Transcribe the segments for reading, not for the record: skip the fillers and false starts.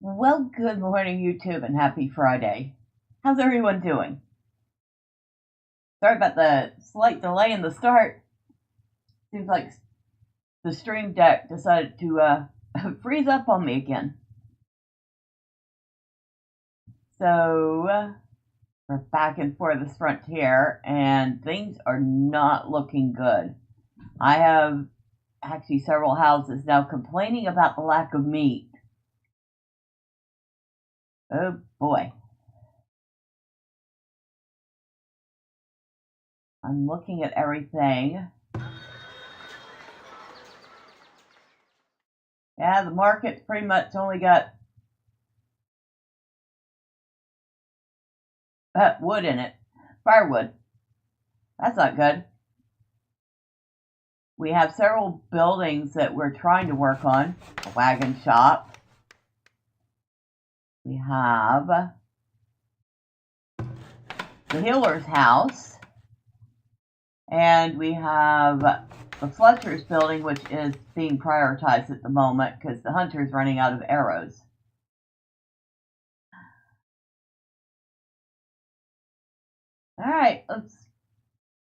Well, good morning, YouTube, and happy Friday. How's everyone doing? Sorry about the slight delay in the start. Seems like the Stream Deck decided to freeze up on me again. So, we're back in Farthest Frontier, and things are not looking good. I have actually several houses now complaining about the lack of meat. Oh boy. I'm looking at everything. Yeah, the market's pretty much only got wood in it. Firewood. That's not good. We have several buildings that we're trying to work on. A wagon shop. We have the healer's house. And we have the Fletcher's building, which is being prioritized at the moment because the hunter's running out of arrows. Alright, let's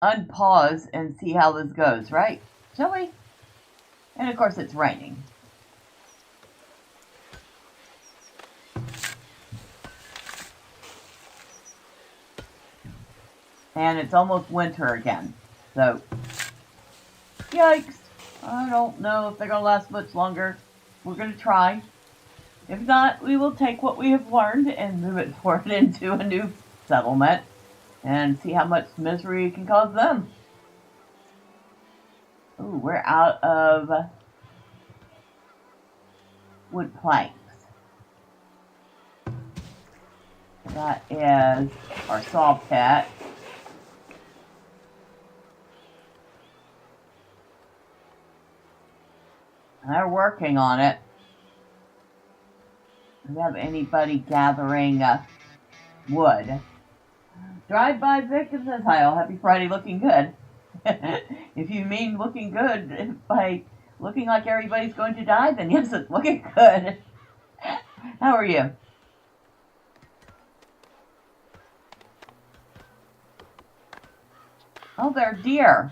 unpause and see how this goes, right? Shall we? And of course it's raining. And it's almost winter again. So, yikes. I don't know if they're going to last much longer. We're going to try. If not, we will take what we have learned and move it forward into a new settlement and see how much misery it can cause them. Ooh, we're out of wood planks. That is our saw pit. They're working on it. Do we have anybody gathering wood? Drive-by Victim says, hi all, happy Friday, looking good. If you mean looking good by looking like everybody's going to die, then yes, it's looking good. How are you? Oh, they're deer.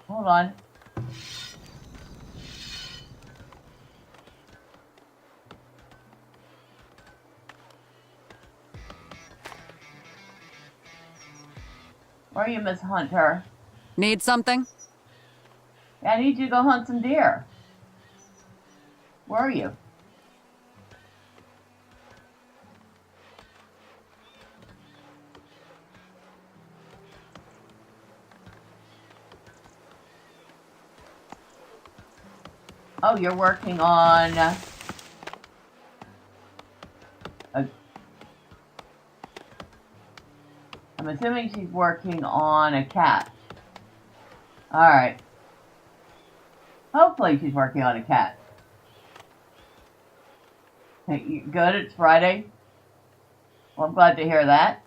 Hold on. Where are you, Miss Hunter? Need something? Yeah, I need you to go hunt some deer. Where are you? Oh, you're working on I'm assuming she's working on a cat. Alright. Hopefully she's working on a cat. Hey, you good? It's Friday? Well, I'm glad to hear that.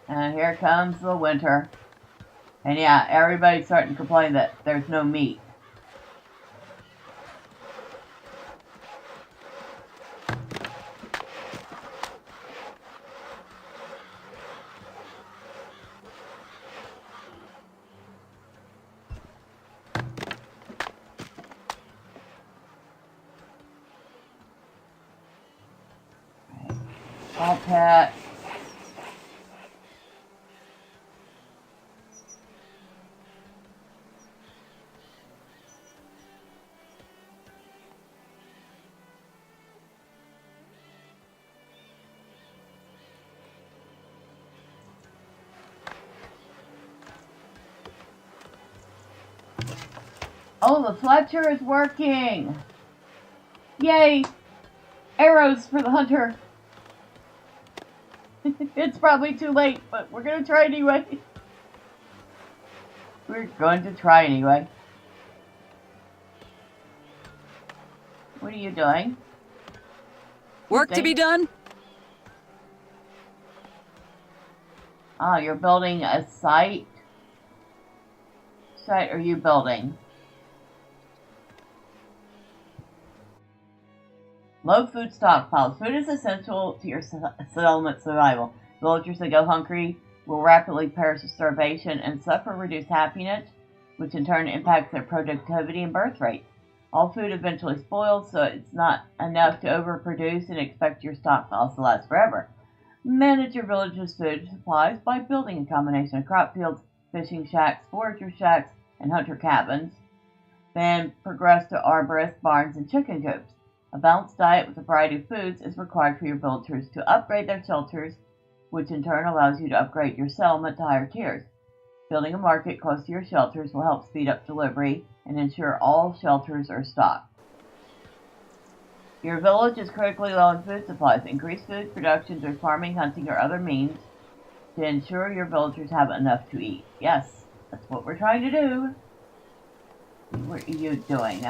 And here comes the winter. And yeah, everybody's starting to complain that there's no meat. Salt pit. Oh, the Fletcher is working! Yay! Arrows for the hunter! It's probably too late, but we're gonna try anyway. We're going to try anyway. What are you doing? Work to be done? Ah, you're building a site? Site are you building? Low food stockpiles. Food is essential to your settlement survival. Villagers that go hungry will rapidly perish of starvation and suffer reduced happiness, which in turn impacts their productivity and birth rate. All food eventually spoils, so it's not enough to overproduce and expect your stockpiles to last forever. Manage your village's food supplies by building a combination of crop fields, fishing shacks, forager shacks, and hunter cabins. Then progress to arborists, barns, and chicken coops. A balanced diet with a variety of foods is required for your villagers to upgrade their shelters, which in turn allows you to upgrade your settlement to higher tiers. Building a market close to your shelters will help speed up delivery and ensure all shelters are stocked. Your village is critically low on food supplies. Increase food production through farming, hunting, or other means to ensure your villagers have enough to eat. Yes, that's what we're trying to do. What are you doing?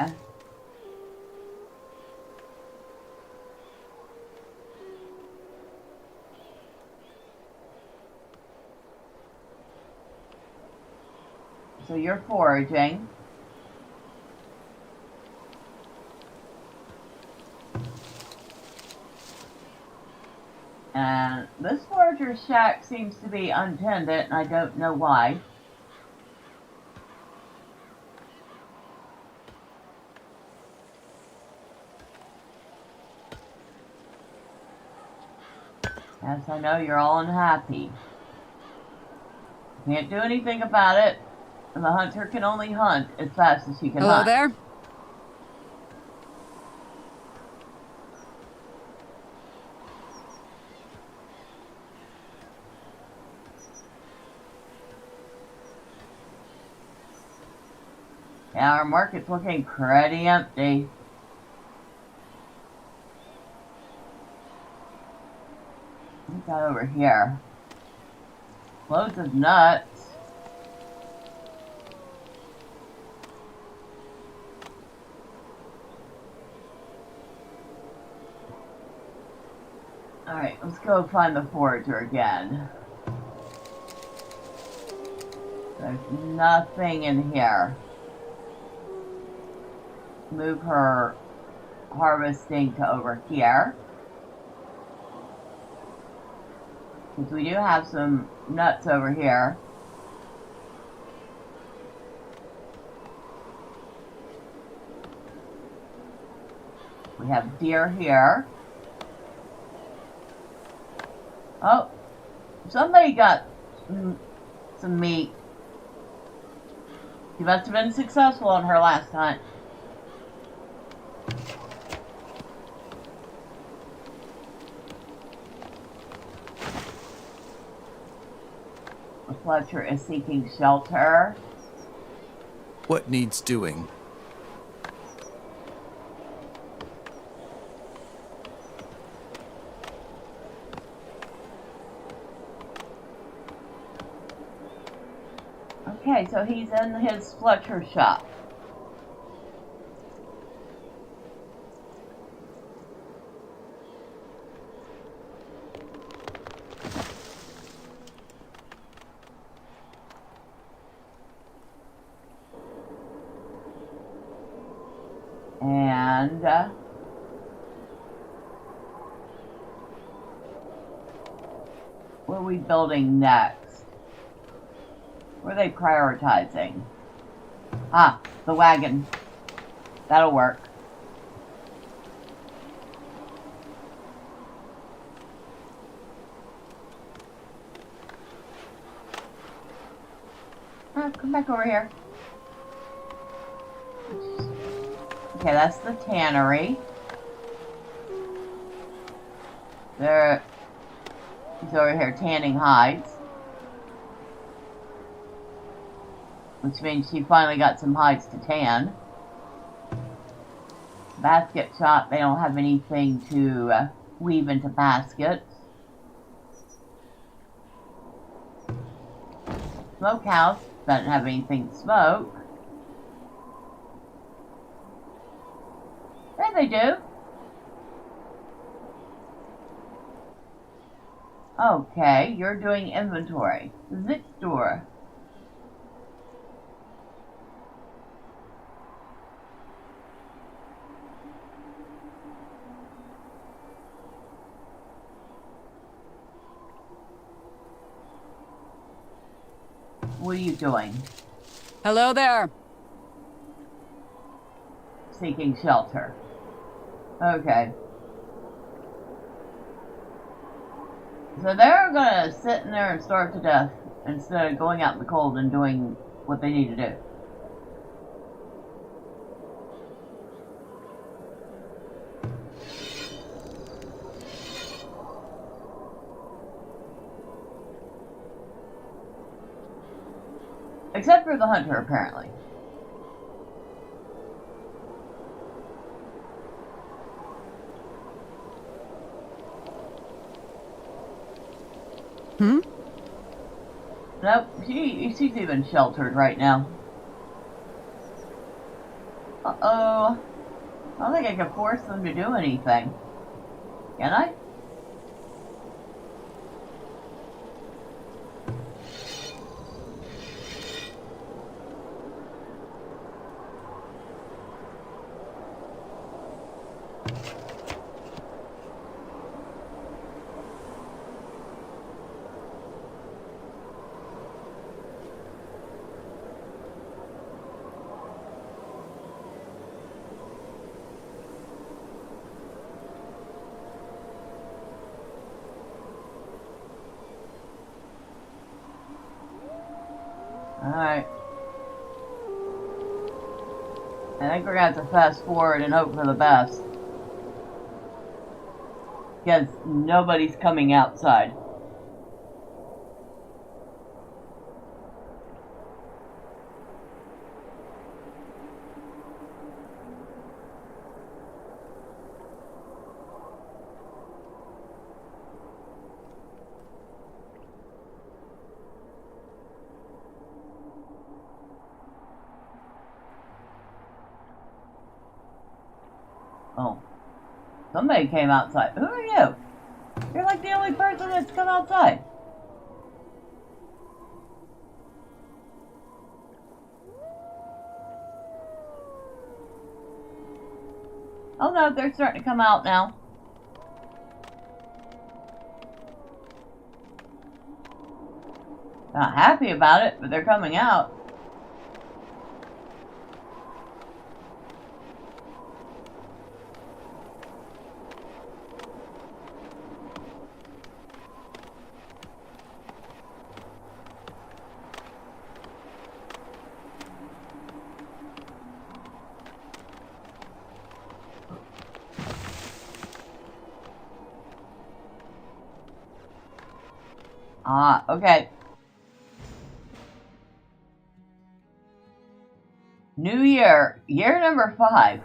So you're foraging. And this forager's shack seems to be untended, and I don't know why. Yes, I know you're all unhappy. Can't do anything about it, and the hunter can only hunt as fast as he can Hello hunt. there? Yeah, our market's looking pretty empty. What's that over here? Loads of nuts. Alright, let's go find the forager again. There's nothing in here. Move her harvesting to over here. Because we do have some nuts over here. We have deer here. Oh, somebody got some meat. She must have been successful on her last hunt. The Fletcher is seeking shelter. What needs doing? Okay, so he's in his Fletcher shop. And what are we building next? What are they prioritizing? Ah, the wagon. That'll work. Come back over here. Okay, that's the tannery. He's over here tanning hides. Which means she finally got some hides to tan. Basket shop, they don't have anything to weave into baskets. Smokehouse doesn't have anything to smoke. There they do. Okay, you're doing inventory. Zip store. What are you doing? Hello there. Seeking shelter. Okay. So they're gonna sit in there and starve to death instead of going out in the cold and doing what they need to do. Except for the hunter, apparently. Nope, she's even sheltered right now. Uh-oh. I don't think I can force them to do anything. Can I? Alright. I think we're gonna have to fast forward and hope for the best. Because nobody's coming outside. Oh. Somebody came outside. Who are you? You're like the only person that's come outside. Oh no, they're starting to come out now. Not happy about it, but they're coming out. Ah, okay. New year, year number 5.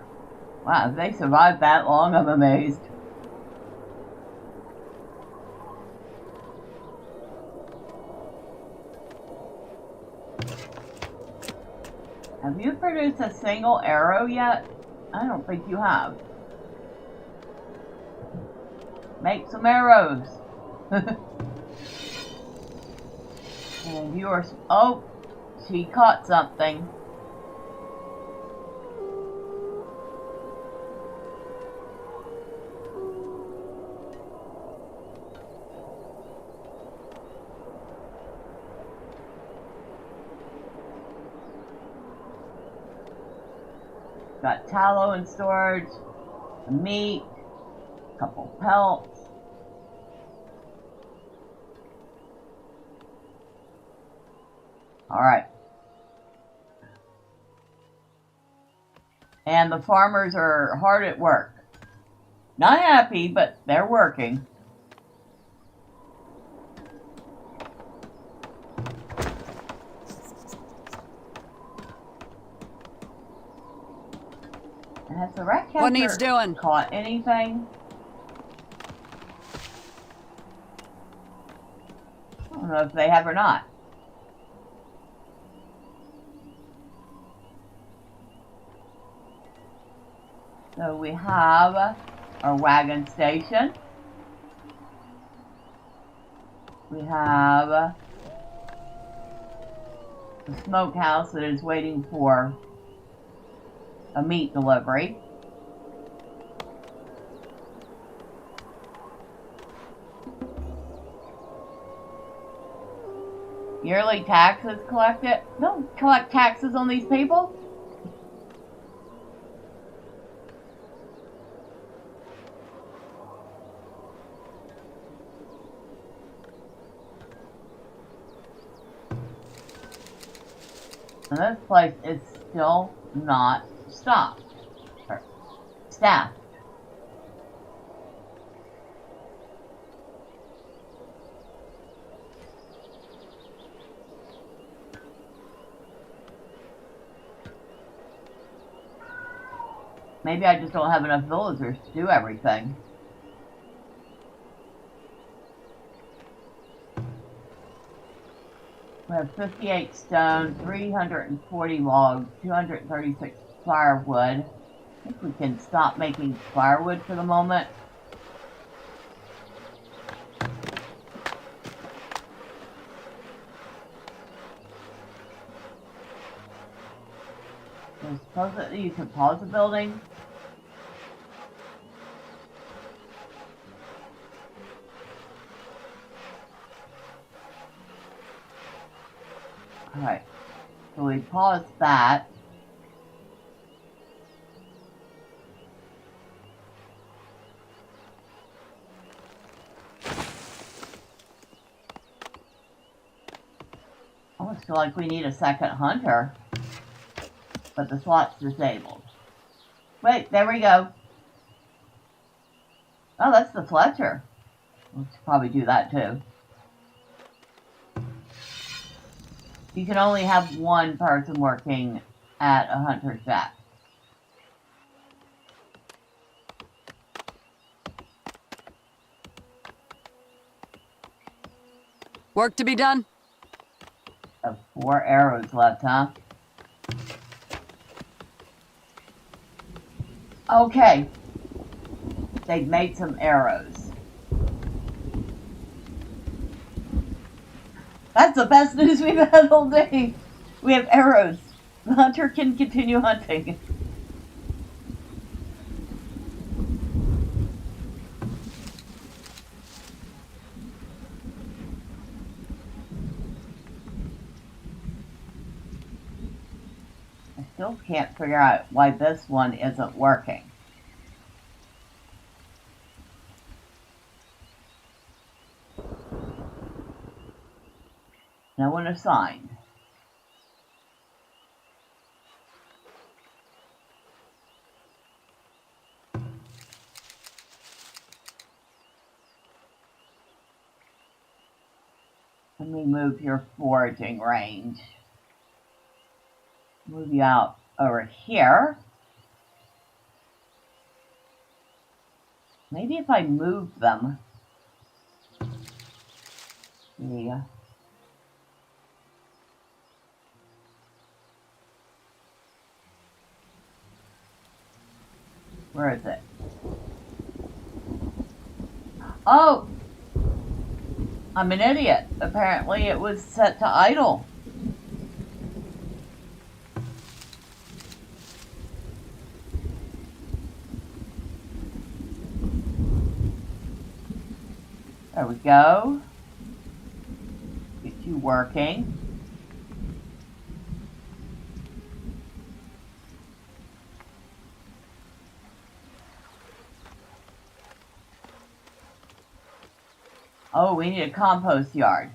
Wow, if they survived that long, I'm amazed. Have you produced a single arrow yet? I don't think you have. Make some arrows. And you are... Oh, she caught something. Got tallow in storage, meat, a couple pelts. Alright. And the farmers are hard at work. Not happy, but they're working. Has the rat What needs catcher doing? caught anything? I don't know if they have or not. So we have our wagon station. We have the smokehouse that is waiting for a meat delivery. Yearly taxes collected? Don't collect taxes on these people. And this place is still not stopped or staffed. Maybe I just don't have enough villagers to do everything. We have 58 stone, 340 logs, 236 firewood. I think we can stop making firewood for the moment. I suppose that you could pause the building. Alright, so we pause that. I almost feel like we need a second hunter, but the SWAT's disabled. Wait, there we go. Oh, that's the Fletcher. We should probably do that too. You can only have one person working at a hunter's shack. Work to be done? 4 arrows left, huh? Okay. They've made some arrows. That's the best news we've had all day. We have arrows. The hunter can continue hunting. I still can't figure out why this one isn't working. No one assigned. Let me move your foraging range. Move you out over here. Maybe if I move them. Yeah. Where is it? Oh! I'm an idiot. Apparently it was set to idle. There we go. Get you working. Oh, we need a compost yard.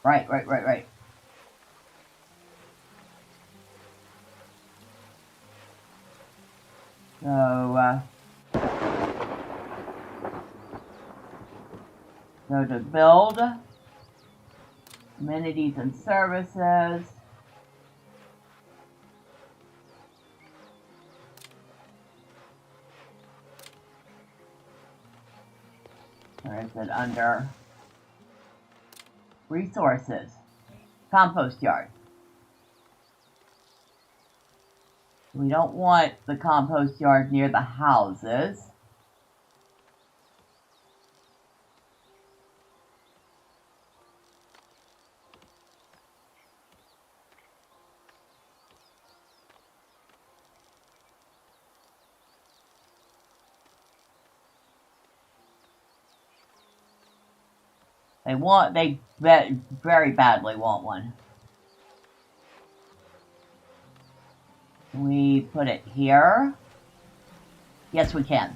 Right. So, go to build, amenities and services. Where is it? Under resources, compost yard. We don't want the compost yard near the houses. They very badly want one. Can we put it here? Yes, we can.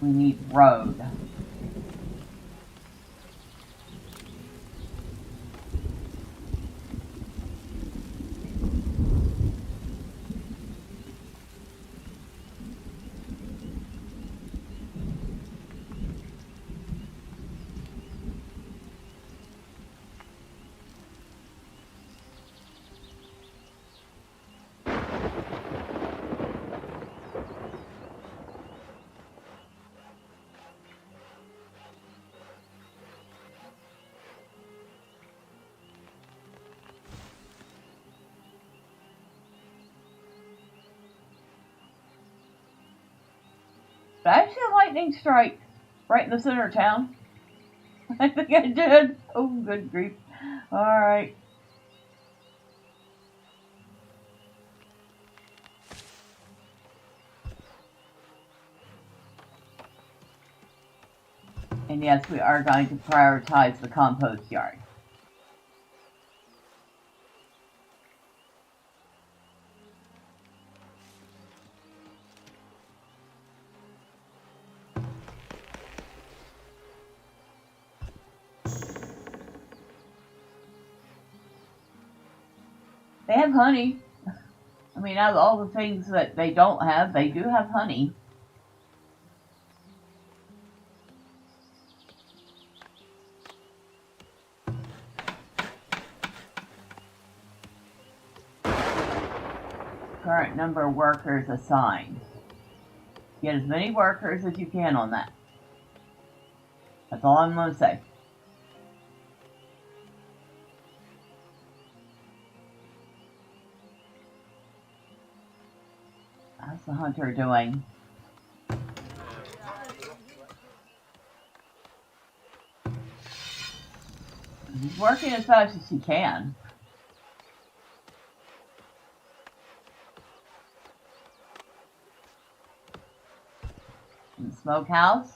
We need road. Did I see a lightning strike right in the center of town? I think I did. Oh, good grief. Alright. And yes, we are going to prioritize the compost yard. They have honey. I mean, out of all the things that they don't have, they do have honey. Current number of workers assigned. Get as many workers as you can on that. That's all I'm going to say. How's the hunter doing? He's working as fast as he can. In the smokehouse.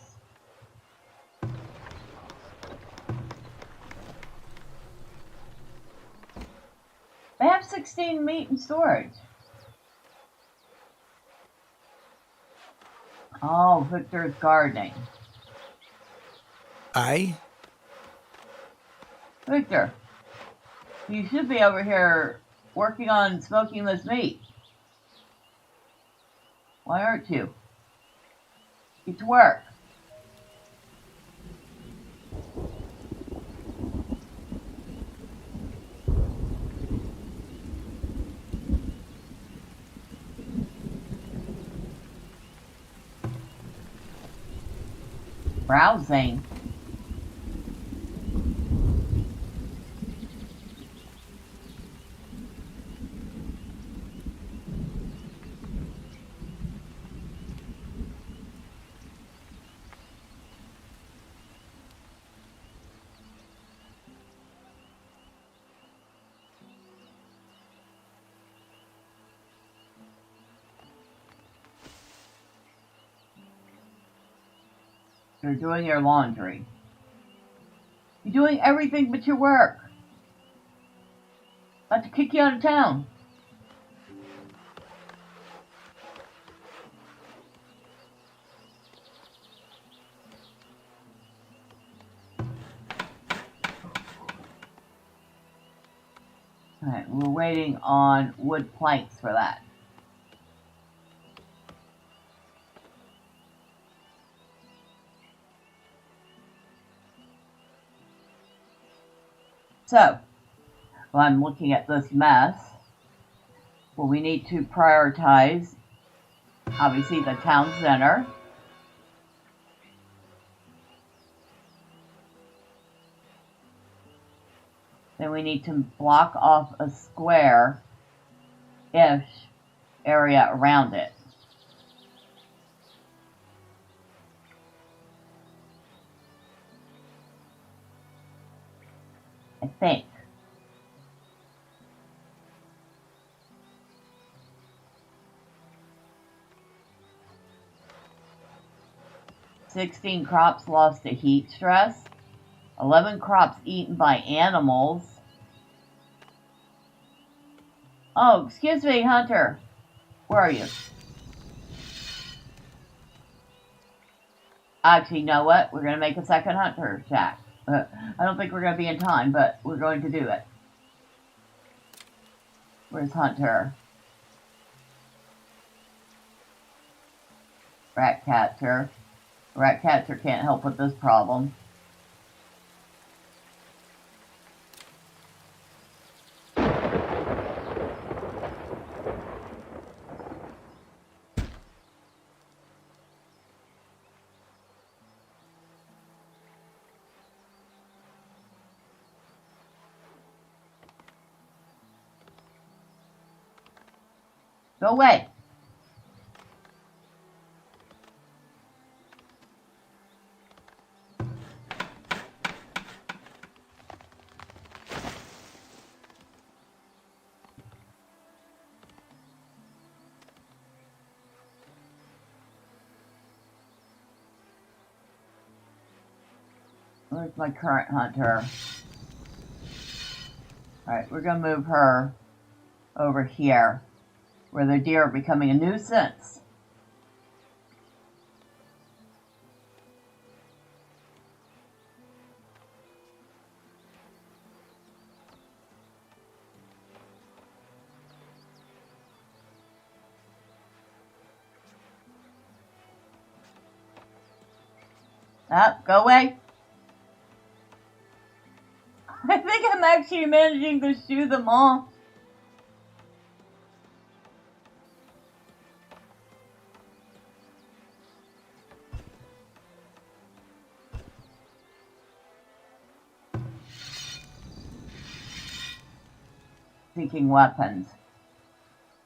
They have 16 meat in storage. Oh, Victor's gardening. I? Victor, you should be over here working on smoking this meat. Why aren't you? Get to work. Browsing. You're doing your laundry. You're doing everything but your work. About to kick you out of town. Alright, we're waiting on wood planks for that. So, while I'm looking at this mess, well, we need to prioritize, obviously, the town center. Then we need to block off a square-ish area around it. I think. 16 crops lost to heat stress. 11 crops eaten by animals. Oh, excuse me, Hunter. Where are you? Actually, you know what? We're going to make a second Hunter shack. I don't think we're going to be in time, but we're going to do it. Where's Hunter? Rat catcher. Rat catcher can't help with this problem. Go away. Where's my current Hunter? Alright, we're going to move her over here, where the deer are becoming a nuisance. Up, go away. I think I'm actually managing to shoo them off. Seeking weapons.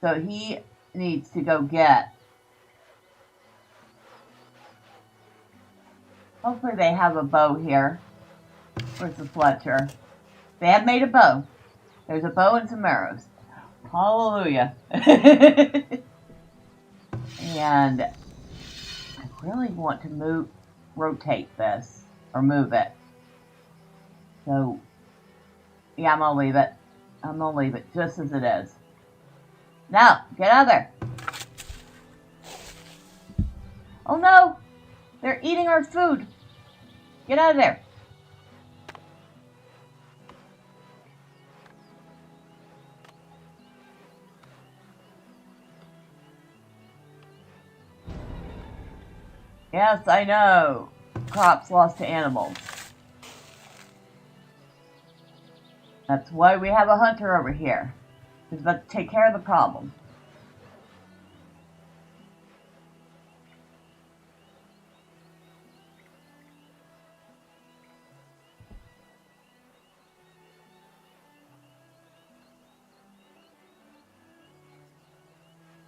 So he needs to go get. Hopefully they have a bow here. Where's the Fletcher? They have made a bow. There's a bow and some arrows. Hallelujah. And I really want to rotate this, or move it. So, yeah, I'm gonna leave it. I'm gonna leave it just as it is. Now, get out of there. Oh no! They're eating our food. Get out of there. Yes, I know. Crops lost to animals. That's why we have a Hunter over here. He's about to take care of the problem.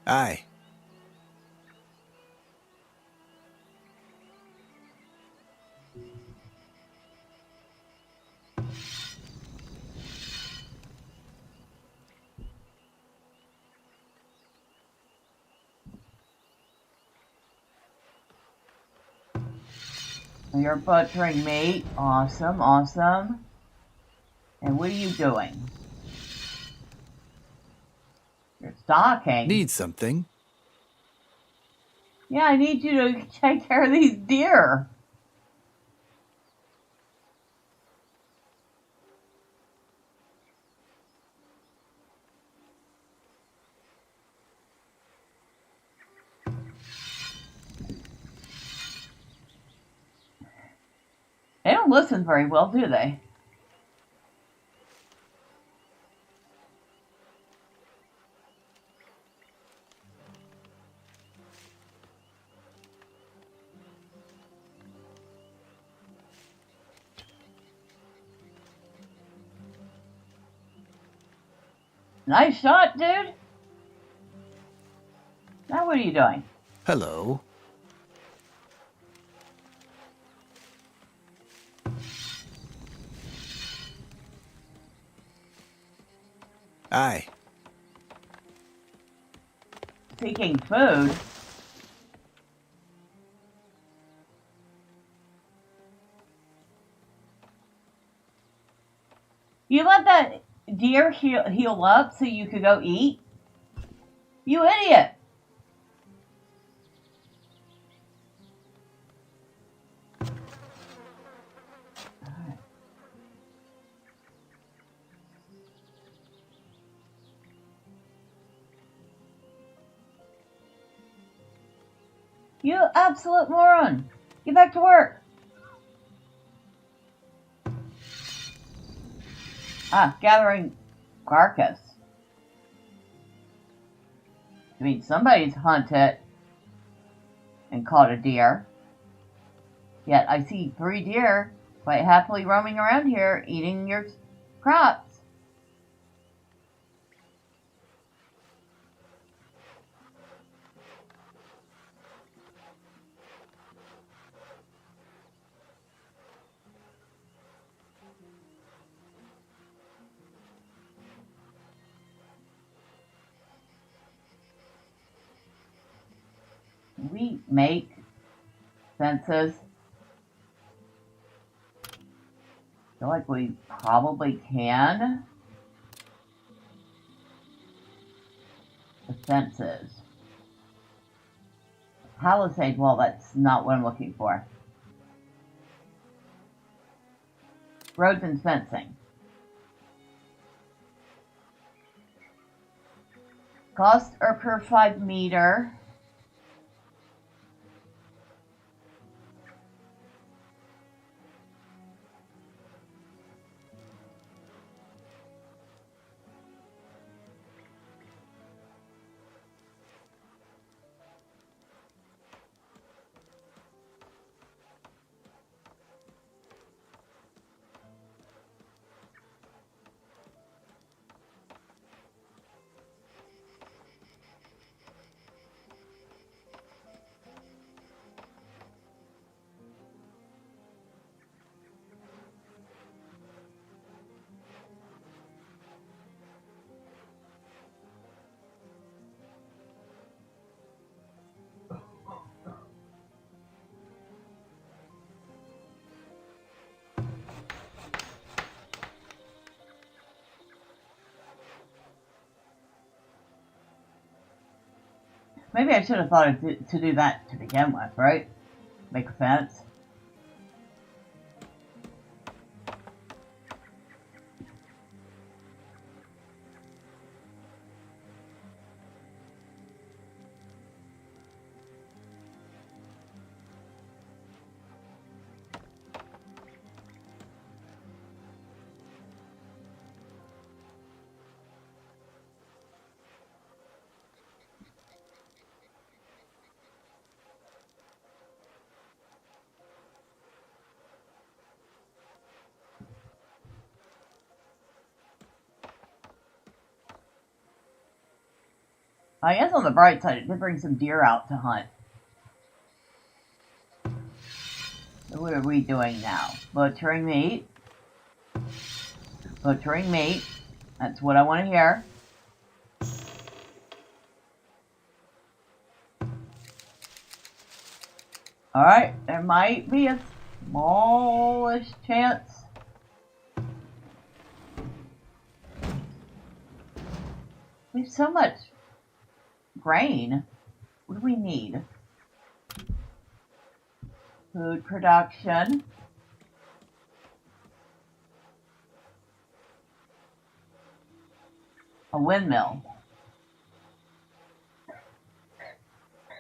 Aye. You're butchering meat. Awesome, awesome. And what are you doing? You're stalking. Need something? Yeah, I need you to take care of these deer. They don't listen very well, do they? Nice shot, dude. Now what are you doing? Hello. Aye. Seeking food? You let that deer heal up so you could go eat? You idiot! You absolute moron! Get back to work! Gathering carcass. I mean, somebody's hunted and caught a deer. Yet I see 3 deer quite happily roaming around here eating your crops. We make fences. I feel like we probably can. The fences. Palisade wall, that's not what I'm looking for. Roads and fencing. Cost per 5 meter. Maybe I should have thought to do that to begin with, right? Make a fence. I guess on the bright side, it did bring some deer out to hunt. So what are we doing now? Butchering meat. Butchering meat. That's what I want to hear. Alright, there might be a smallish chance. We have so much grain. What do we need? Food production. A windmill.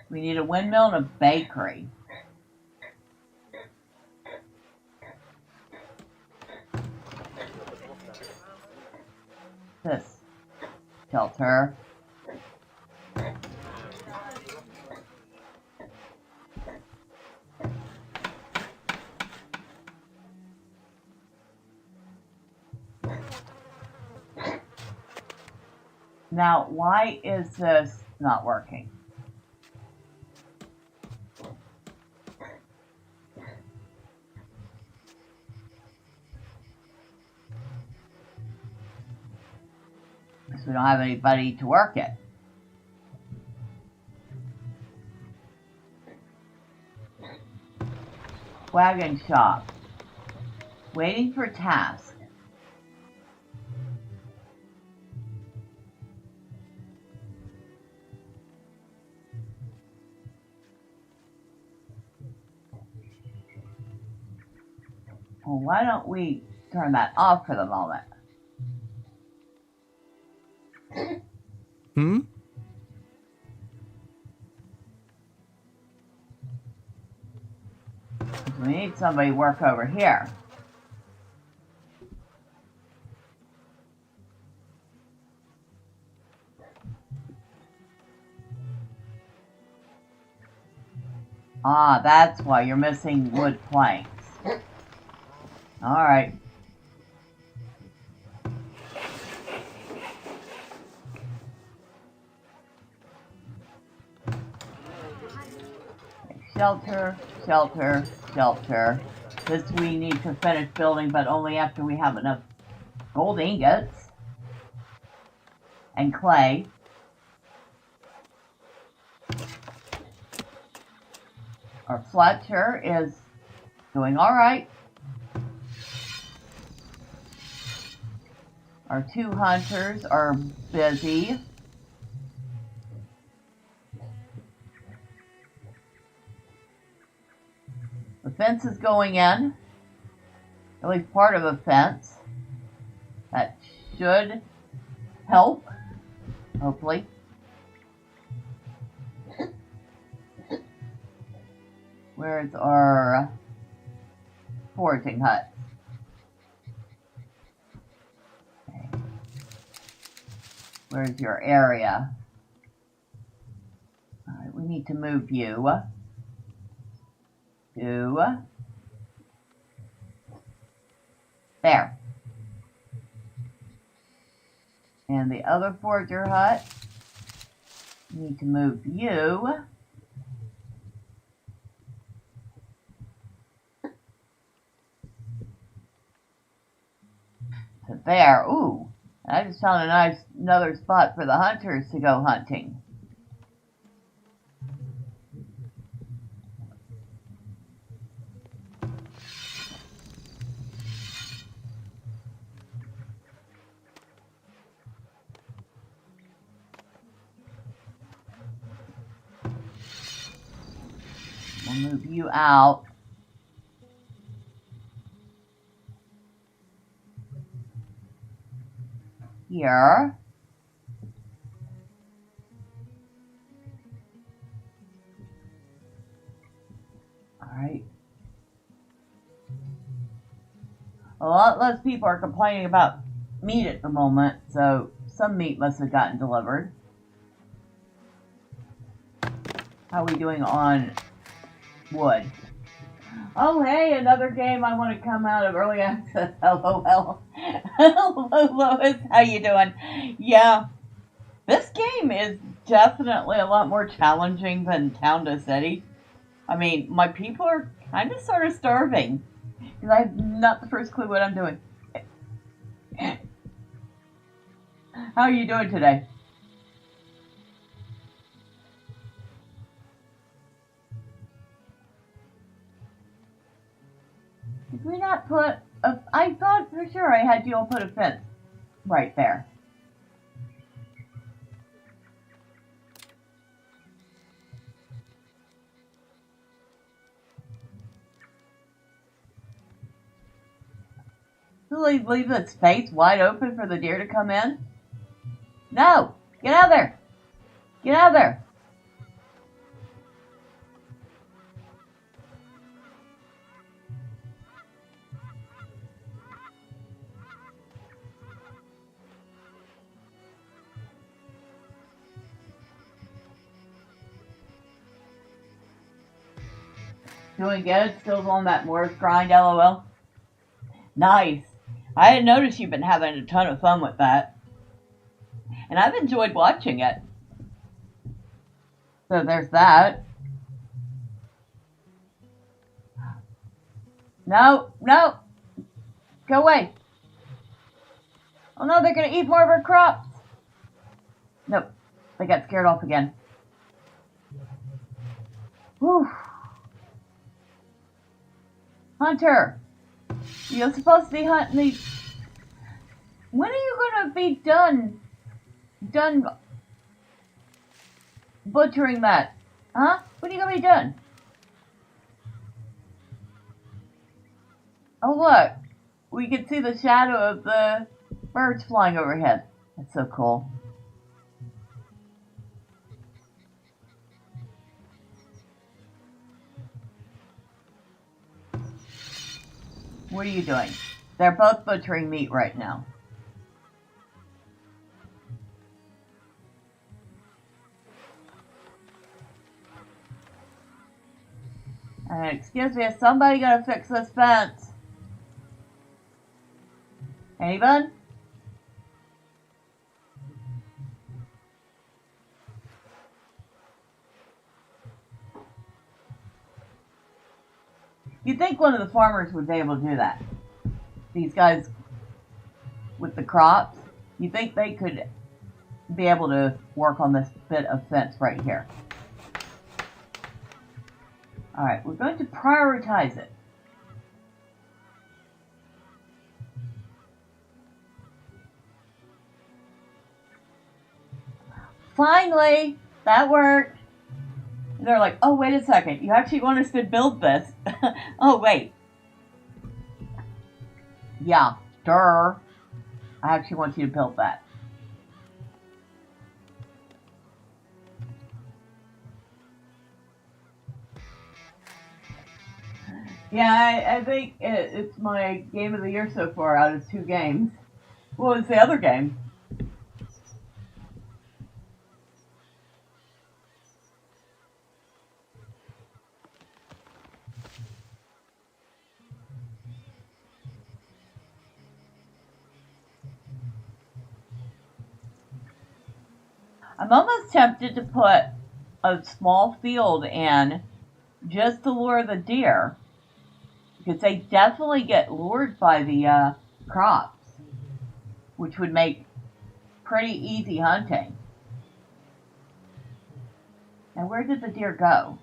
We need a windmill and a bakery. This shelter. Now, why is this not working? Because we don't have anybody to work it. Wagon shop. Waiting for task. Well, why don't we turn that off for the moment? Hmm? We need somebody to work over here. Ah, that's why you're missing wood planks. Alright. Shelter, shelter, shelter. This we need to finish building, but only after we have enough gold ingots and clay. Our Fletcher is doing alright. Our 2 hunters are busy. The fence is going in. At least part of a fence. That should help, hopefully. Where's our foraging hut? Okay. Where's your area? Alright, we need to move you to there. And the other forager hut, we need to move you to there. Ooh, I just found another spot for the hunters to go hunting. We'll move you out. Here. Alright. A lot less people are complaining about meat at the moment, so some meat must have gotten delivered. How are we doing on wood? Oh, hey, another game I want to come out of early access. LOL. Hello, Lois. How you doing? Yeah, this game is definitely a lot more challenging than Town to City. I mean, my people are kind of sort of starving because I have not the first clue what I'm doing. How are you doing today? Did we not put a... I thought for sure I had you all put a fence right there. Really leave that space wide open for the deer to come in? No! Get out of there! Get out of there! Doing good? Still on that Morris grind, LOL? Nice. I didn't notice you've been having a ton of fun with that. And I've enjoyed watching it. So there's that. No, no. Go away. Oh no, they're going to eat more of our crops. Nope. They got scared off again. Whew. Hunter, you're supposed to be hunting these. When are you going to be done butchering that? Huh? When are you going to be done? Oh, look. We can see the shadow of the birds flying overhead. That's so cool. What are you doing? They're both butchering meat right now. Excuse me, is somebody gonna fix this fence? Anyone? You'd think one of the farmers would be able to do that. These guys with the crops, you think they could be able to work on this bit of fence right here. Alright, we're going to prioritize it. Finally! That worked! And they're like, oh, wait a second, you actually want us to build this? Oh, wait. Yeah, duh. I actually want you to build that. Yeah, I think it's my game of the year so far out of 2 games. What was the other game? I'm almost tempted to put a small field in just to lure the deer, because they definitely get lured by the crops, which would make pretty easy hunting. Now, where did the deer go?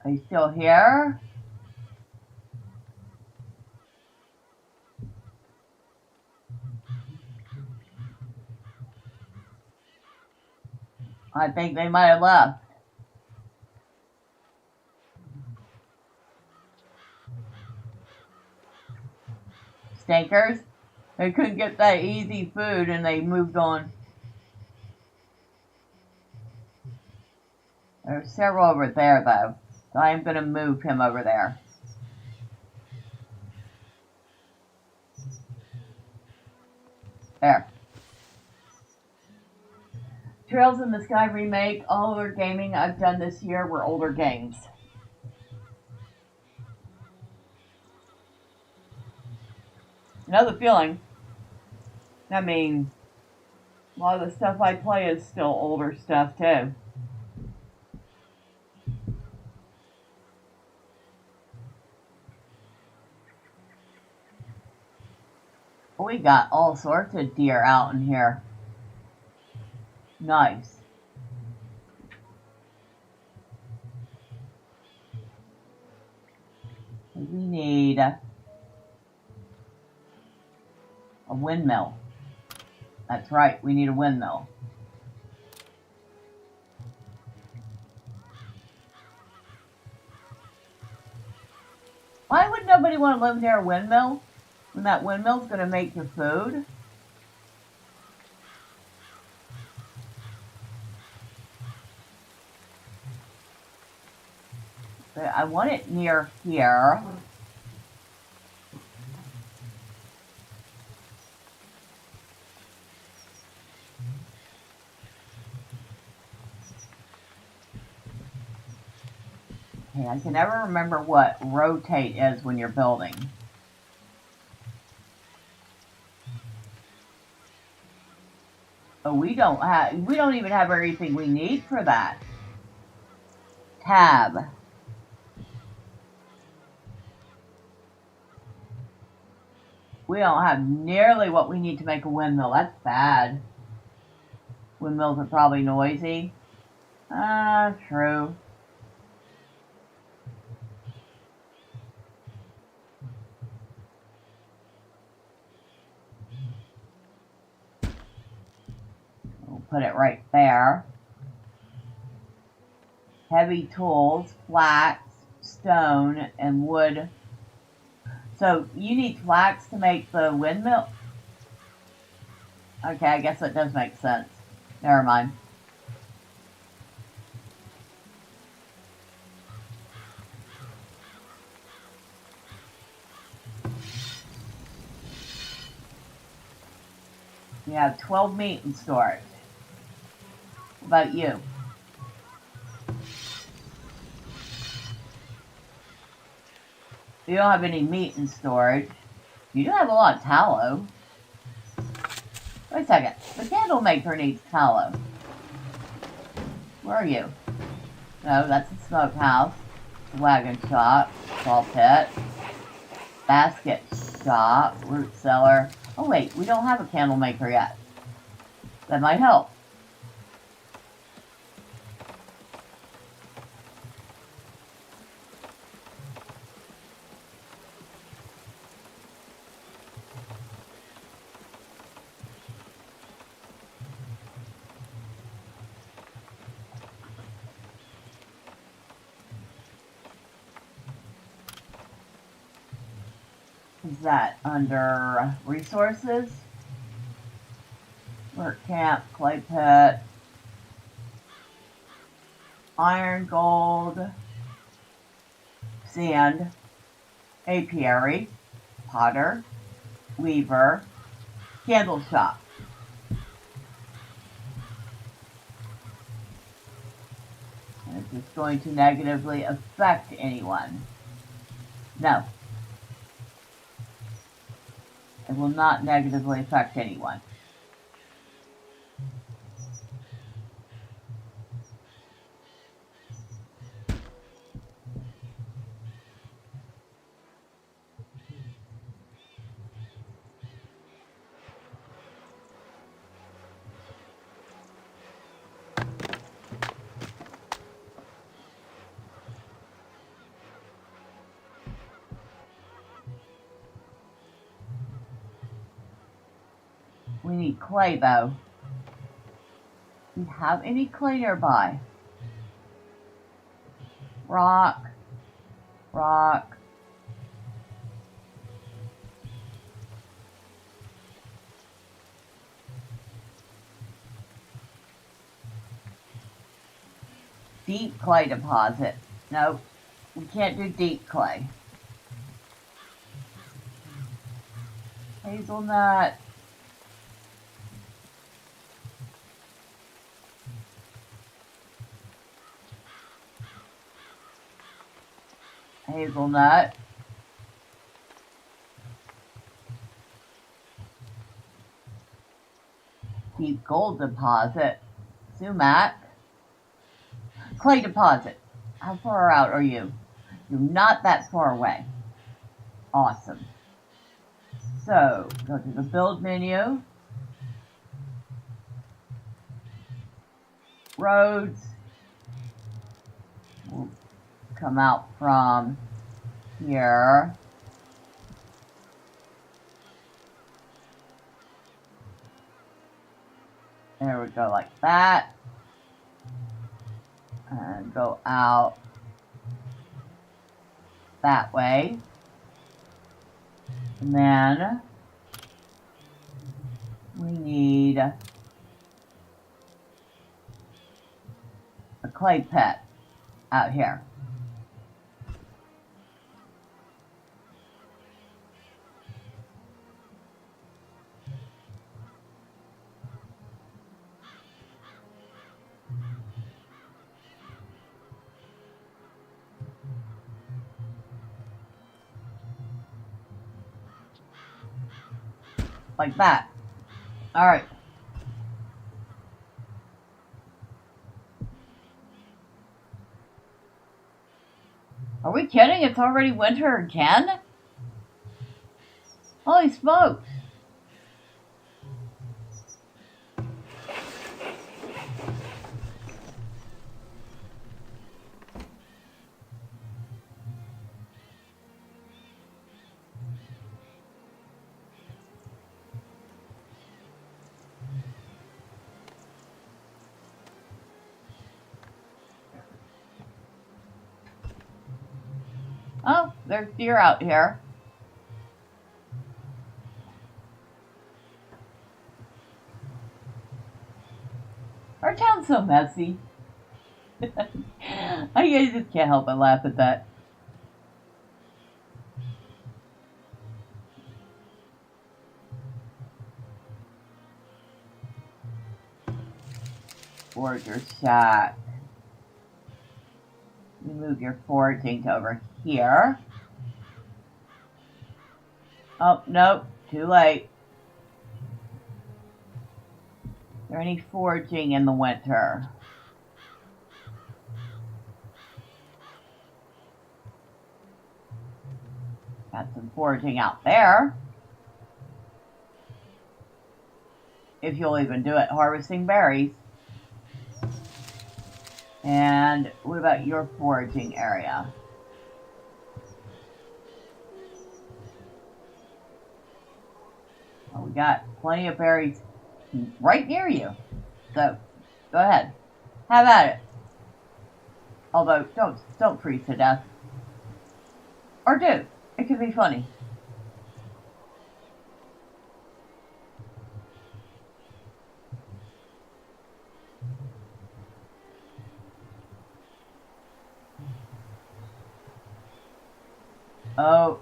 Are you still here? I think they might have left. Stinkers. They couldn't get that easy food and they moved on. There's several over there though, so I am going to move him over there. There. Trails in the Sky remake, all other gaming I've done this year were older games. Know the feeling. I mean, a lot of the stuff I play is still older stuff too. We got all sorts of deer out in here. Nice. We need a windmill. That's right, we need a windmill. Why would nobody want to live near a windmill when that windmill's going to make your food? But I want it near here. Okay, I can never remember what rotate is when you're building. Oh, we don't even have everything we need for that. Tab. We don't have nearly what we need to make a windmill. That's bad. Windmills are probably noisy. True. put it right there. Heavy tools, flax, stone, and wood. So you need flax to make the windmill? Okay, I guess that does make sense. Never mind. You have 12 meat in storage. What about you? You don't have any meat in storage. You do have a lot of tallow. Wait a second. The candle maker needs tallow. Where are you? No, that's the smokehouse. The wagon shop. Salt pit. Basket shop. Root cellar. Oh wait, we don't have a candle maker yet. That might help. Is that under resources? Work camp, clay pit, iron, gold, sand, apiary, potter, weaver, candle shop. And is this going to negatively affect anyone? No. It will not negatively affect anyone. We need clay though. Do we have any clay nearby? Rock. Rock. Deep clay deposit. Nope. We can't do deep clay. Hazelnut. Hazelnut. Deep gold deposit. Sumac. Clay deposit. How far out are you? You're not that far away. Awesome. So, go to the build menu. Roads. We'll come out from here. There we go, like that. And go out that way. And then we need a clay pit out here. Like that. Alright. Are we kidding? It's already winter again? Holy smokes. Oh, there's deer out here. Our town's so messy. I just can't help but laugh at that. Forager shack. You move your foraging to over here. Oh, nope, too late. Is there any foraging in the winter? Got some foraging out there. If you'll even do it, harvesting berries. And what about your foraging area? Well, we got plenty of berries right near you. So, go ahead. Have at it. Although, don't freeze to death. Or do. It could be funny. Oh.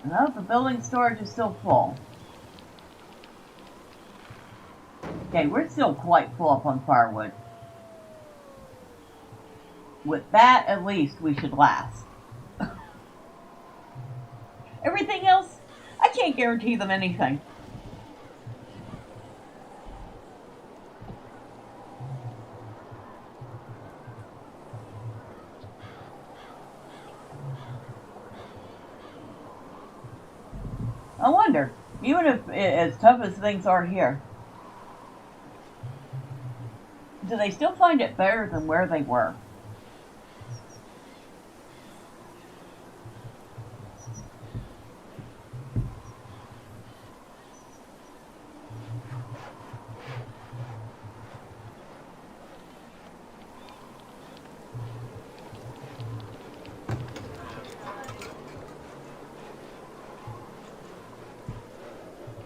No, the building storage is still full. Okay, we're still quite full up on firewood. With that, at least, we should last. Everything else, I can't guarantee them anything. I wonder, even if as tough as things are here, do they still find it better than where they were?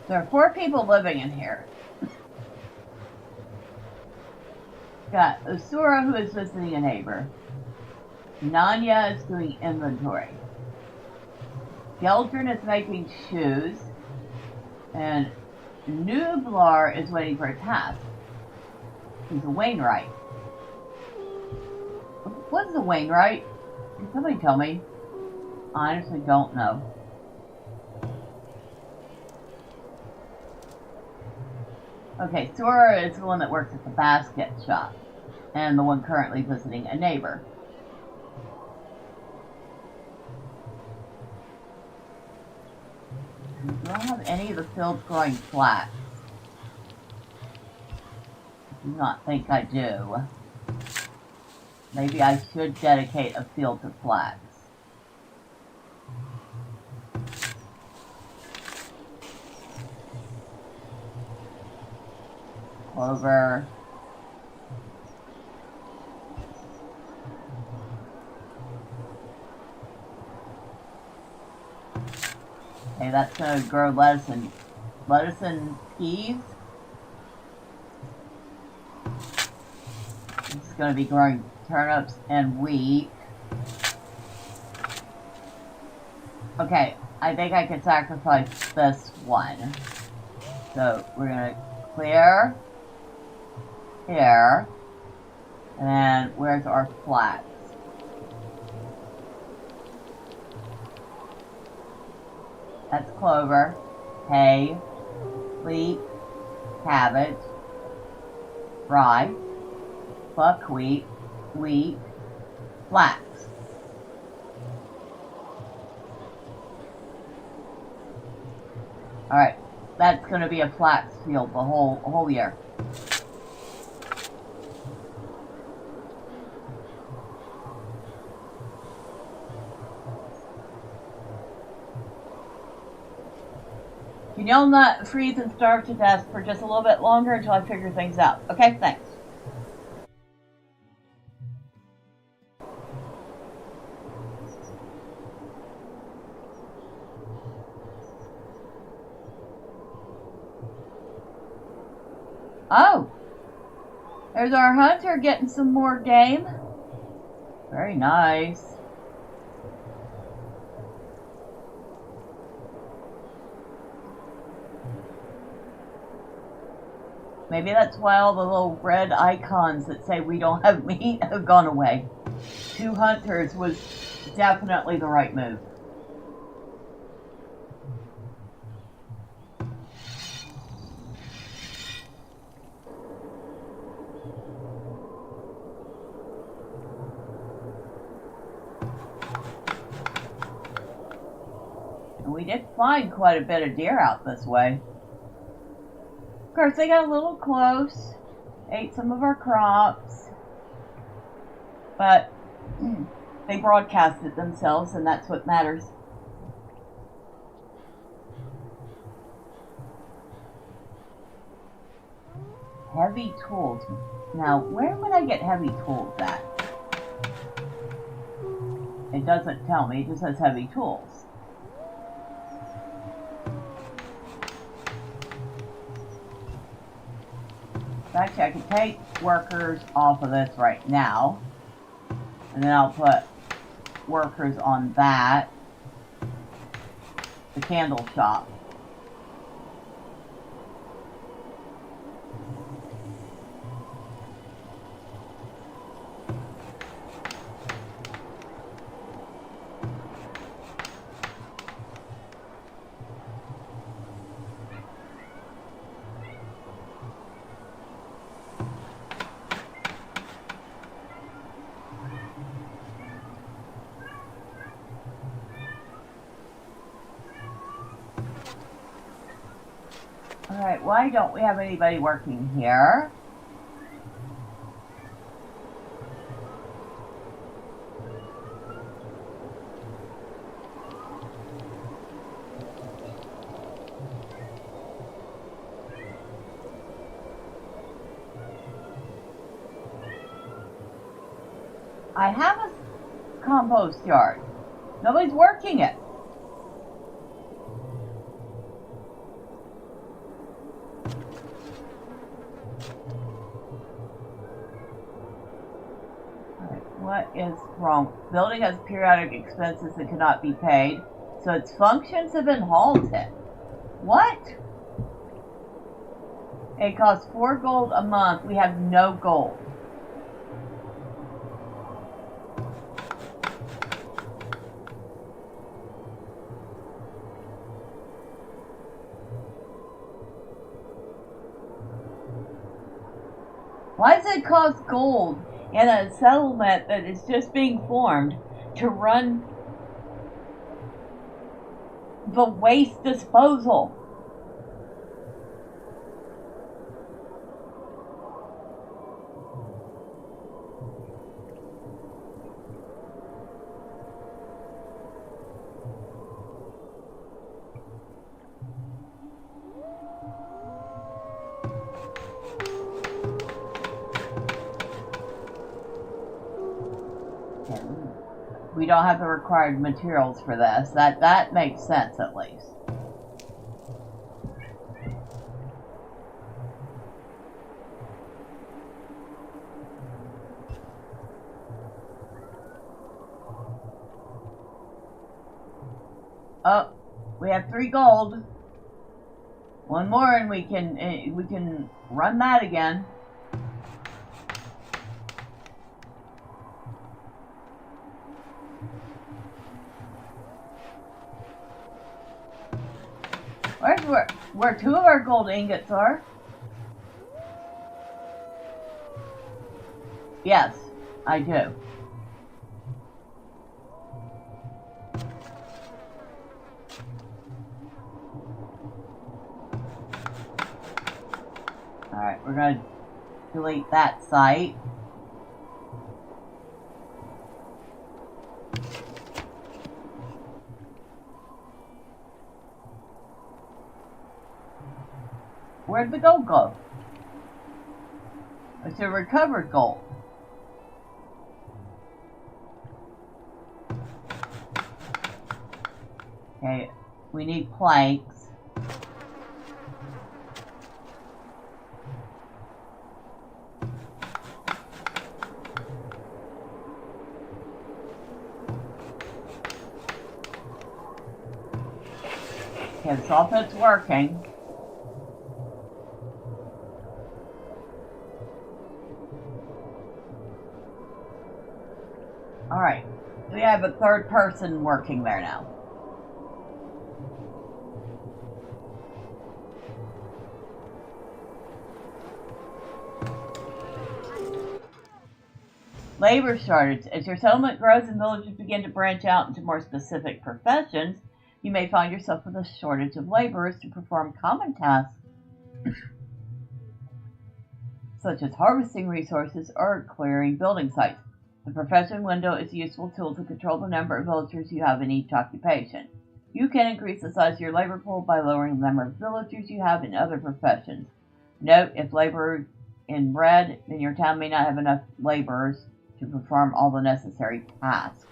There are 4 people living in here. Got Usura, who is visiting a neighbor. Nanya is doing inventory. Geldrin is making shoes. And Nublar is waiting for a task. He's a Wainwright. What's a Wainwright? Can somebody tell me? I honestly don't know. Okay, Sora is the one that works at the basket shop, and the one currently visiting a neighbor. Do I have any of the fields growing flax? I do not think I do. Maybe I should dedicate a field to flax. Clover. Okay, that's gonna grow lettuce and peas. It's gonna be growing turnips and wheat. Okay, I think I could sacrifice this one. So we're gonna clear here, and then where's our flax? That's clover, hay, wheat, cabbage, rye, buckwheat, wheat, flax. Alright, that's going to be a flax field the whole year. Can y'all not freeze and starve to death for just a little bit longer until I figure things out? Okay, thanks. Oh! There's our hunter getting some more game. Very nice. Maybe that's why all the little red icons that say we don't have meat have gone away. 2 hunters was definitely the right move. And we did find quite a bit of deer out this way. Of course, they got a little close, ate some of our crops, but they broadcasted themselves, and that's what matters. Heavy tools. Now, where would I get heavy tools at? It doesn't tell me, it just says heavy tools. Actually, I could take workers off of this right now. And then I'll put workers on that. The candle shop. Alright, why don't we have anybody working here? I have a compost yard. Nobody's working it. What is wrong? Building has periodic expenses that cannot be paid, so its functions have been halted. What? It costs 4 gold a month. We have no gold. Why does it cost gold in a settlement that is just being formed to run the waste disposal? We don't have the required materials for this. That makes sense, at least. Oh, we have 3 gold. 1 more, and we can run that again. Where 2 of our gold ingots are? Yes, I do. Alright, we're going to delete that site. Where'd the gold go? It's a recovered gold. Okay, we need planks. Okay, the saw pit's working. Alright. We have a third person working there now. Labor shortage. As your settlement grows and villages begin to branch out into more specific professions, you may find yourself with a shortage of laborers to perform common tasks such as harvesting resources or clearing building sites. The profession window is a useful tool to control the number of villagers you have in each occupation. You can increase the size of your labor pool by lowering the number of villagers you have in other professions. Note, if labor in red, then your town may not have enough laborers to perform all the necessary tasks.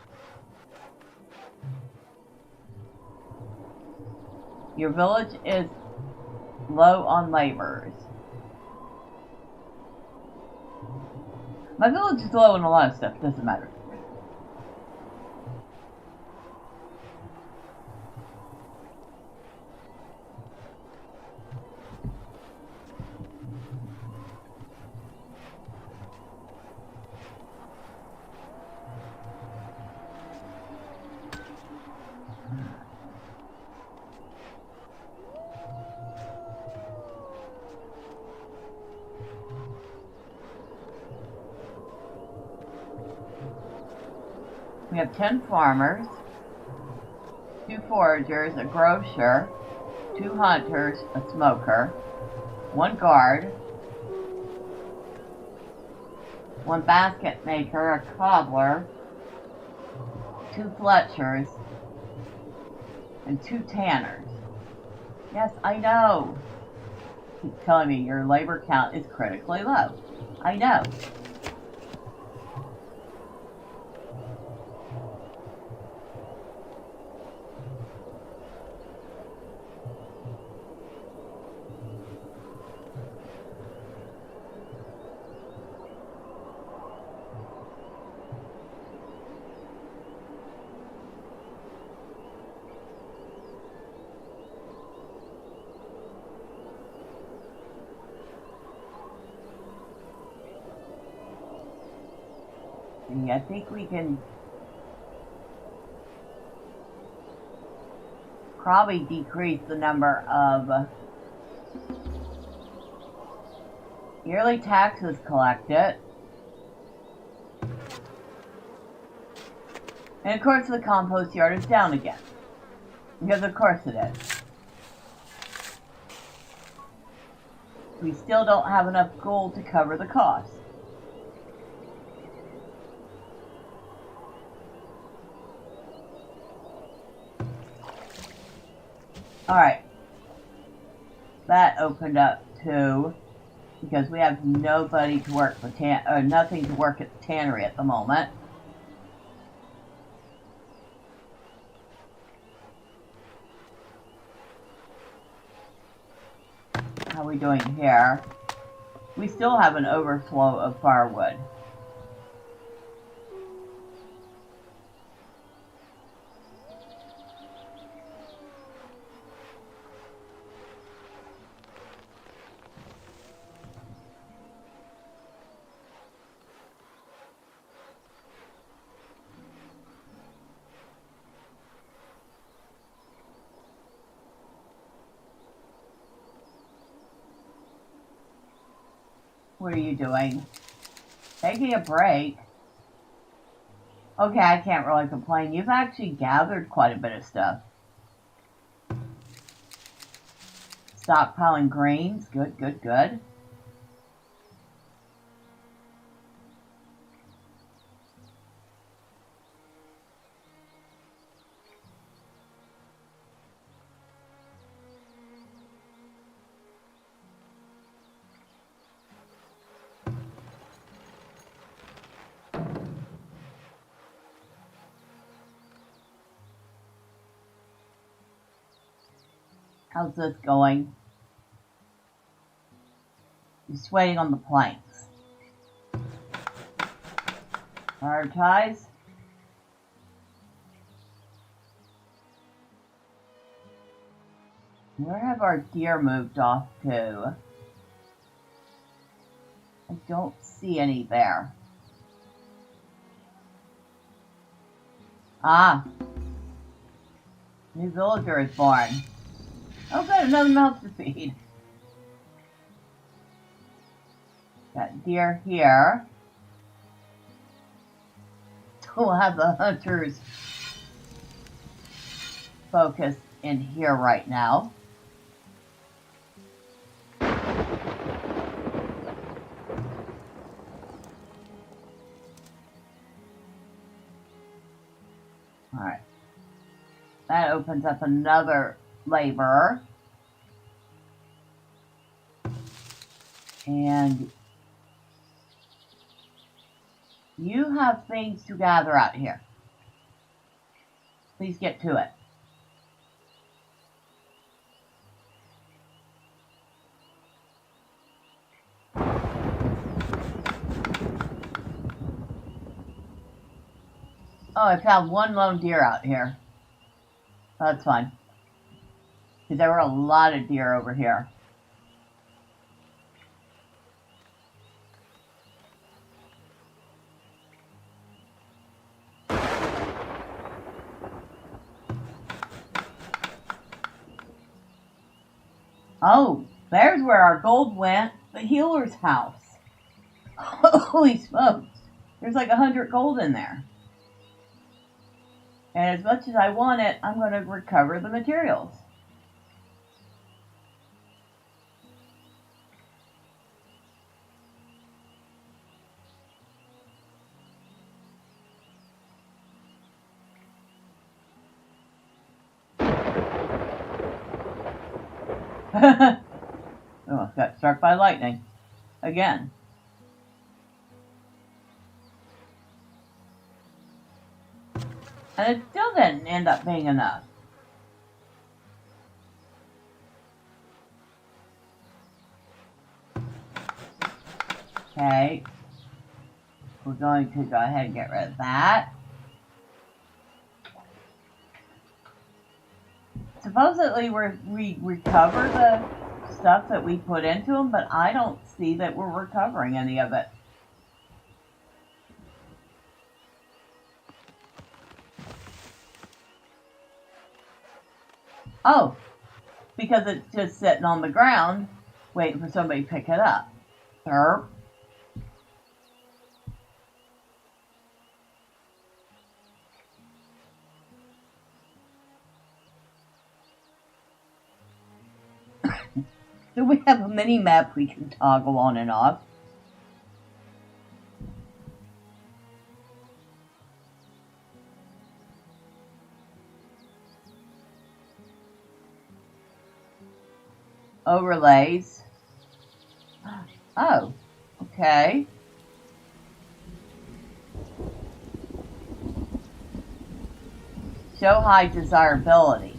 Your village is low on laborers. My village is low on a lot of stuff, doesn't matter. We have 10 farmers, 2 foragers, a grocer, 2 hunters, a smoker, 1 guard, 1 basket maker, a cobbler, 2 fletchers, and 2 tanners. Yes, I know. Keep telling me your labor count is critically low. I know. I think we can probably decrease the number of yearly taxes collected. And of course the compost yard is down again. Because of course it is. We still don't have enough gold to cover the cost. Alright. That opened up too, because we have nobody to work for nothing to work at the tannery at the moment. How are we doing here? We still have an overflow of firewood. What are you doing? Taking a break? Okay, I can't really complain. You've actually gathered quite a bit of stuff. Stockpiling grains. Good, good, good. How's this going? Just waiting on the planks. Prioritize. Where have our deer moved off to? I don't see any there. Ah, new villager is born. Oh good, another mouse to feed. Got deer here. We'll have the hunters focus in here right now. Alright. That opens up another laborer. And you have things to gather out here. Please get to it. Oh, I found one lone deer out here. That's fine. Because there were a lot of deer over here. Oh, there's where our gold went. The healer's house. Holy smokes. There's like 100 gold in there. And as much as I want it, I'm going to recover the materials. Oh, got struck by lightning. Again. And it still didn't end up being enough. Okay. We're going to go ahead and get rid of that. Supposedly we recover the stuff that we put into them, but I don't see that we're recovering any of it. Oh, because it's just sitting on the ground waiting for somebody to pick it up. Derp. Do we have a mini map we can toggle on and off? Overlays. Oh, okay. Show high desirability.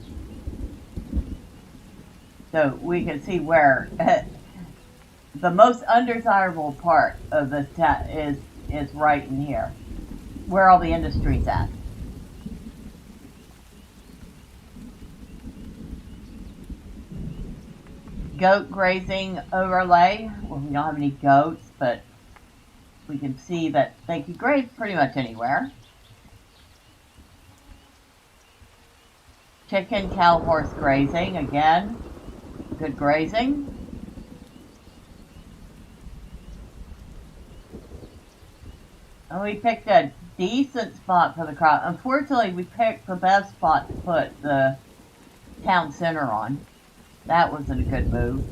So we can see where the most undesirable part of this is right in here. Where all the industry's at. Goat grazing overlay. Well, we don't have any goats, but we can see that they can graze pretty much anywhere. Chicken, cow, horse grazing. Again, good grazing. And we picked a decent spot for the crop. Unfortunately, we picked the best spot to put the town center on. That wasn't a good move.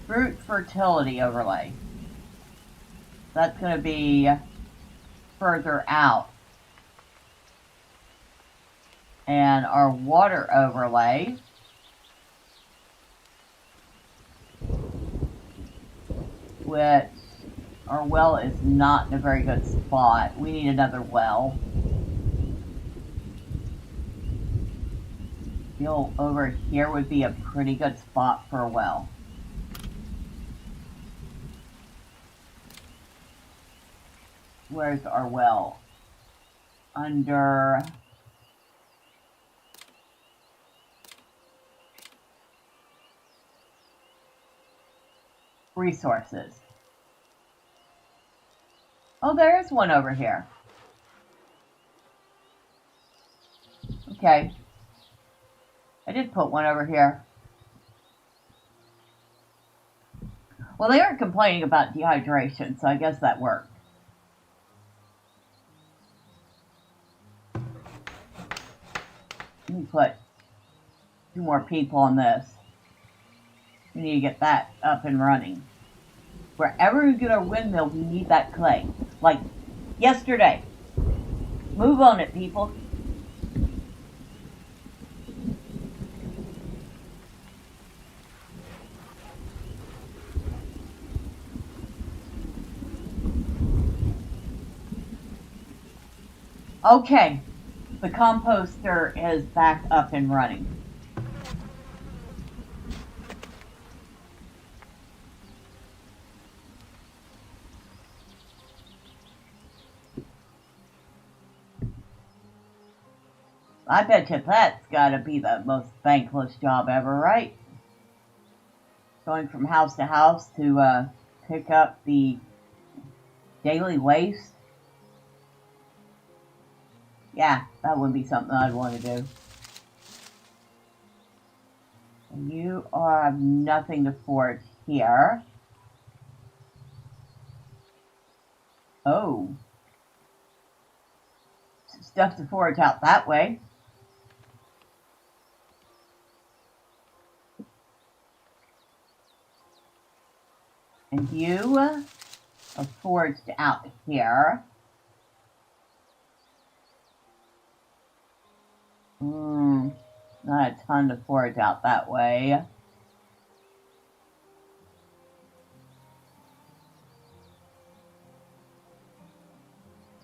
Fruit fertility overlay. That's going to be further out. And our water overlay. Which our well is not in a very good spot. We need another well. Feel over here would be a pretty good spot for a well. Where's our well? Under resources. Oh, there is one over here. Okay. I did put one over here. Well, they aren't complaining about dehydration, so I guess that worked. Let me put 2 more people on this. We need to get that up and running. Wherever we get our windmill, we need that clay. Like yesterday. Move on it, people. Okay, the composter is back up and running. I bet you that's gotta be the most thankless job ever, right? Going from house to house to pick up the daily waste. Yeah, that would be something I'd want to do. And you are nothing to forge here. Oh. Stuff to forage out that way. And you are forged out here. Not a ton to forage out that way.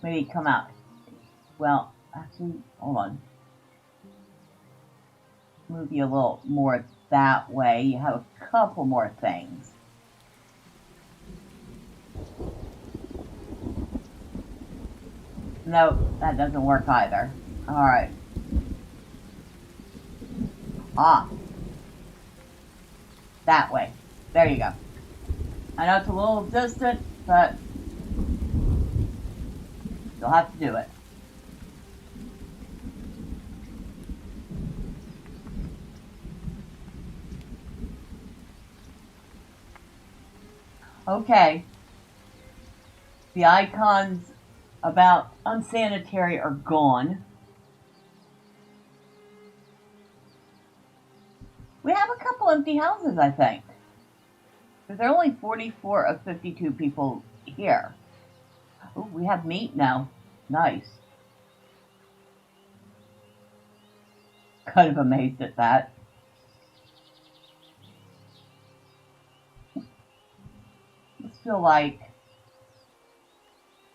Maybe come out. Well, actually, hold on. Move you a little more that way. You have a couple more things. No, that doesn't work either. Alright. Ah. That way. There you go. I know it's a little distant, but you'll have to do it. Okay. The icons about unsanitary are gone. We have a couple empty houses, I think. Because there are only 44 of 52 people here. Oh, we have meat now. Nice. Kind of amazed at that. Let's feel like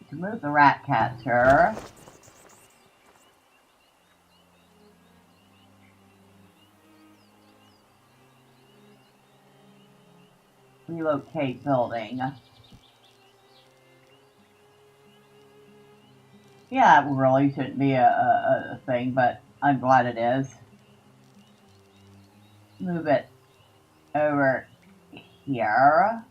to move the rat catcher. Relocate building. Yeah, it really shouldn't be a thing, but I'm glad it is. Move it over here.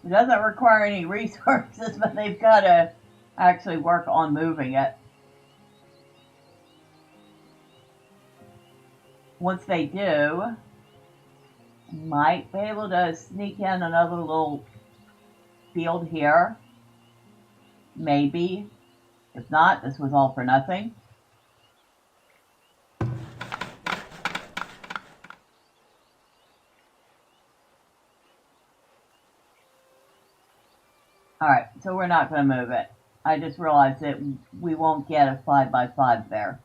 It doesn't require any resources, but they've got to actually work on moving it. Once they do, might be able to sneak in another little field here. Maybe. If not, this was all for nothing. Alright, so we're not going to move it. I just realized that we won't get a 5x5 there.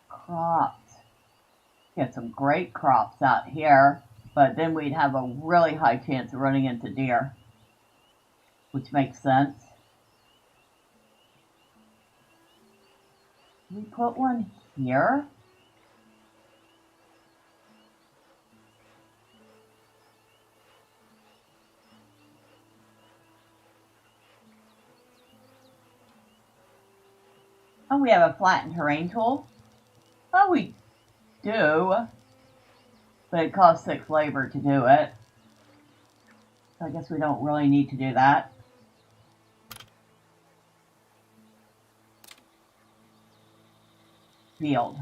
Crops. Get some great crops out here, but then we'd have a really high chance of running into deer, which makes sense. We put one here? Oh, we have a flattened terrain tool? Oh, we do. But it costs 6 labor to do it. So I guess we don't really need to do that. Field.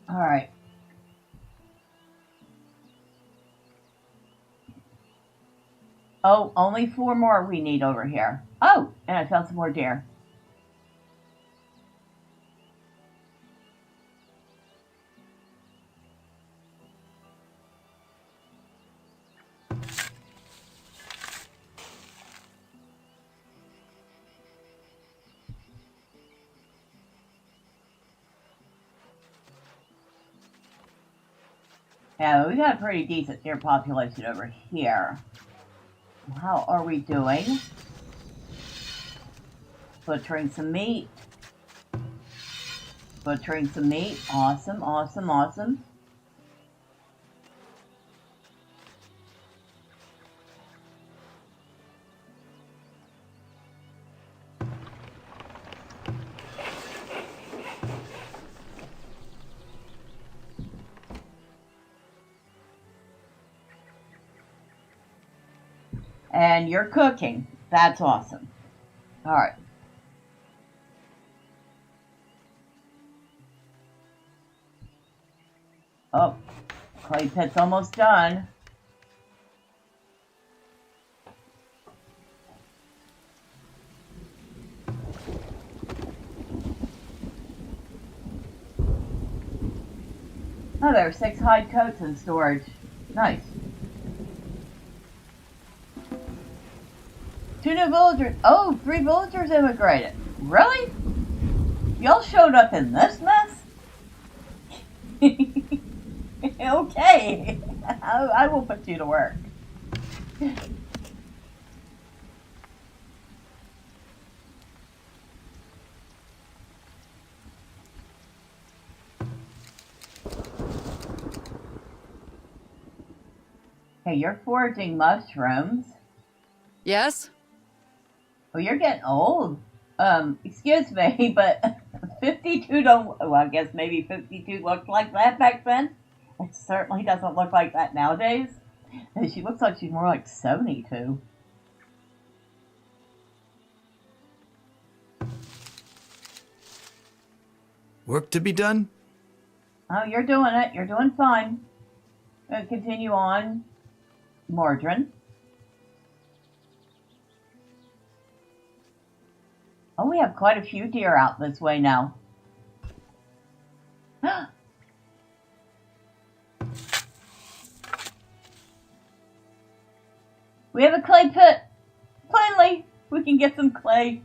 All right. Oh, only 4 more we need over here. Oh, and I found some more deer. Yeah, we got a pretty decent deer population over here. How are we doing? Butchering some meat. Butchering some meat. Awesome, awesome, awesome. And you're cooking. That's awesome. All right. Oh, clay pit's almost done. Oh, there are 6 hide coats in storage. Nice. 2 new villagers. Oh, 3 villagers immigrated. Really? Y'all showed up in this mess? Okay. I will put you to work. Hey, you're foraging mushrooms. Yes? Oh, you're getting old. Excuse me, but 52 don't, well, I guess maybe 52 looked like that back then. It certainly doesn't look like that nowadays. She looks like she's more like 72. Work to be done? Oh, you're doing it. You're doing fine. Continue on, Mordrin. Oh, we have quite a few deer out this way now. We have a clay pit. Finally, we can get some clay.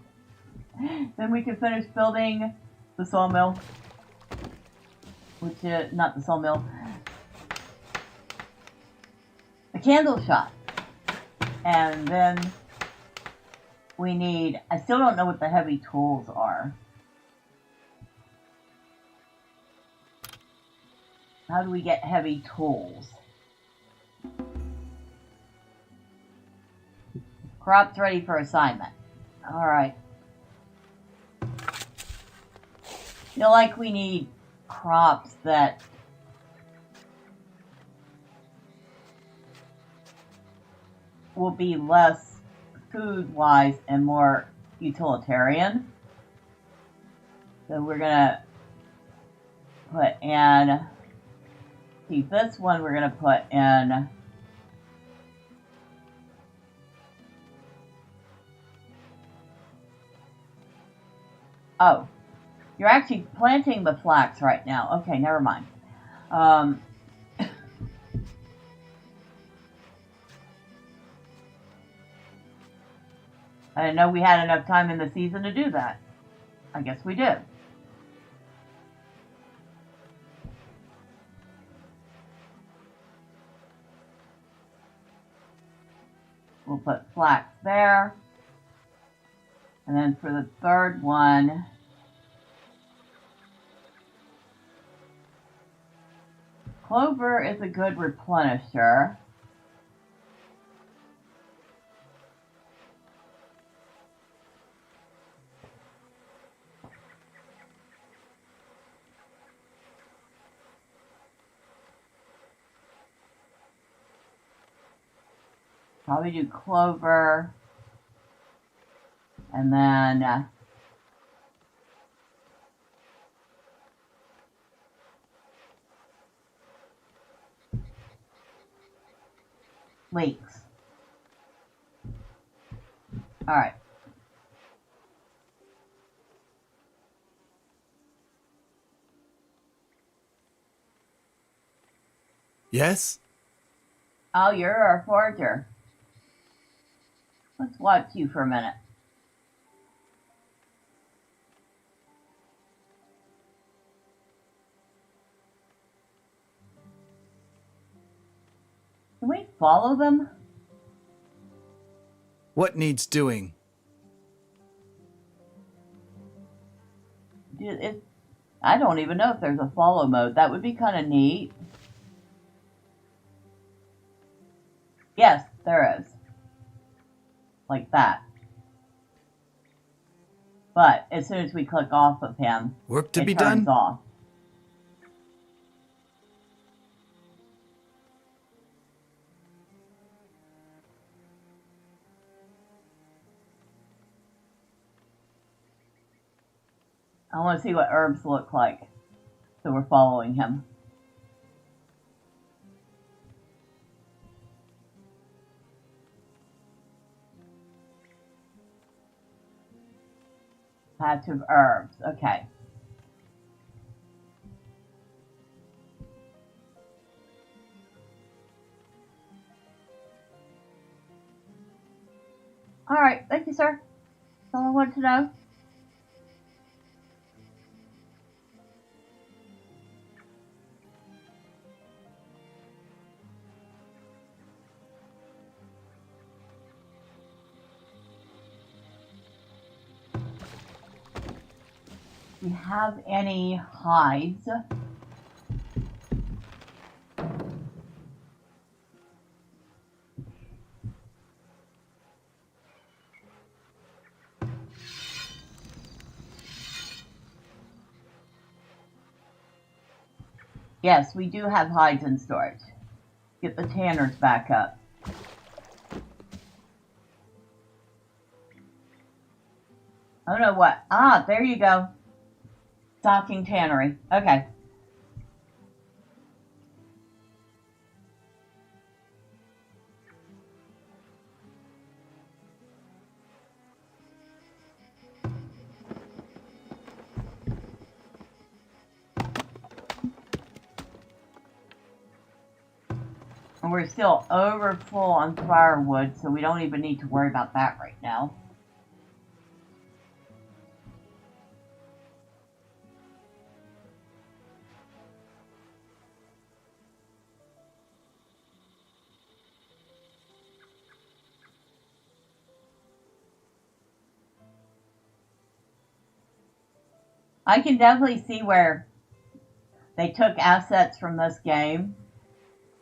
Then we can finish building the sawmill. Which is not the sawmill. The candle shop. And then we need, I still don't know what the heavy tools are. How do we get heavy tools? Crops ready for assignment. Alright. Feel like we need crops that will be less food-wise and more utilitarian. So we're gonna put in, see this one we're gonna put in oh, you're actually planting the flax right now. Okay, never mind. I didn't know we had enough time in the season to do that. I guess we did. We'll put flax there. And then for the third one, clover is a good replenisher. Probably do clover, and then leeks. All right. Yes? Oh, you're our forager. Let's watch you for a minute. Can we follow them? What needs doing? I don't even know if there's a follow mode. That would be kind of neat. Yes, there is. Like that. But as soon as we click off of him, Work to it be turns done? off. I want to see what herbs look like. So we're following him. Patch of herbs. Okay. All right. Thank you, sir. That's all I wanted to know. Do we have any hides? Yes, we do have hides in storage. Get the tanners back up. I don't know what. Ah, there you go. Stocking tannery. Okay. And we're still over full on firewood, so we don't even need to worry about that right now. I can definitely see where they took assets from this game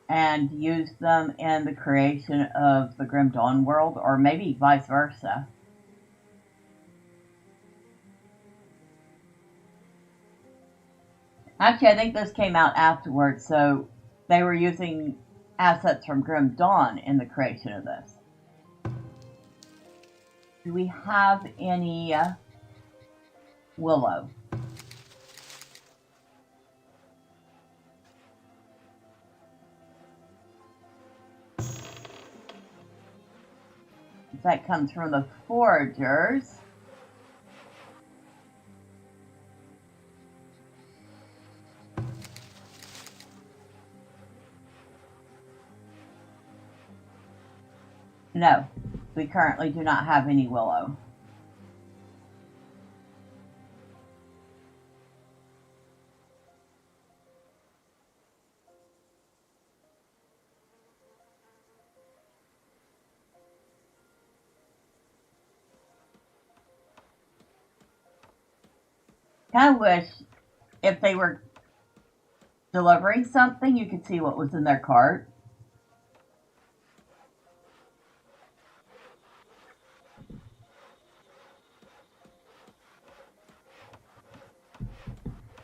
and used them in the creation of the Grim Dawn world, or maybe vice versa. Actually, I think this came out afterwards, so they were using assets from Grim Dawn in the creation of this. Do we have any willow? That comes from the foragers. No. We currently do not have any willow. Kind of wish if they were delivering something, you could see what was in their cart.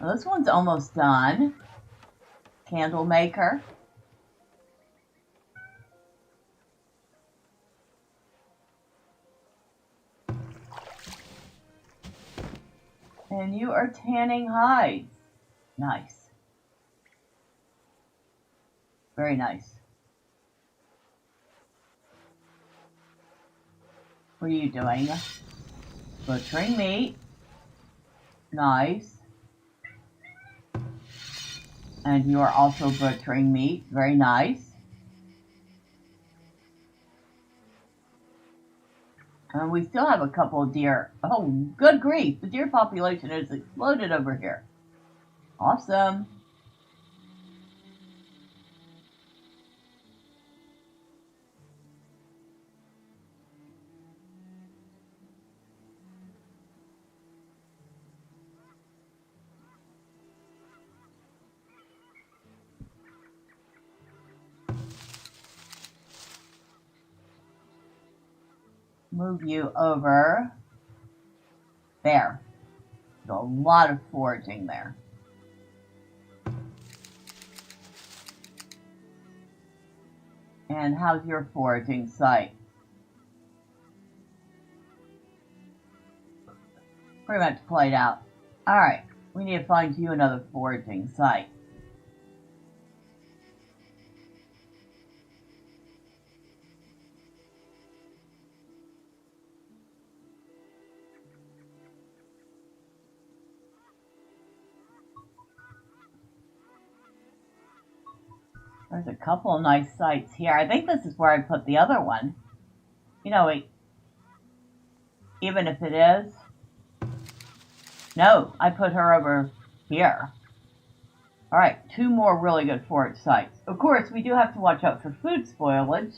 Well, this one's almost done. Candle maker. And you are tanning hides. Nice. Very nice. What are you doing? Butchering meat. Nice. And you are also butchering meat. Very nice. And we still have a couple of deer. Oh, good grief. The deer population has exploded over here. Awesome. Move you over there. There's a lot of foraging there. And how's your foraging site? Pretty much played out. Alright, we need to find you another foraging site. There's a couple of nice sites here. I think this is where I put the other one. You know, even if it is. No, I put her over here. Alright, 2 more really good forage sites. Of course, we do have to watch out for food spoilage.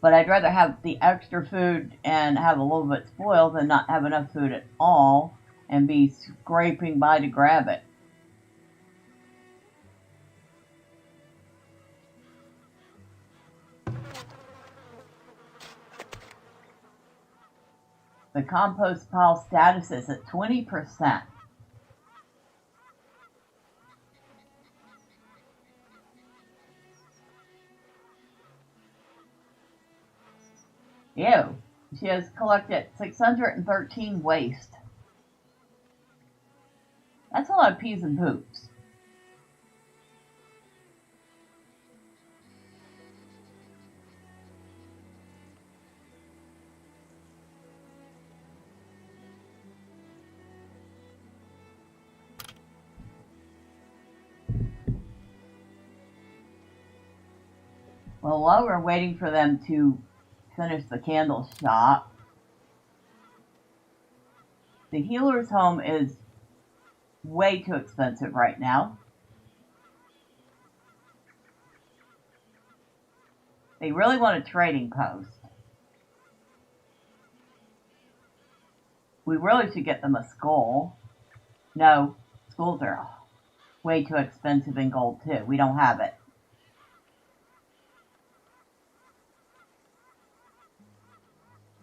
But I'd rather have the extra food and have a little bit spoiled than not have enough food at all and be scraping by to grab it. The compost pile status is at 20%. Ew. She has collected 613 waste. That's a lot of peas and poops. Well, while we're waiting for them to finish the candle shop, the healer's home is way too expensive right now. They really want a trading post. We really should get them a skull. No, skulls are way too expensive in gold too. We don't have it.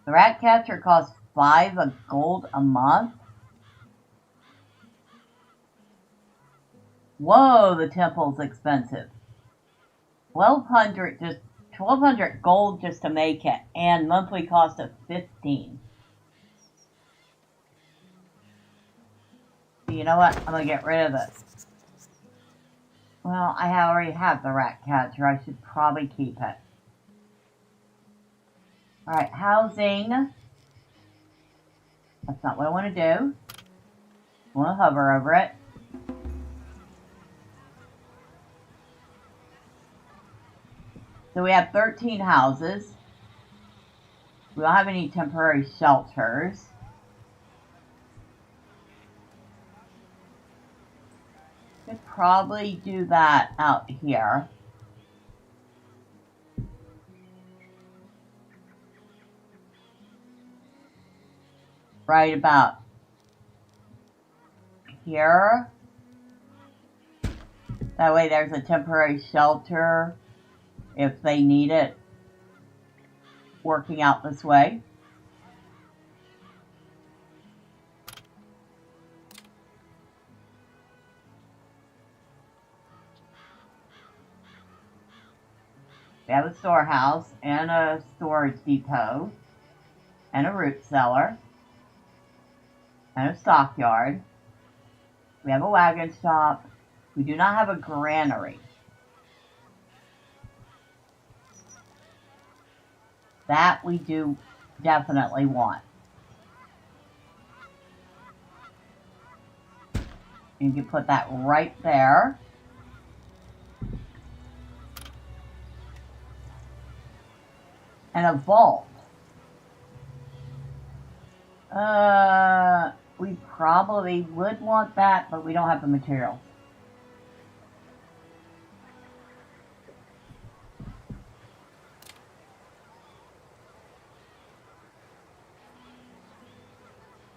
The rat catcher costs 5 gold a month. Whoa, the temple's expensive. 1,200 gold just to make it, and monthly cost of 15. You know what? I'm gonna get rid of it. Well, I already have the rat catcher. I should probably keep it. Alright, housing. That's not what I want to do. I want to hover over it. So we have 13 houses. We don't have any temporary shelters. Could probably do that out here. Right about here. That way there's a temporary shelter if they need it working out this way. We have a storehouse and a storage depot and a root cellar and a stockyard. We have a wagon shop. We do not have a granary. That we do definitely want. You can put that right there. And a vault. We probably would want that, but we don't have the materials.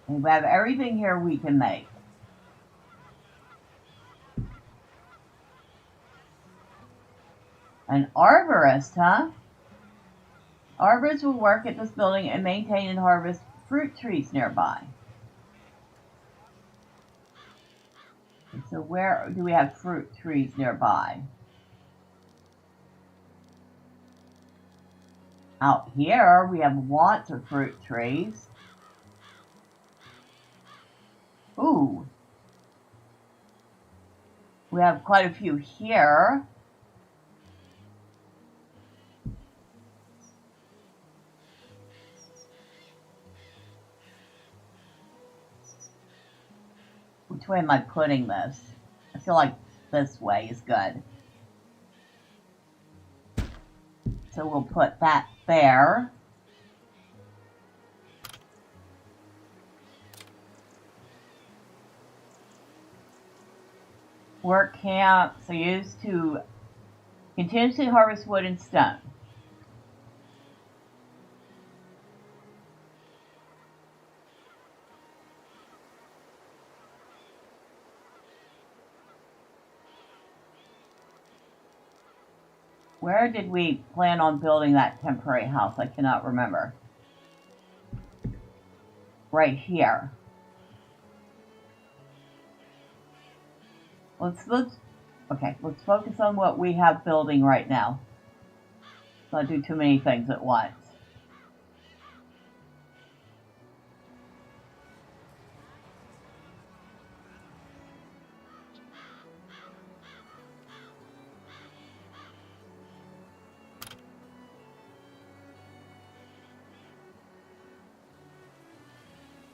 And we have everything here we can make. An arborist, huh? Arborists will work at this building and maintain and harvest fruit trees nearby. So where do we have fruit trees nearby? Out here, we have lots of fruit trees. Ooh. We have quite a few here. Which way am I putting this? I feel like this way is good. So we'll put that there. Work camps are used to continuously harvest wood and stone. Where did we plan on building that temporary house? I cannot remember. Right here. Let's focus on what we have building right now. Let's not do too many things at once.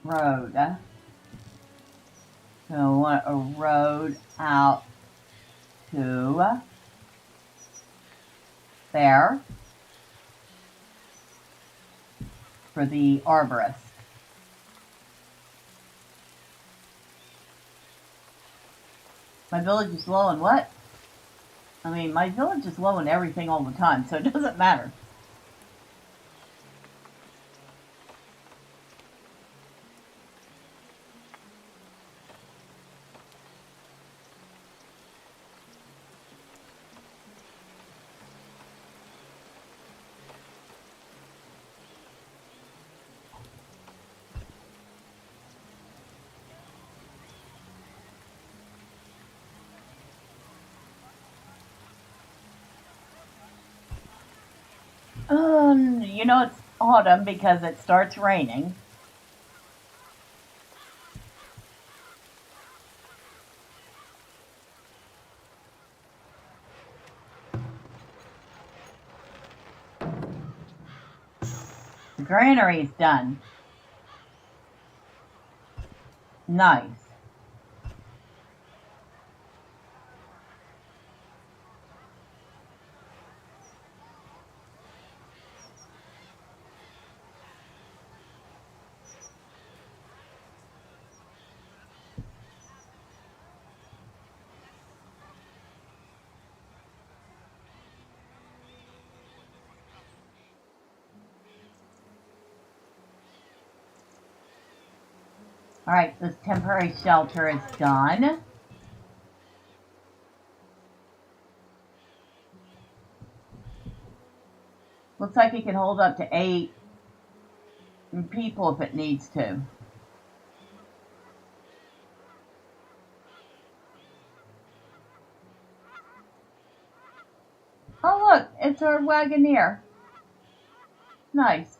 Road. So I want a road out to there for the arborist. My village is low in what? I mean, my village is low in everything all the time, so it doesn't matter. You know it's autumn because it starts raining. The granary's done. Nice. Alright, this temporary shelter is done. Looks like it can hold up to 8 people if it needs to. Oh look, it's our Wagoneer. Nice.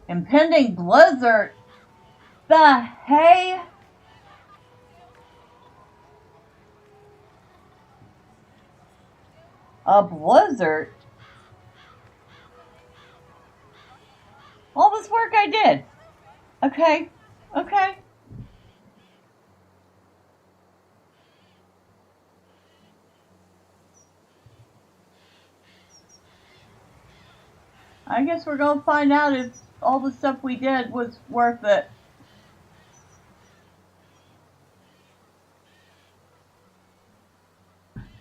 Impending blizzard. The hay? A blizzard? All this work I did. Okay. Okay. I guess we're going to find out if all the stuff we did was worth it.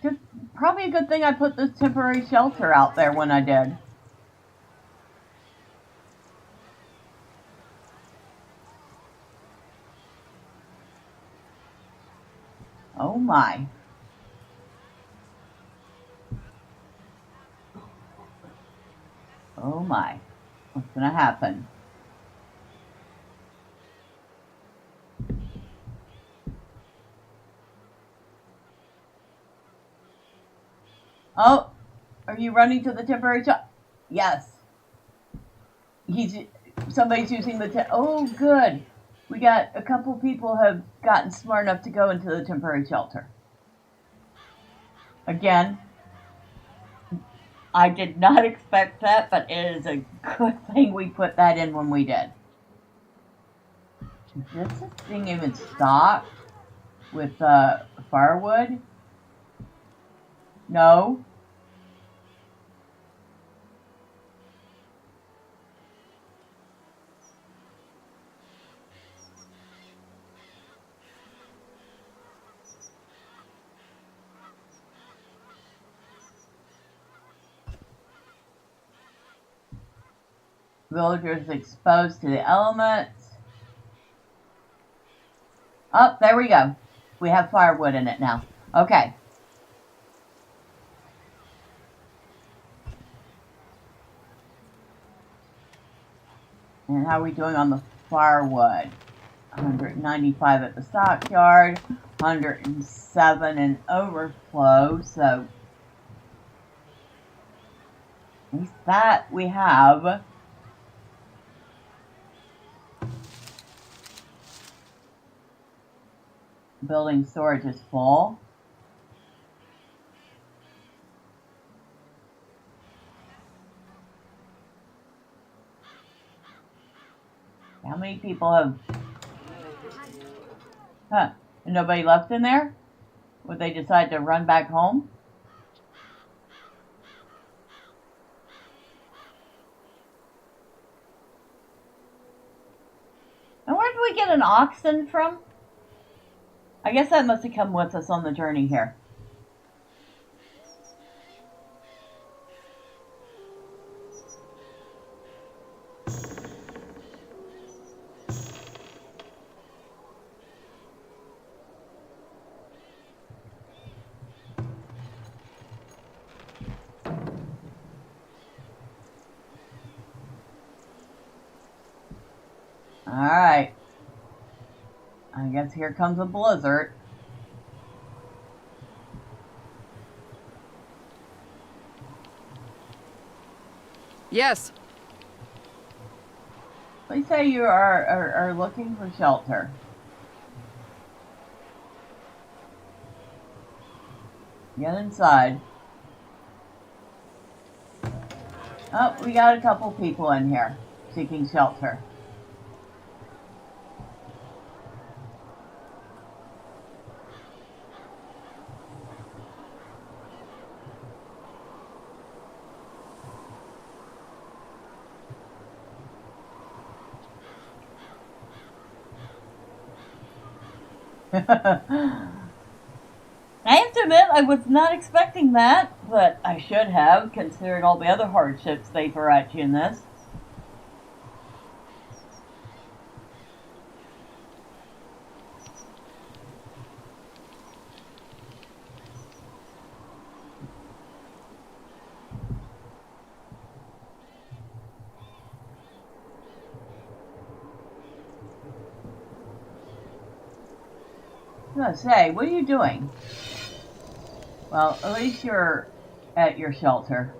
Just probably a good thing I put this temporary shelter out there when I did. Oh my. Oh my. What's gonna happen? Oh, are you running to the temporary shelter? Yes. Somebody's using the oh good. We got a couple people have gotten smart enough to go into the temporary shelter. Again, I did not expect that, but it is a good thing we put that in when we did. Is this thing even stocked with firewood? No. Villagers exposed to the elements. Oh, there we go. We have firewood in it now. Okay. And how are we doing on the firewood? 195 at the stockyard, 107 in overflow, so at least that we have. Building storage is full. How many people have... Huh, and nobody left in there? Would they decide to run back home? And where did we get an oxen from? I guess that must have come with us on the journey here. Alright. I guess here comes a blizzard. Yes. Please say you are looking for shelter. Get inside. Oh, we got a couple people in here seeking shelter. I have to admit, I was not expecting that. But I should have, considering all the other hardships they throw at you in this. I was gonna say, what are you doing? Well, at least you're at your shelter.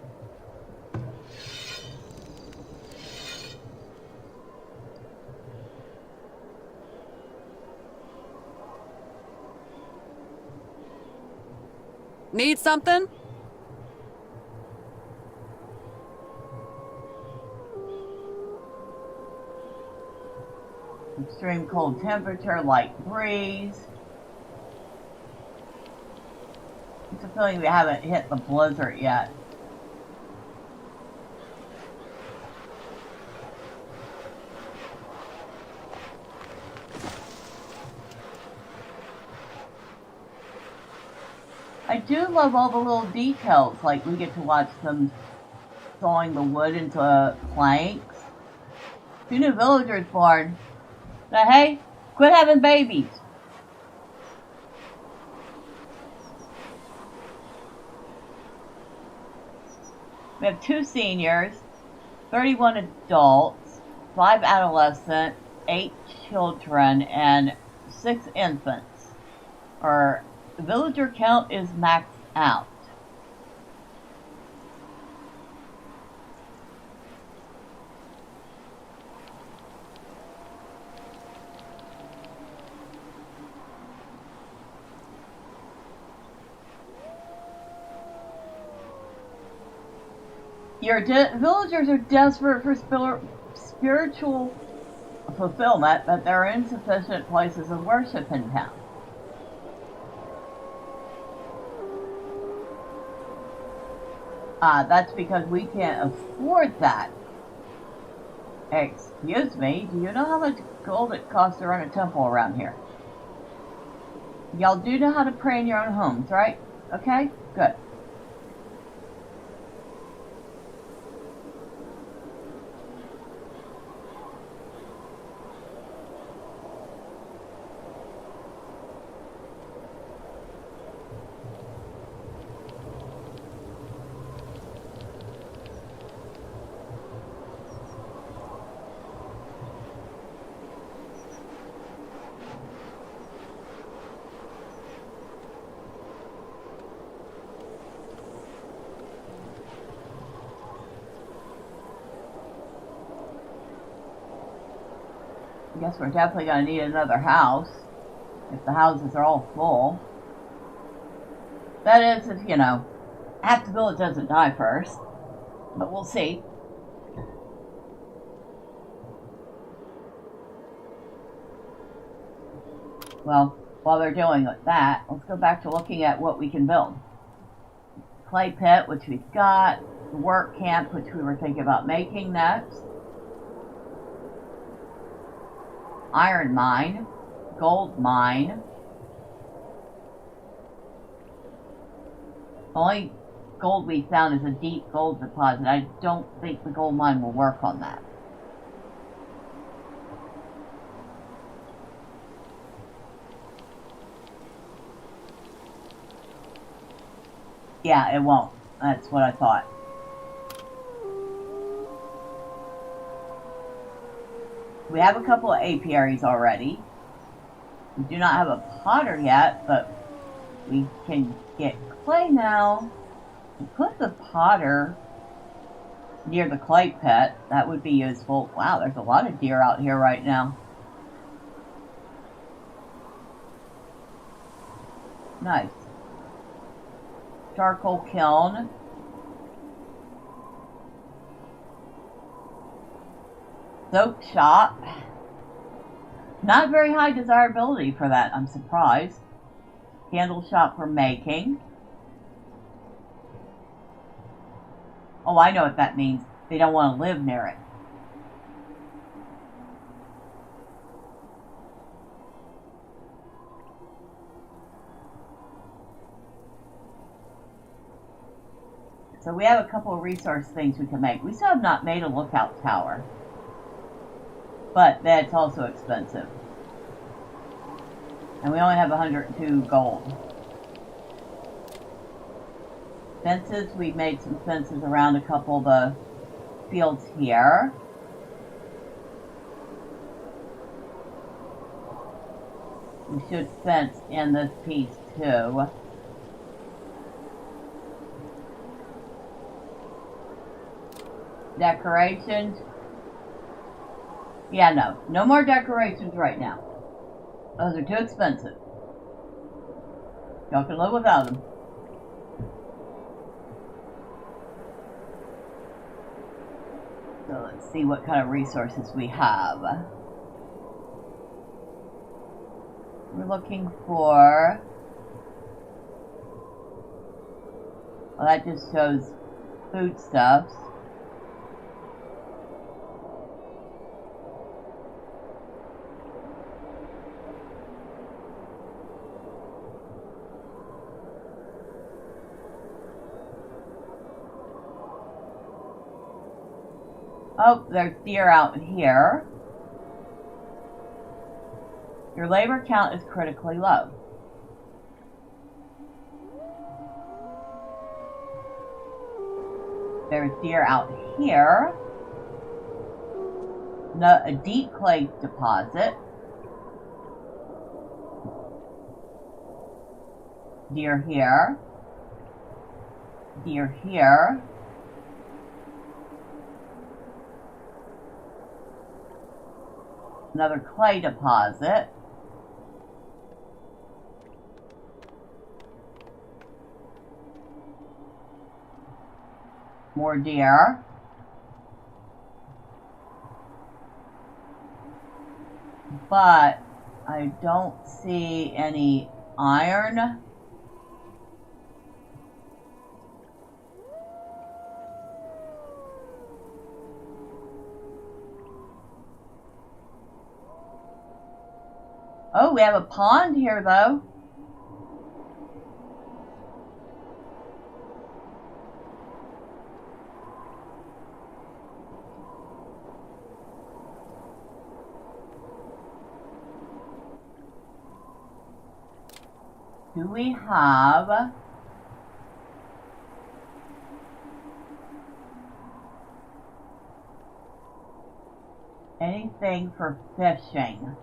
Need something? Extreme cold temperature, light breeze. It's a feeling we haven't hit the blizzard yet. I do love all the little details, like we get to watch them sawing the wood into planks. 2 new villagers born. Now, hey, quit having babies. We have 2 seniors, 31 adults, 5 adolescents, 8 children, and 6 infants. Our villager count is maxed out. Your villagers are desperate for spiritual fulfillment, but there are insufficient places of worship in town. That's because we can't afford that. Excuse me, do you know how much gold it costs to run a temple around here? Y'all do know how to pray in your own homes, right? Okay? Good. I guess we're definitely going to need another house if the houses are all full. That is, if, half the village doesn't die first. But we'll see. Well, while they're doing that, let's go back to looking at what we can build. Clay pit, which we've got. The work camp, which we were thinking about making next. Iron mine, gold mine. Only gold we found is a deep gold deposit. I don't think the gold mine will work on that. Yeah, it won't. That's what I thought. We have a couple of apiaries already. We do not have a potter yet, but we can get clay now. We put the potter near the clay pit. That would be useful. Wow, there's a lot of deer out here right now. Nice. Charcoal kiln. Soap shop. Not very high desirability for that, I'm surprised. Candle shop for making. Oh, I know what that means. They don't want to live near it. so we have a couple of resource things we can make. We still have not made a lookout tower. But that's also expensive. And we only have 102 gold. Fences, we've made some fences around a couple of the fields here. We should fence in this piece too. Decorations. Yeah, no more decorations right now. Those are too expensive. Y'all can live without them. So let's see what kind of resources we have. We're looking for... Well, that just shows foodstuffs. Oh, there's deer out here. Your labor count is critically low. There's deer out here. No, a deep clay deposit. Deer here. Deer here. Another clay deposit. More deer. But I don't see any iron. Oh, we have a pond here, though. Do we have... anything for fishing?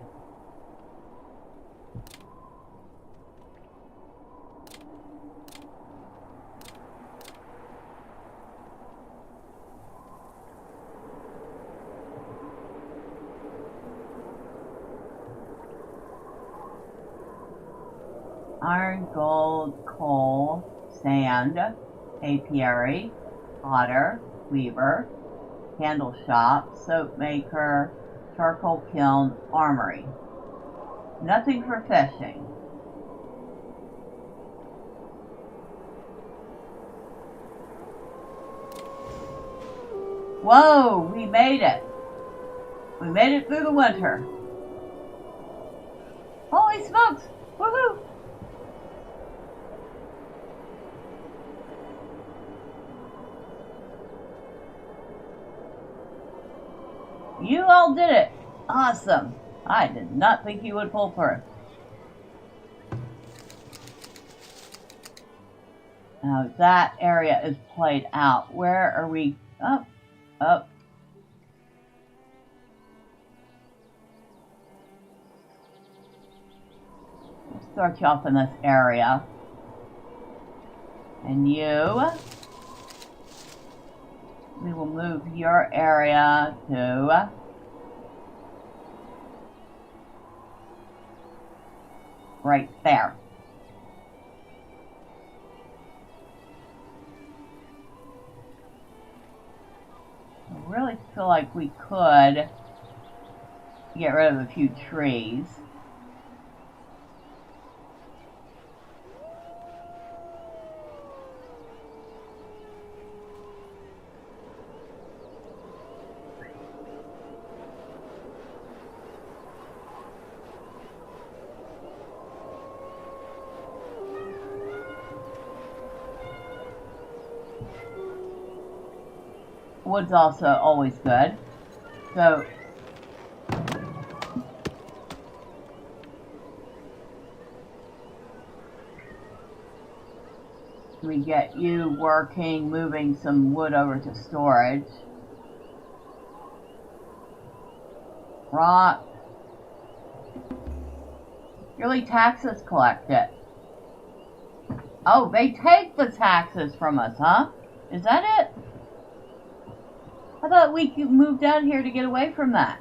Iron, gold, coal, sand, apiary, otter, weaver, candle shop, soap maker, charcoal kiln, armory. Nothing for fishing. Whoa, we made it. We made it through the winter. Holy smokes! Woohoo! You all did it! Awesome! I did not think you would pull through. Now that area is played out. Where are we? Up, up. We'll start you off in this area. And you... we will move your area to right there. I really feel like we could get rid of a few trees. Wood's also always good. So we get you working, moving some wood over to storage. Rock. Yearly taxes collected. Oh, they take the taxes from us, huh? Is that it? I thought we could move down here to get away from that.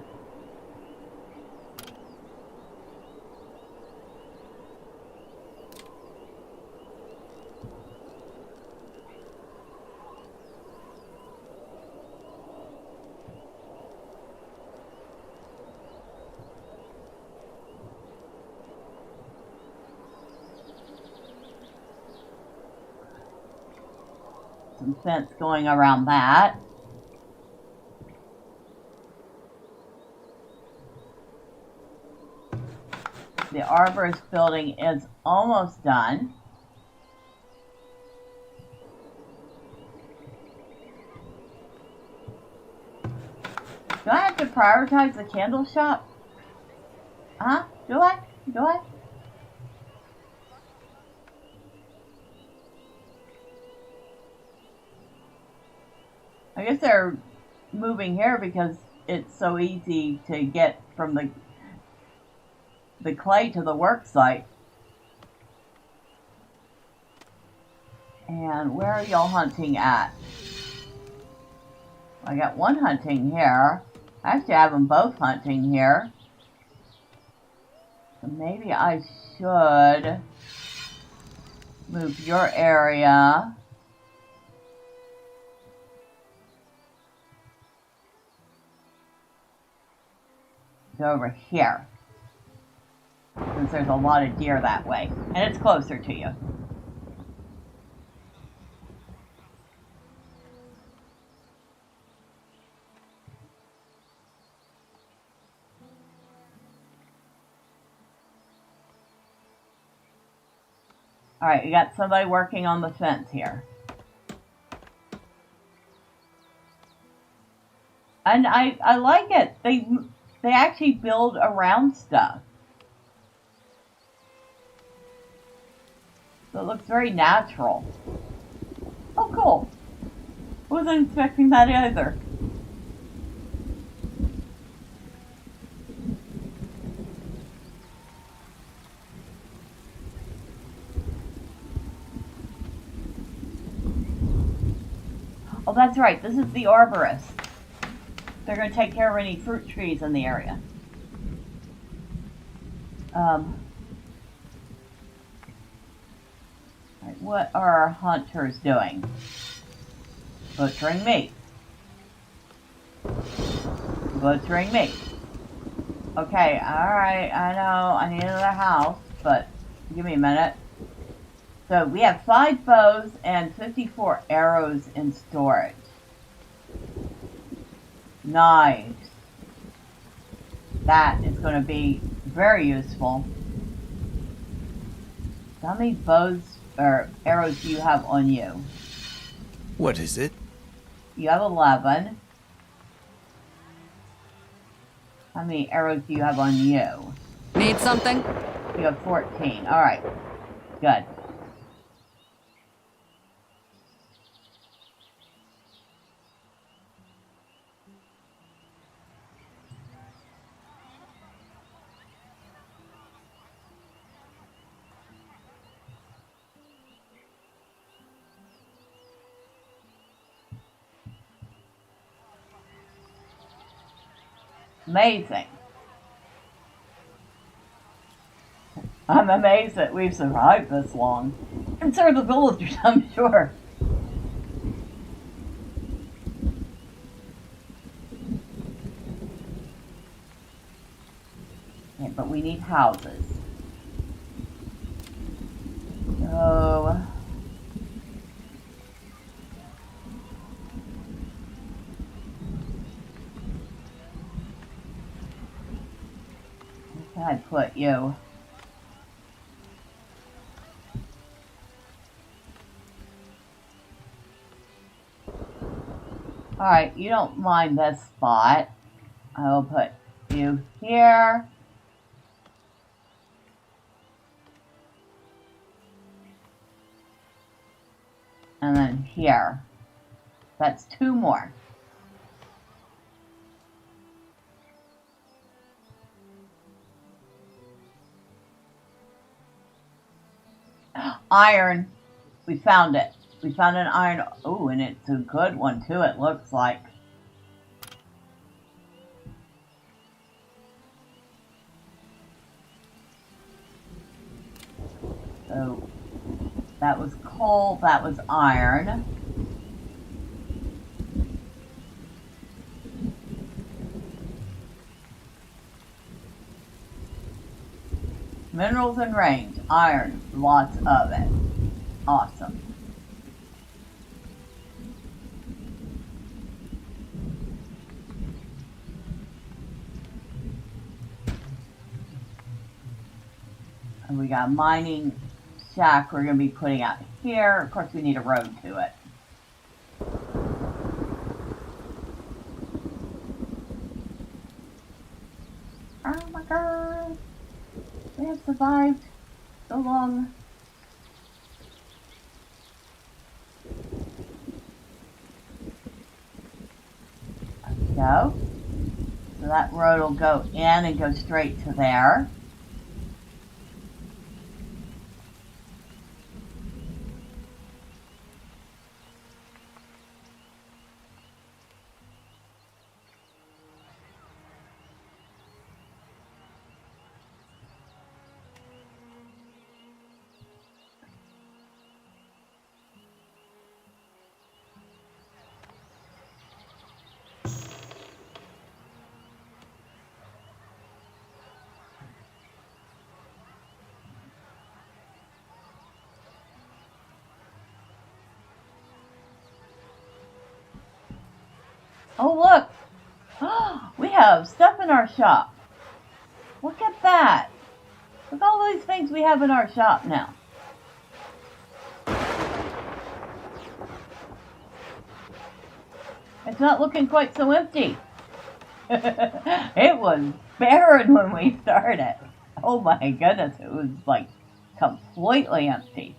Some fence going around that. The arborist building is almost done. Do I have to prioritize the candle shop? Huh? Do I? Do I? I guess they're moving here because it's so easy to get from the clay to the work site. And where are y'all hunting at? I got one hunting here. I actually have them both hunting here. So maybe I should move your area. Over here, since there's a lot of deer that way, and it's closer to you. Alright, we got somebody working on the fence here. And I like it. They actually build around stuff. So it looks very natural. Oh, cool. Wasn't expecting that either. Oh, that's right. This is the arborist. They're going to take care of any fruit trees in the area. Right, what are our hunters doing? Butchering meat. Butchering meat. Okay, alright, I know I need another house, but give me a minute. So we have 5 bows and 54 arrows in storage. Nice. That is going to be very useful. How many bows or arrows do you have on you? What is it? You have 11. How many arrows do you have on you? Need something? You have 14. Alright. Good. Amazing. I'm amazed that we've survived this long. And so are the villagers, I'm sure. Okay, but we need houses. So... where can I put you? Alright, you don't mind this spot. I will put you here. And then here. That's 2 more. Iron. We found it. We found an iron. Oh, and it's a good one too, it looks like. So that was coal, that was iron. Minerals and range. Iron. Lots of it. Awesome. And we got a mining shack we're going to be putting out here. Of course, we need a road to it. Oh my god. We have survived so long. There we go. So that road will go in and go straight to there. Oh, look! We have stuff in our shop. Look at that. Look at all these things we have in our shop now. It's not looking quite so empty. It was barren when we started. Oh my goodness, it was like completely empty.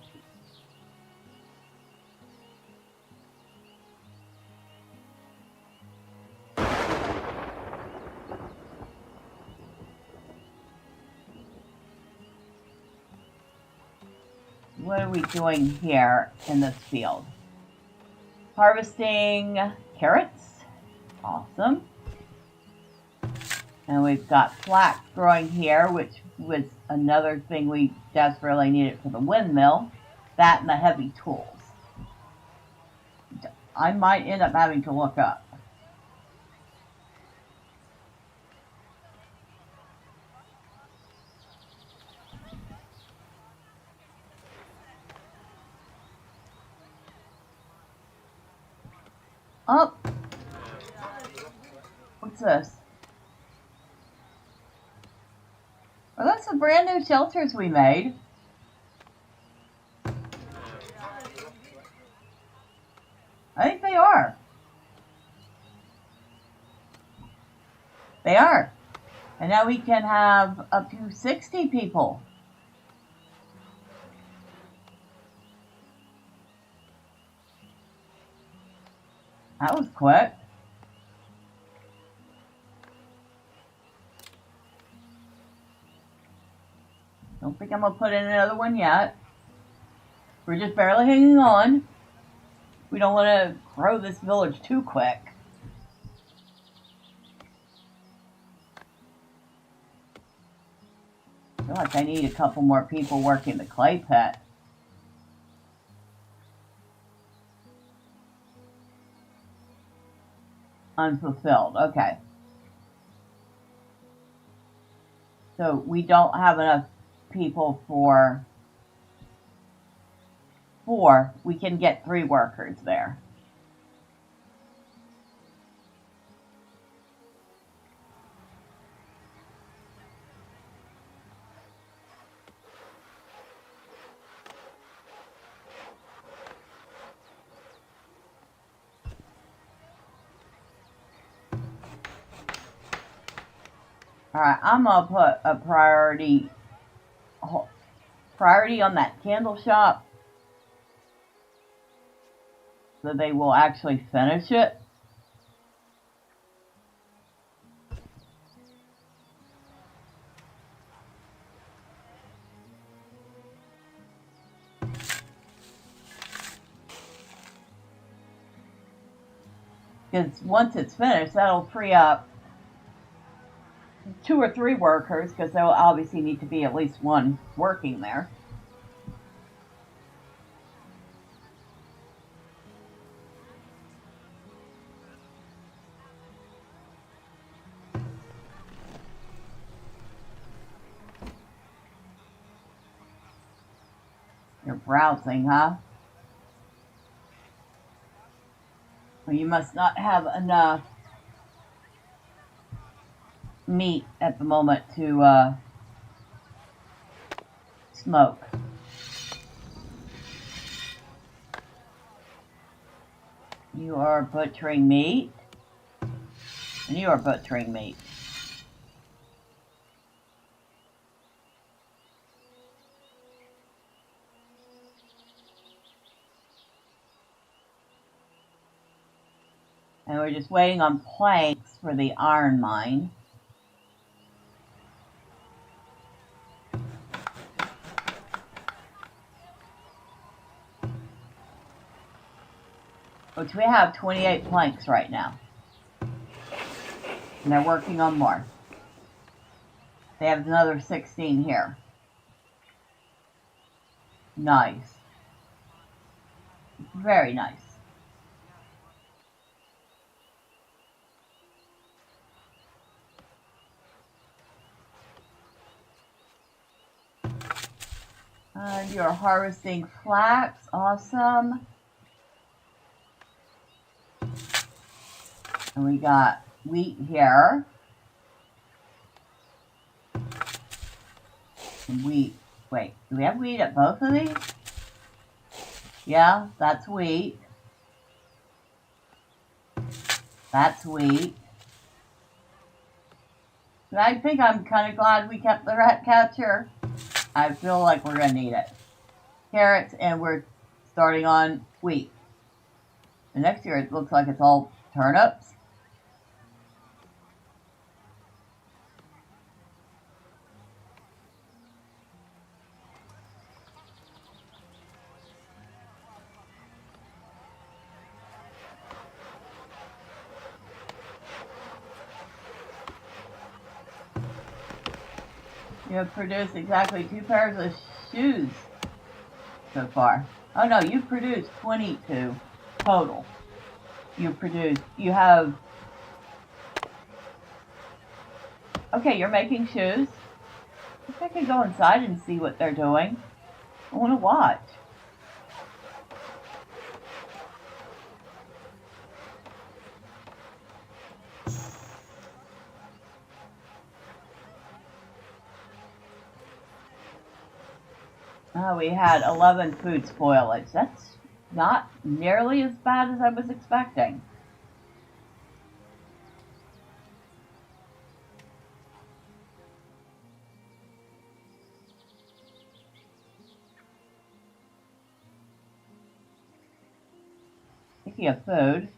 What are we doing here in this field? Harvesting carrots. Awesome. And we've got flax growing here, which was another thing we desperately needed for the windmill. That and the heavy tools. I might end up having to look up. Oh! What's this? Are those the brand new shelters we made? I think they are. They are. And now we can have up to 60 people. That was quick. Don't think I'm going to put in another one yet. We're just barely hanging on. We don't want to grow this village too quick. I feel like I need a couple more people working the clay pit. Unfulfilled. Okay. So we don't have enough people for 4. We can get 3 workers there. Alright, I'm gonna put a priority on that candle shop so they will actually finish it. Because once it's finished, that'll free up 2 or 3 workers, because there'll obviously need to be at least one working there. You're browsing, huh? Well, you must not have enough meat at the moment to smoke. You are butchering meat, and you are butchering meat. And we're just waiting on planks for the iron mine. Which we have 28 planks right now. And they're working on more. They have another 16 here. Nice. Very nice. And you're harvesting flax. Awesome. And we got wheat here. And wheat. Wait, do we have wheat at both of these? Yeah, that's wheat. That's wheat. But I think I'm kind of glad we kept the rat catcher. I feel like we're going to need it. Carrots, and we're starting on wheat. And next year it looks like it's all turnips. You have produced exactly 2 pairs of shoes so far. Oh no, you've produced 22 total. You have... Okay, you're making shoes. I think I can go inside and see what they're doing. I want to watch. Oh, we had 11 food spoilage. That's not nearly as bad as I was expecting. Speaking of food,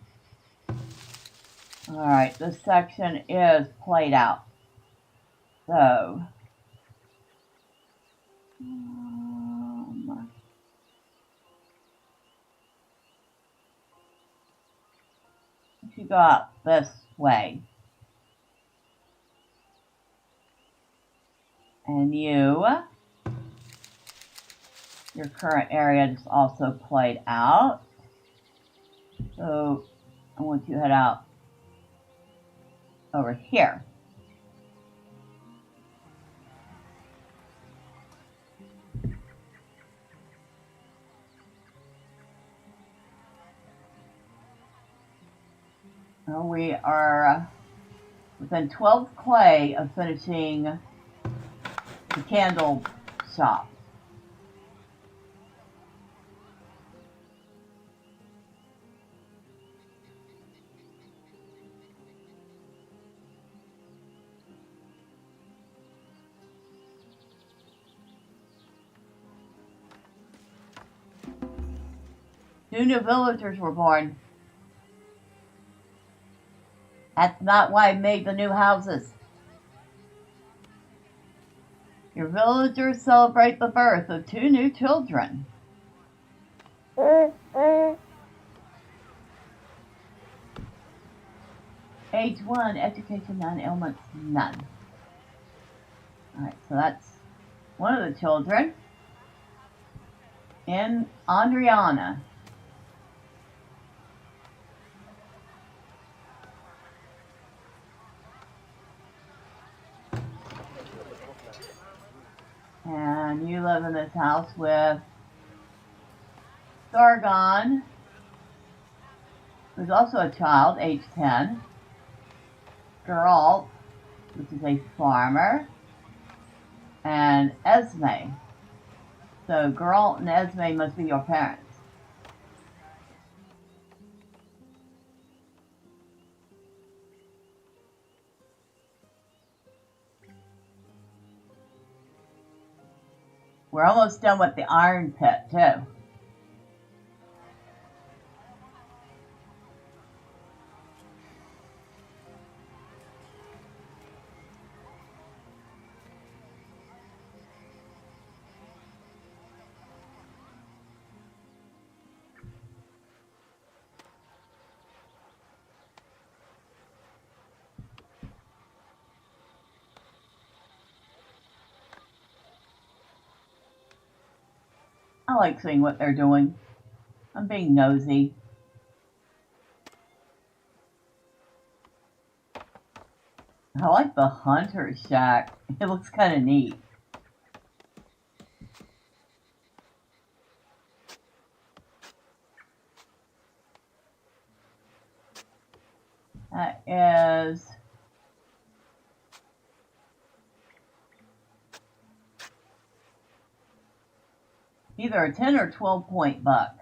alright, this section is played out. So, if you go out this way, and your current area is also played out. So, I want you to head out over here. So we are within 12 clay of finishing the candle shop. 2 new villagers were born. That's not why I made the new houses. Your villagers celebrate the birth of 2 new children. Age 1, education none, ailments none. Alright, so that's one of the children. And Andriana. And you live in this house with Sargon, who's also a child, age 10. Geralt, which is a farmer. And Esme. So Geralt and Esme must be your parents. We're almost done with the iron pit, too. I like seeing what they're doing. I'm being nosy. I like the hunter shack. It looks kind of neat. That is either a 10 or 12 point buck.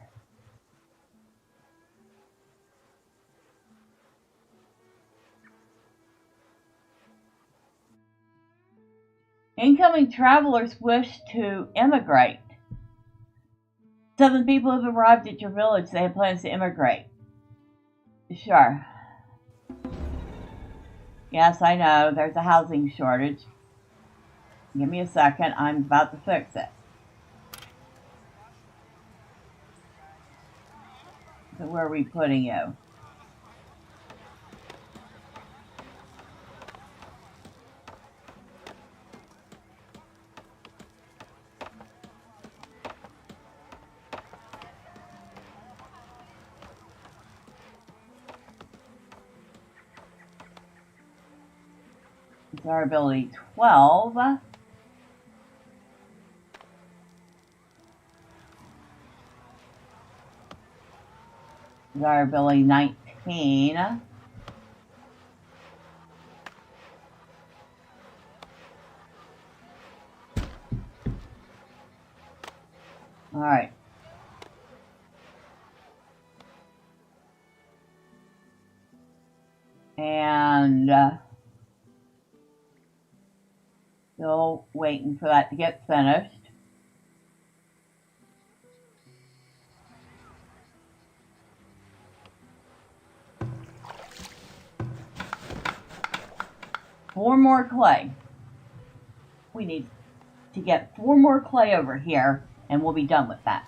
Incoming travelers wish to immigrate. 7 people have arrived at your village. They have plans to immigrate. Sure. Yes, I know. There's a housing shortage. Give me a second. I'm about to fix it. So where are we putting you? Desirability 12. Desirability 19. Alright. And still waiting for that to get finished. Four more clay. We need to get 4 more clay over here, and we'll be done with that.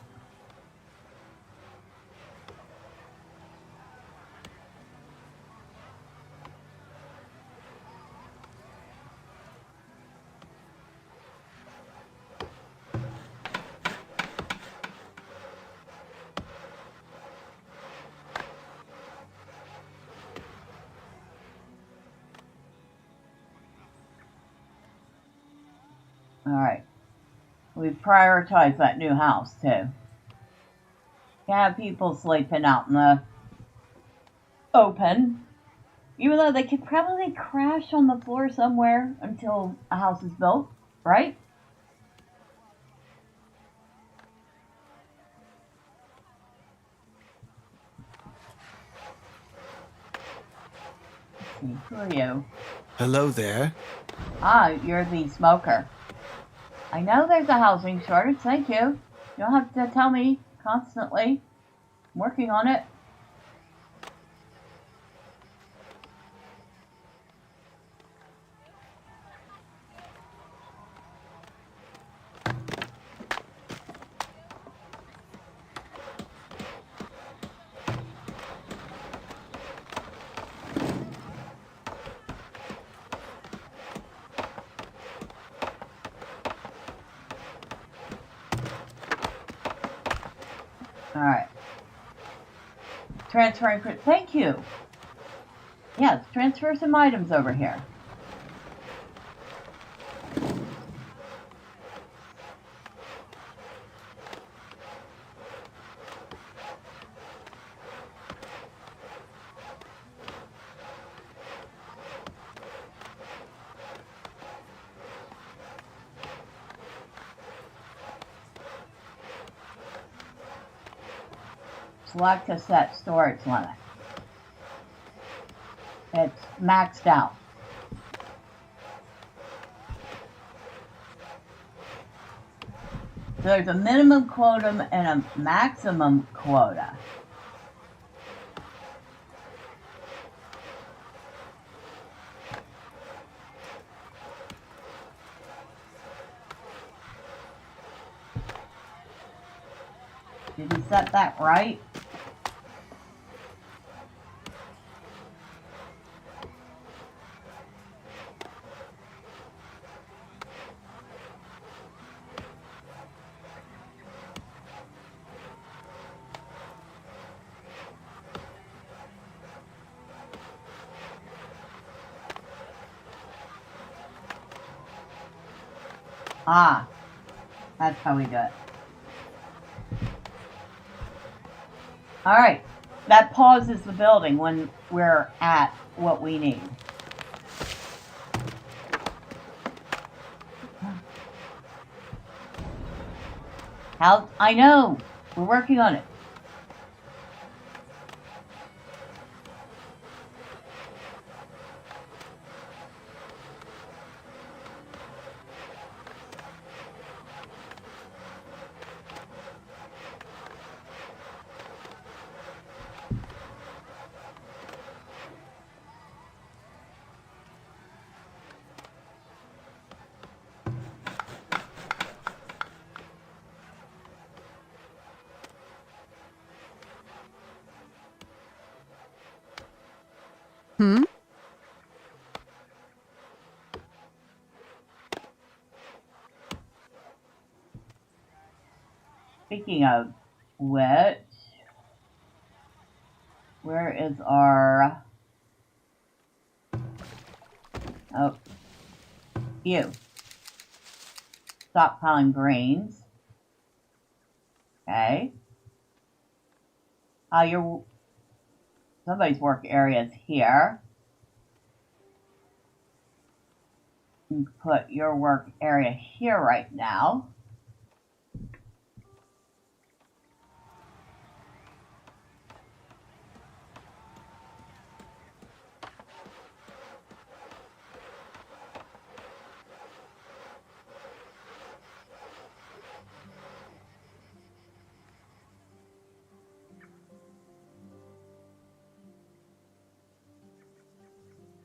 Alright. We've prioritized that new house, too. Can't have people sleeping out in the open. Even though they could probably crash on the floor somewhere until a house is built, right? Let's see, who are you? Hello there. Ah, you're the smoker. I know there's a housing shortage, thank you. You don't have to tell me constantly. I'm working on it. Alright. Transferring. Thank you. Yes, transfer some items over here. Select a set storage limit. It's maxed out. So there's a minimum quota and a maximum quota. Did you set that right? Ah, that's how we do it. Alright, that pauses the building when we're at what we need. How? I know! We're working on it. Hmm? Speaking of which, where is our... Oh, you. Stockpiling grains. Okay. Your... Somebody's work area is here. You can put your work area here right now.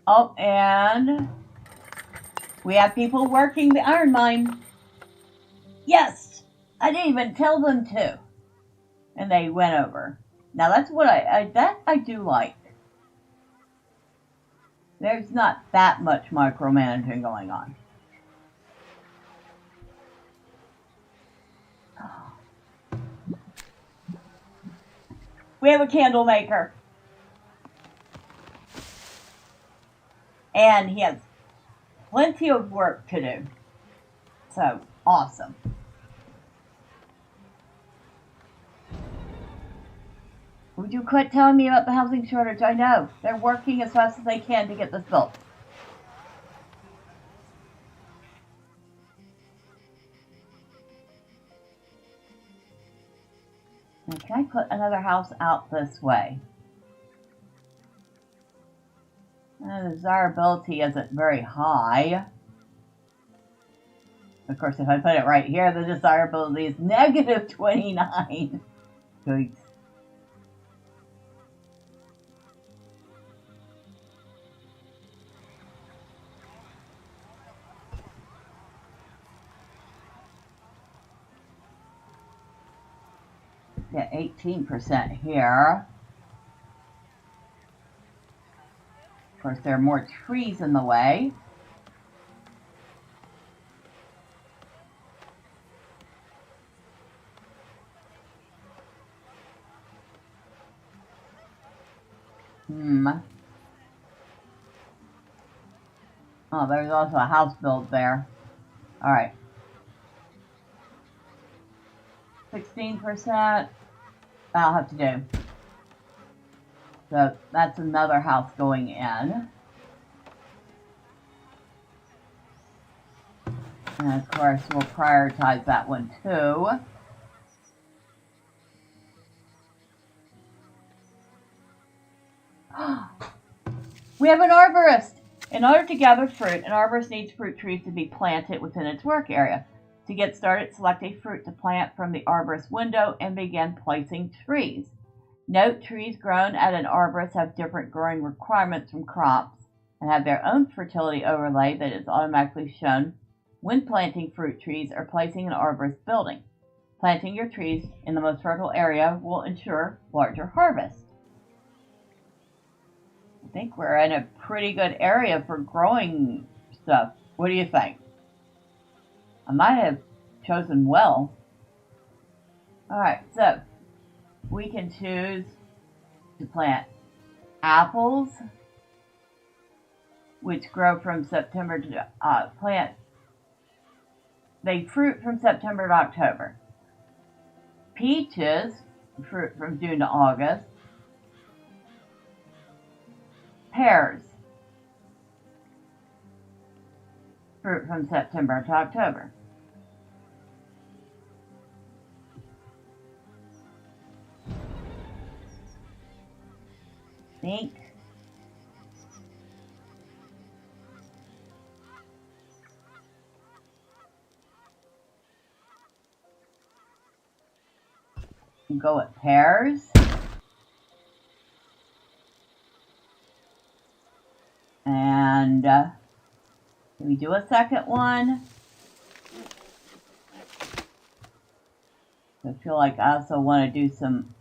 Oh, and we have people working the iron mine. Yes! I didn't even tell them to. And they went over. Now that's what I do like. There's not that much micromanaging going on. We have a candle maker. And he has plenty of work to do. So, awesome. Would you quit telling me about the housing shortage? I know. They're working as fast as they can to get this built. Now, can I put another house out this way? The desirability isn't very high. Of course, if I put it right here, the desirability is negative 29. Yikes. Get 18% here. Of course, there are more trees in the way. Oh, there's also a house built there. Alright. 16%. That'll have to do. So that's another house going in. And of course, we'll prioritize that one too. We have an arborist! In order to gather fruit, an arborist needs fruit trees to be planted within its work area. To get started, select a fruit to plant from the arborist window and begin placing trees. Note, trees grown at an arborist have different growing requirements from crops and have their own fertility overlay that is automatically shown when planting fruit trees or placing an arborist building. Planting your trees in the most fertile area will ensure larger harvests. I think we're in a pretty good area for growing stuff. What do you think? I might have chosen well. Alright, so we can choose to plant apples, which grow from September to they fruit from September to October. Peaches fruit from June to August. Pears fruit from September to October. Think. And go with pears. And can we do a second one? I feel like I also want to do some,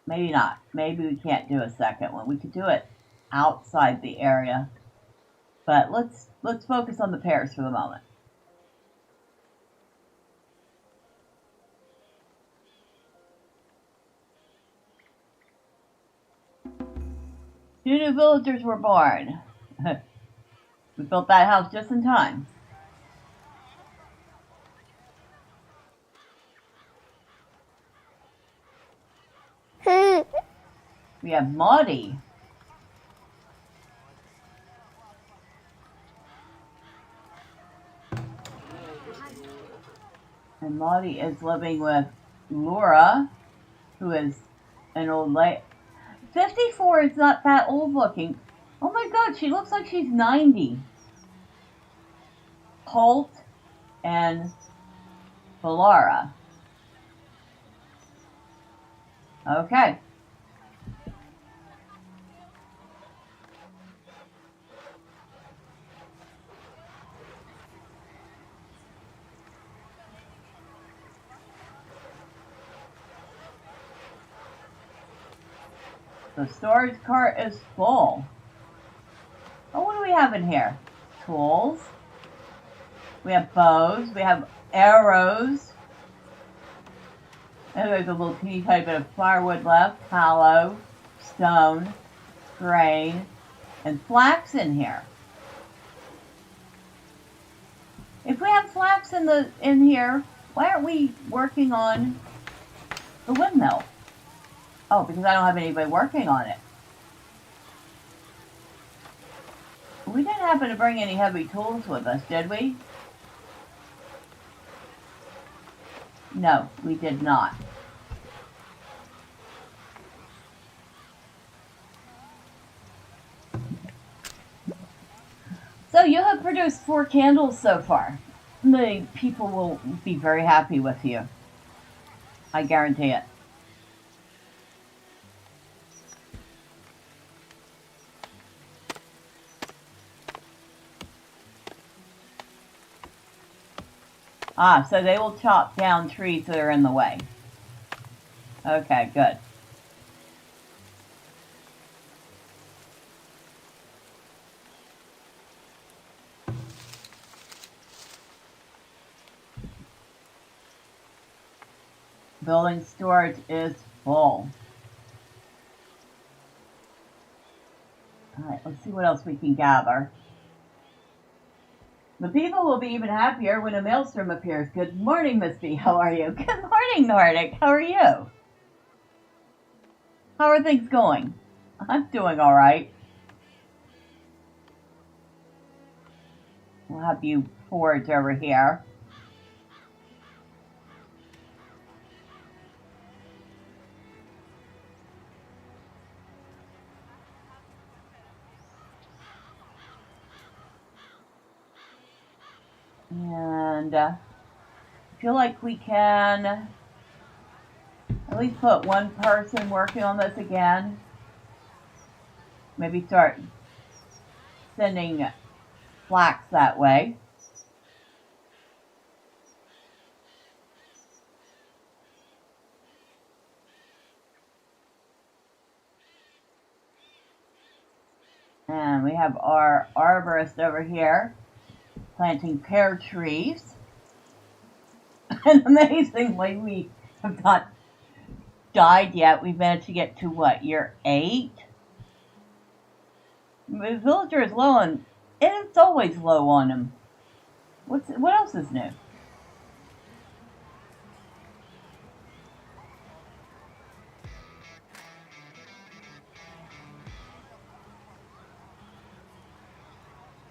maybe not, maybe we can't do a second one. We could do it outside the area, but let's focus on the pears for the moment. Two new villagers were born. We built that house just in time. We have Maudie. And Maudie is living with Laura, who is an old lady. 54 is not that old looking. Oh my god, she looks like she's 90. Holt and Valara. Okay. The storage cart is full. Oh, what do we have in here? Tools. We have bows. We have arrows. And there's a little teeny tiny bit of firewood left. Tallow, stone, grain, and flax in here. If we have flax in here, why aren't we working on the windmill? Oh, because I don't have anybody working on it. We didn't happen to bring any heavy tools with us, did we? No, we did not. So you have produced 4 candles so far. The people will be very happy with you. I guarantee it. Ah, so they will chop down trees that are in the way. Okay, good. Building storage is full. Alright, let's see what else we can gather. The people will be even happier when a maelstrom appears. Good morning, Miss B. How are you? Good morning, Nordic. How are you? How are things going? I'm doing alright. We'll have you forage over here. And I feel like we can at least put one person working on this again. Maybe start sending flax that way. And we have our arborist over here planting pear trees. And amazingly, we have not died yet. We've managed to get to what, year 8? The villager is low on, it's always low on him. What else is new?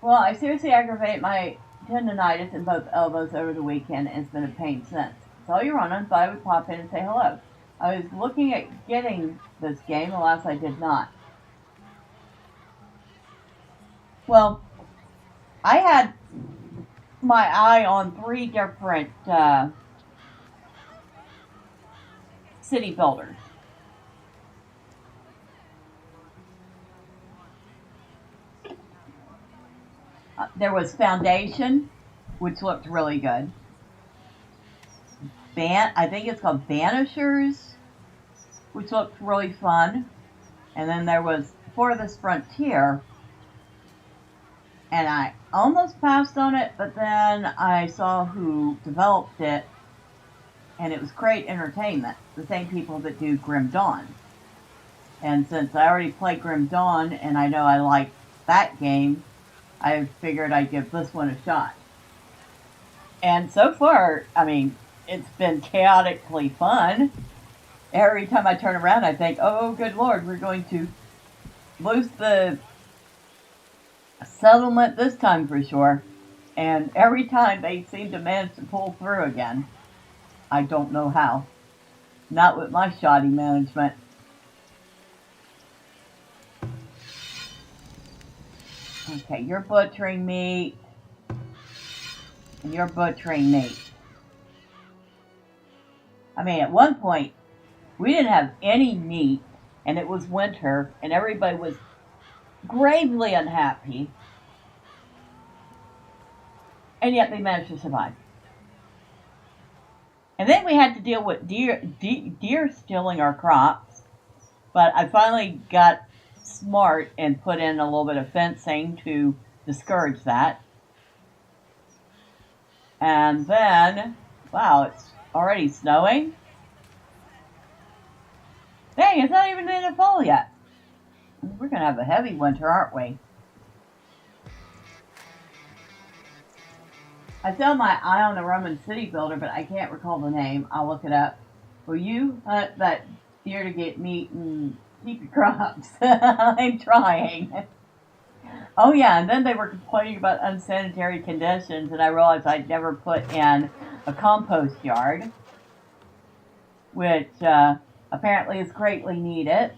Well, I seriously aggravate my tendonitis in both elbows over the weekend, and it's been a pain since. Saw you running, thought I would pop in and say hello. I was looking at getting this game, alas I did not. Well, I had my eye on 3 different city builders. There was Foundation, which looked really good. I think it's called Banishers, which looked really fun. And then there was Farthest Frontier, and I almost passed on it, but then I saw who developed it, and it was Great Entertainment, the same people that do Grim Dawn. And since I already played Grim Dawn, and I know I like that game, I figured I'd give this one a shot. And so far, I mean, it's been chaotically fun. Every time I turn around, I think, oh, good Lord, we're going to lose the settlement this time for sure. And every time they seem to manage to pull through again. I don't know how. Not with my shoddy management. Okay, you're butchering meat. And you're butchering meat. I mean, at one point, we didn't have any meat, and it was winter, and everybody was gravely unhappy. And yet they managed to survive. And then we had to deal with deer stealing our crops. But I finally got smart and put in a little bit of fencing to discourage that. And then, wow, it's already snowing. Dang, it's not even in the fall yet. We're going to have a heavy winter, aren't we? I saw my eye on a Roman city builder, but I can't recall the name. I'll look it up. Will you hunt that deer to get meat and keep your crops? I'm trying. Oh yeah, and then they were complaining about unsanitary conditions, and I realized I'd never put in a compost yard, which apparently is greatly needed.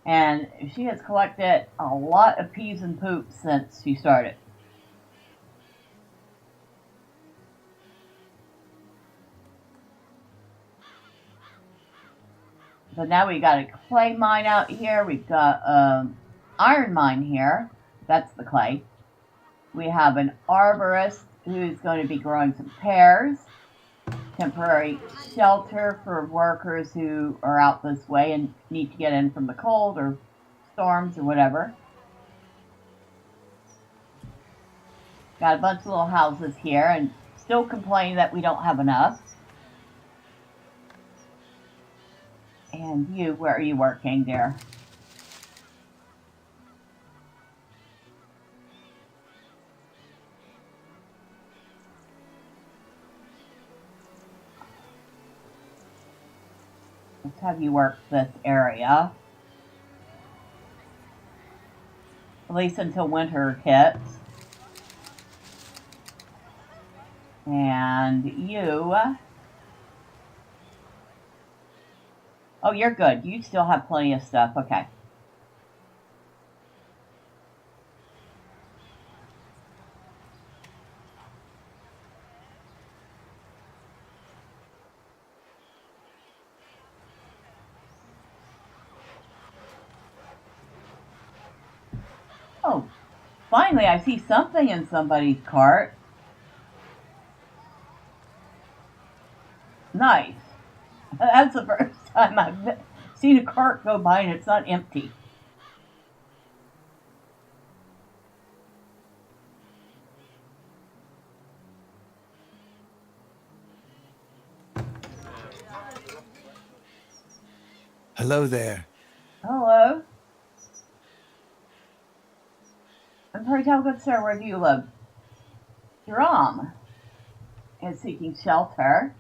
And she has collected a lot of peas and poop since she started. So now we got a clay mine out here. We've got an iron mine here. That's the clay. We have an arborist who's going to be growing some pears. temporary shelter for workers who are out this way and need to get in from the cold or storms or whatever. Got a bunch of little houses here and still complain that we don't have enough. And you, where are you working, dear? Let's have you work this area. At least until winter hits. And you... Oh, you're good. You still have plenty of stuff. Okay. Oh, finally I see something in somebody's cart. Nice. That's the first time I've seen a cart go by and it's not empty. Hello there. Hello. And pray tell, good sir, where do you live? Jerome is seeking shelter.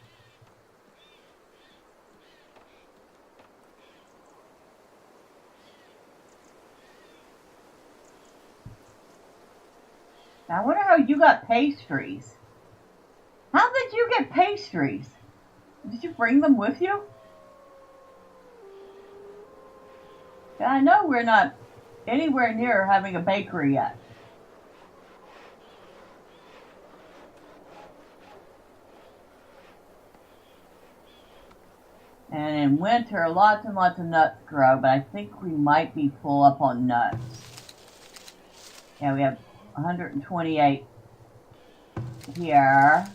Now, I wonder how you got pastries. How did you get pastries? Did you bring them with you? I know we're not anywhere near having a bakery yet. And in winter, lots and lots of nuts grow, but I think we might be full up on nuts. Yeah, we have 128 here.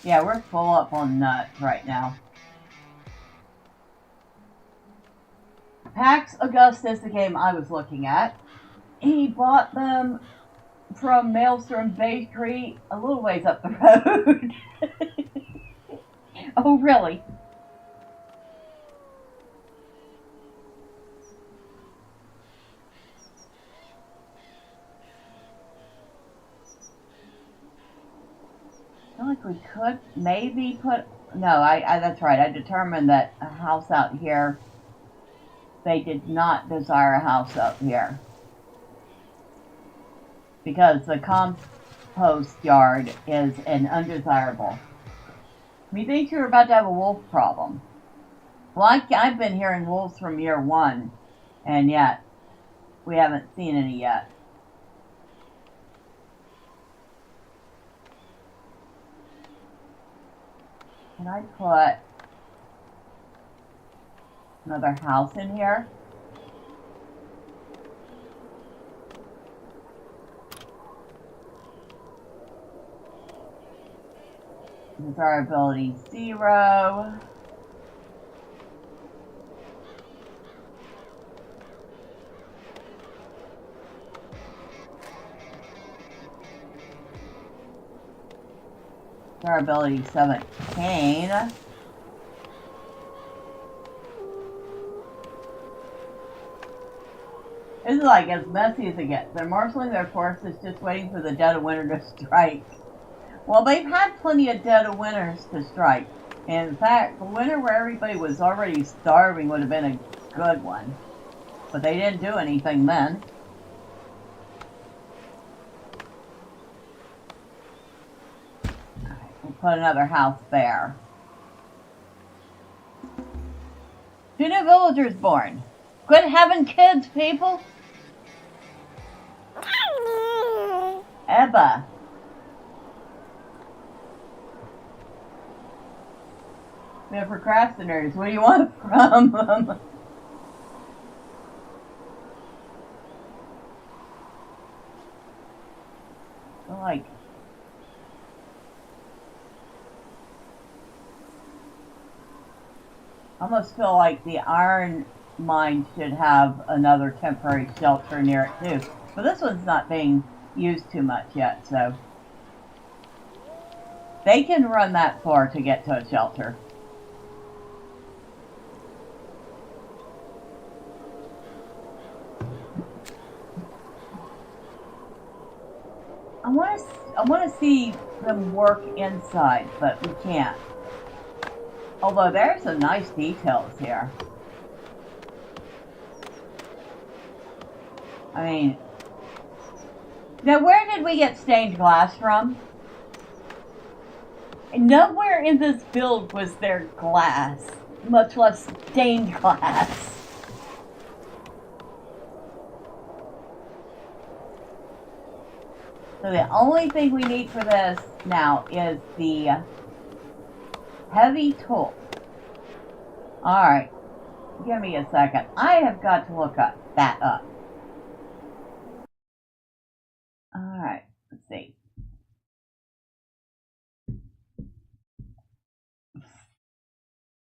Yeah, we're full up on nuts right now. Pax Augustus, the game I was looking at, he bought them from Maelstrom Bakery a little ways up the road. Oh, really? I feel like we could maybe put... No, that's right. I determined that a house out here, they did not desire a house out here. Because the compost yard is an undesirable. Methinks you're about to have a wolf problem. Well, I've been hearing wolves from year one, and yet we haven't seen any yet. Can I put another house in here? Desirability 0. Desirability 17. This is like as messy as it gets. They're marshaling their forces, just waiting for the dead of winter to strike. Well, they've had plenty of dead of winters to strike. In fact, the winter where everybody was already starving would have been a good one. But they didn't do anything then. Alright, we'll put another house there. 2 new villagers born. Quit having kids, people! Ebba. They're procrastinators. What do you want from them? Like, I almost feel like the iron mine should have another temporary shelter near it too. But this one's not being used too much yet, so they can run that far to get to a shelter. I want to see them work inside, but we can't. Although there's some nice details here. I mean, now where did we get stained glass from? Nowhere in this build was there glass, much less stained glass. So the only thing we need for this now is the heavy tool. Alright, give me a second. I have got to look that up. Alright, let's see.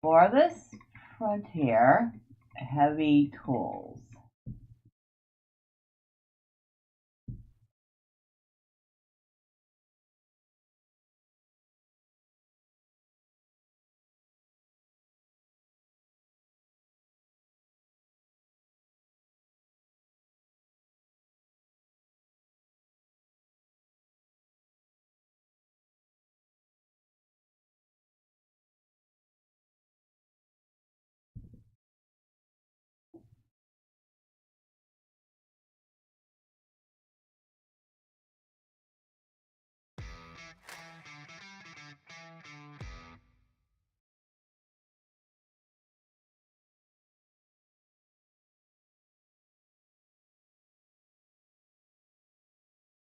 Farthest Frontier, heavy tools.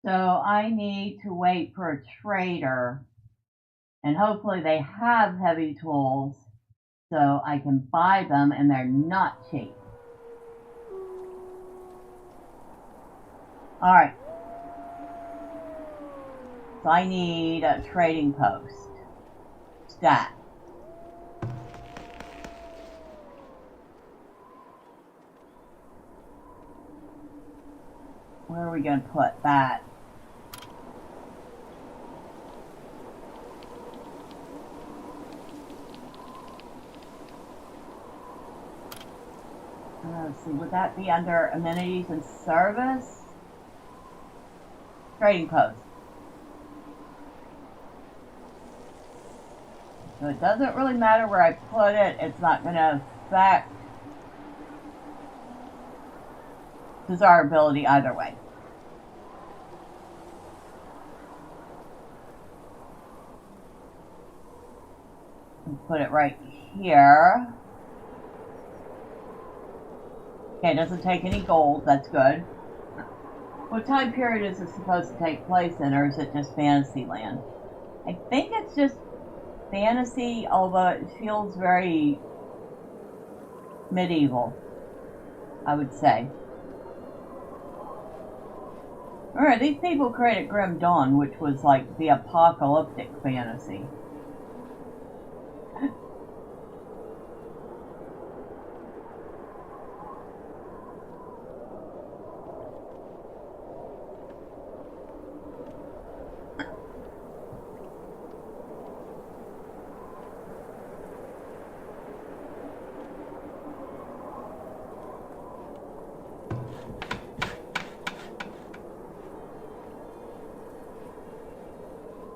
So I need to wait for a trader, and hopefully they have heavy tools so I can buy them, and they're not cheap. Alright. So I need a trading post. Stat. Where are we going to put that? Let's see, would that be under amenities and service? Trading post. So it doesn't really matter where I put it, it's not going to affect desirability either way. Put it right here. Okay, it doesn't take any gold, that's good. What time period is this supposed to take place in, or is it just Fantasyland? I think it's just fantasy, although it feels very medieval, I would say. Alright, these people created Grim Dawn, which was like the apocalyptic fantasy.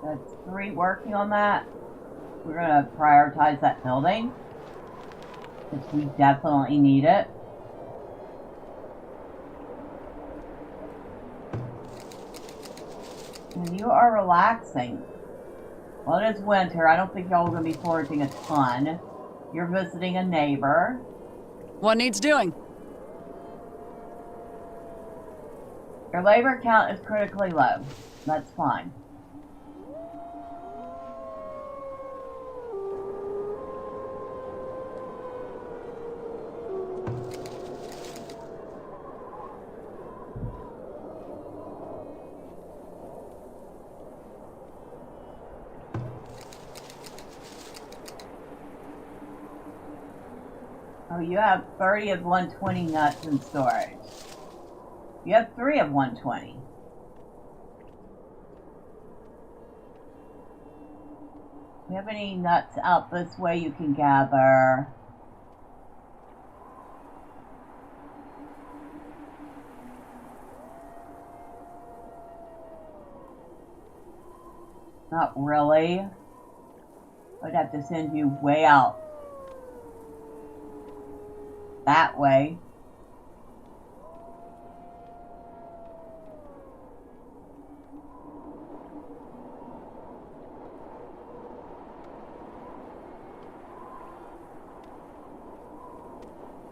That's 3 working on that. We're going to prioritize that building, because we definitely need it. And you are relaxing. Well, it is winter. I don't think y'all are going to be foraging a ton. You're visiting a neighbor. What needs doing? Your labor count is critically low. That's fine. you have 30 of 120 nuts in storage. You have 3 of 120. Do you have any nuts out this way you can gather? Not really. I'd have to send you way out that way.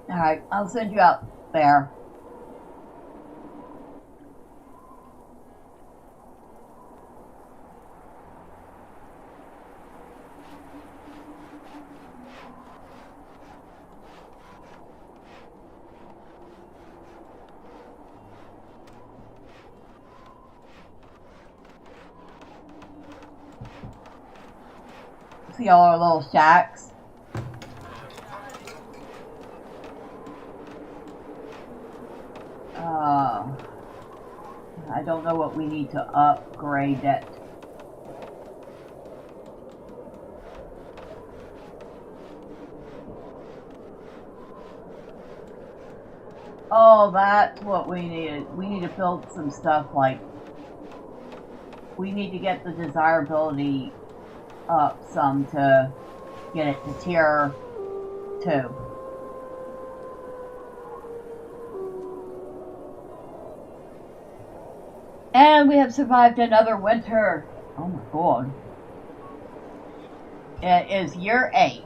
Alright, I'll send you out there. See all our little shacks? I don't know what we need to upgrade it. Oh, that's what we needed. We need to build some stuff like... We need to get the desirability up some to get it to tier 2. And we have survived another winter. Oh my god. It is year 8.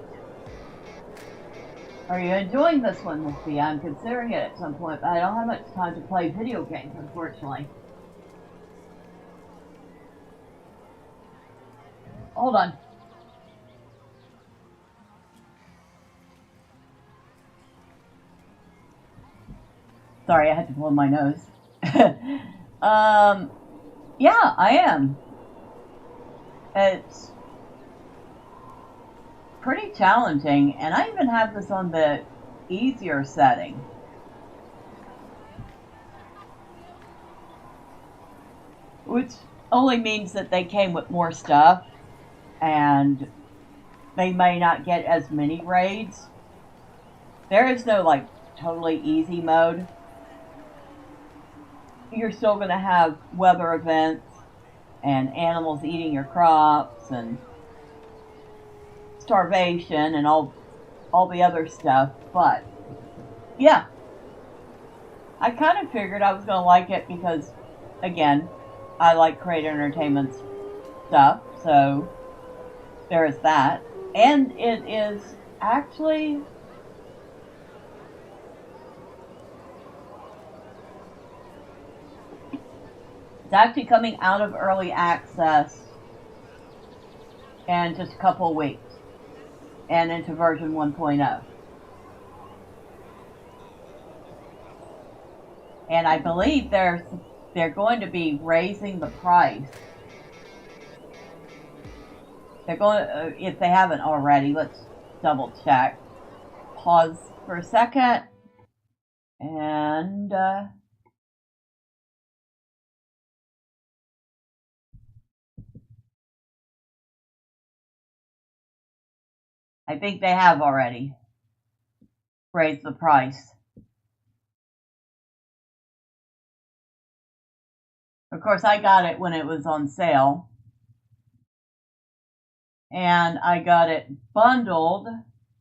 Are you enjoying this one with me? I'm considering it at some point, but I don't have much time to play video games, unfortunately. Hold on. Sorry, I had to blow my nose. Yeah, I am. It's pretty challenging, and I even have this on the easier setting. Which only means that they came with more stuff, and they may not get as many raids. There is no, like, totally easy mode. You're still going to have weather events and animals eating your crops and starvation and all the other stuff, but yeah, I kind of figured I was going to like it because, again, I like creative entertainment stuff, so there is that. And it is actually... It's actually coming out of early access in just a couple of weeks and into version 1.0. And I believe they're going to be raising the price. They're going to, if they haven't already, let's double check. Pause for a second. And I think they have already raised the price. Of course, I got it when it was on sale. And I got it bundled,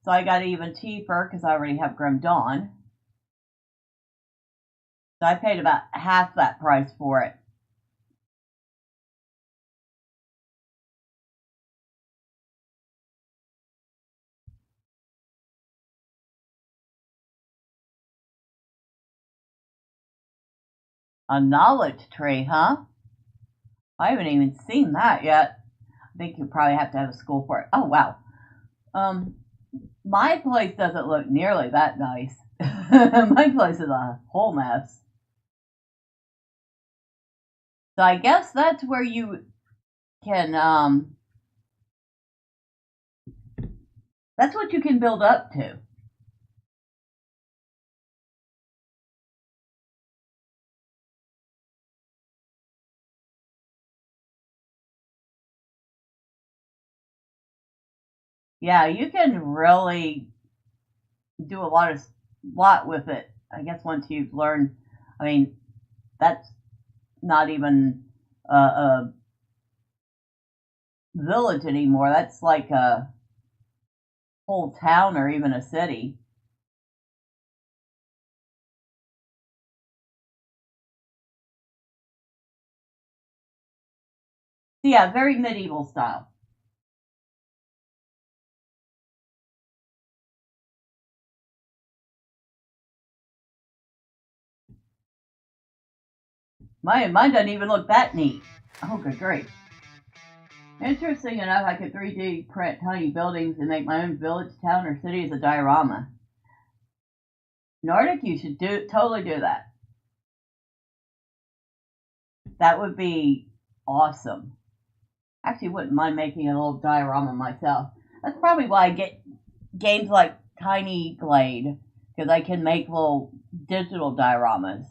so I got it even cheaper because I already have Grim Dawn. So I paid about half that price for it. A knowledge tree, huh? I haven't even seen that yet. I think you probably have to have a school for it. Oh, wow. My place doesn't look nearly that nice. My place is a whole mess. So I guess that's where you can, that's what you can build up to. Yeah, you can really do a lot with it. I guess once you've learned, I mean, that's not even a village anymore. That's like a whole town or even a city. So yeah, very medieval style. Mine doesn't even look that neat. Oh, good grief. Interesting enough, I could 3D print tiny buildings and make my own village, town, or city as a diorama. Nordic, you should totally do that. That would be awesome. Actually, wouldn't mind making a little diorama myself. That's probably why I get games like Tiny Glade, because I can make little digital dioramas.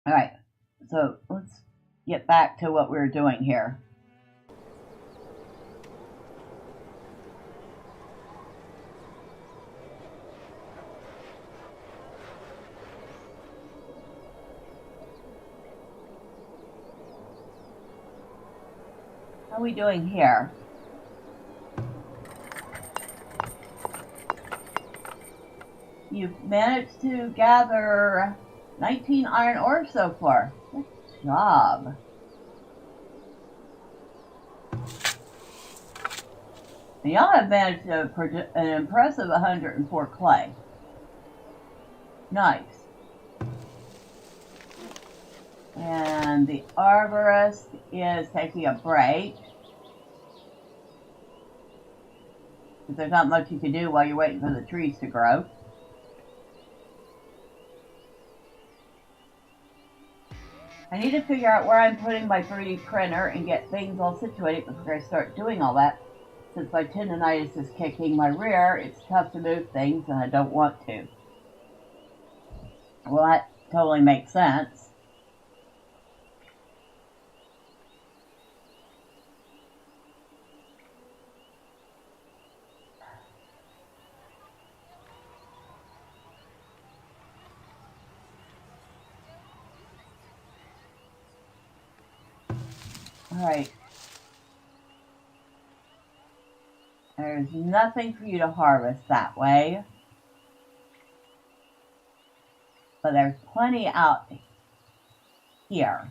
Alright, so let's get back to what we were doing here. How are we doing here? You've managed to gather 19 iron ore so far. Good job. And y'all have managed to produce an impressive 104 clay. Nice. And the arborist is taking a break. Because there's not much you can do while you're waiting for the trees to grow. I need to figure out where I'm putting my 3D printer and get things all situated before I start doing all that. Since my tendonitis is kicking my rear, it's tough to move things and I don't want to. Well, that totally makes sense. Alright. There's nothing for you to harvest that way. But there's plenty out here.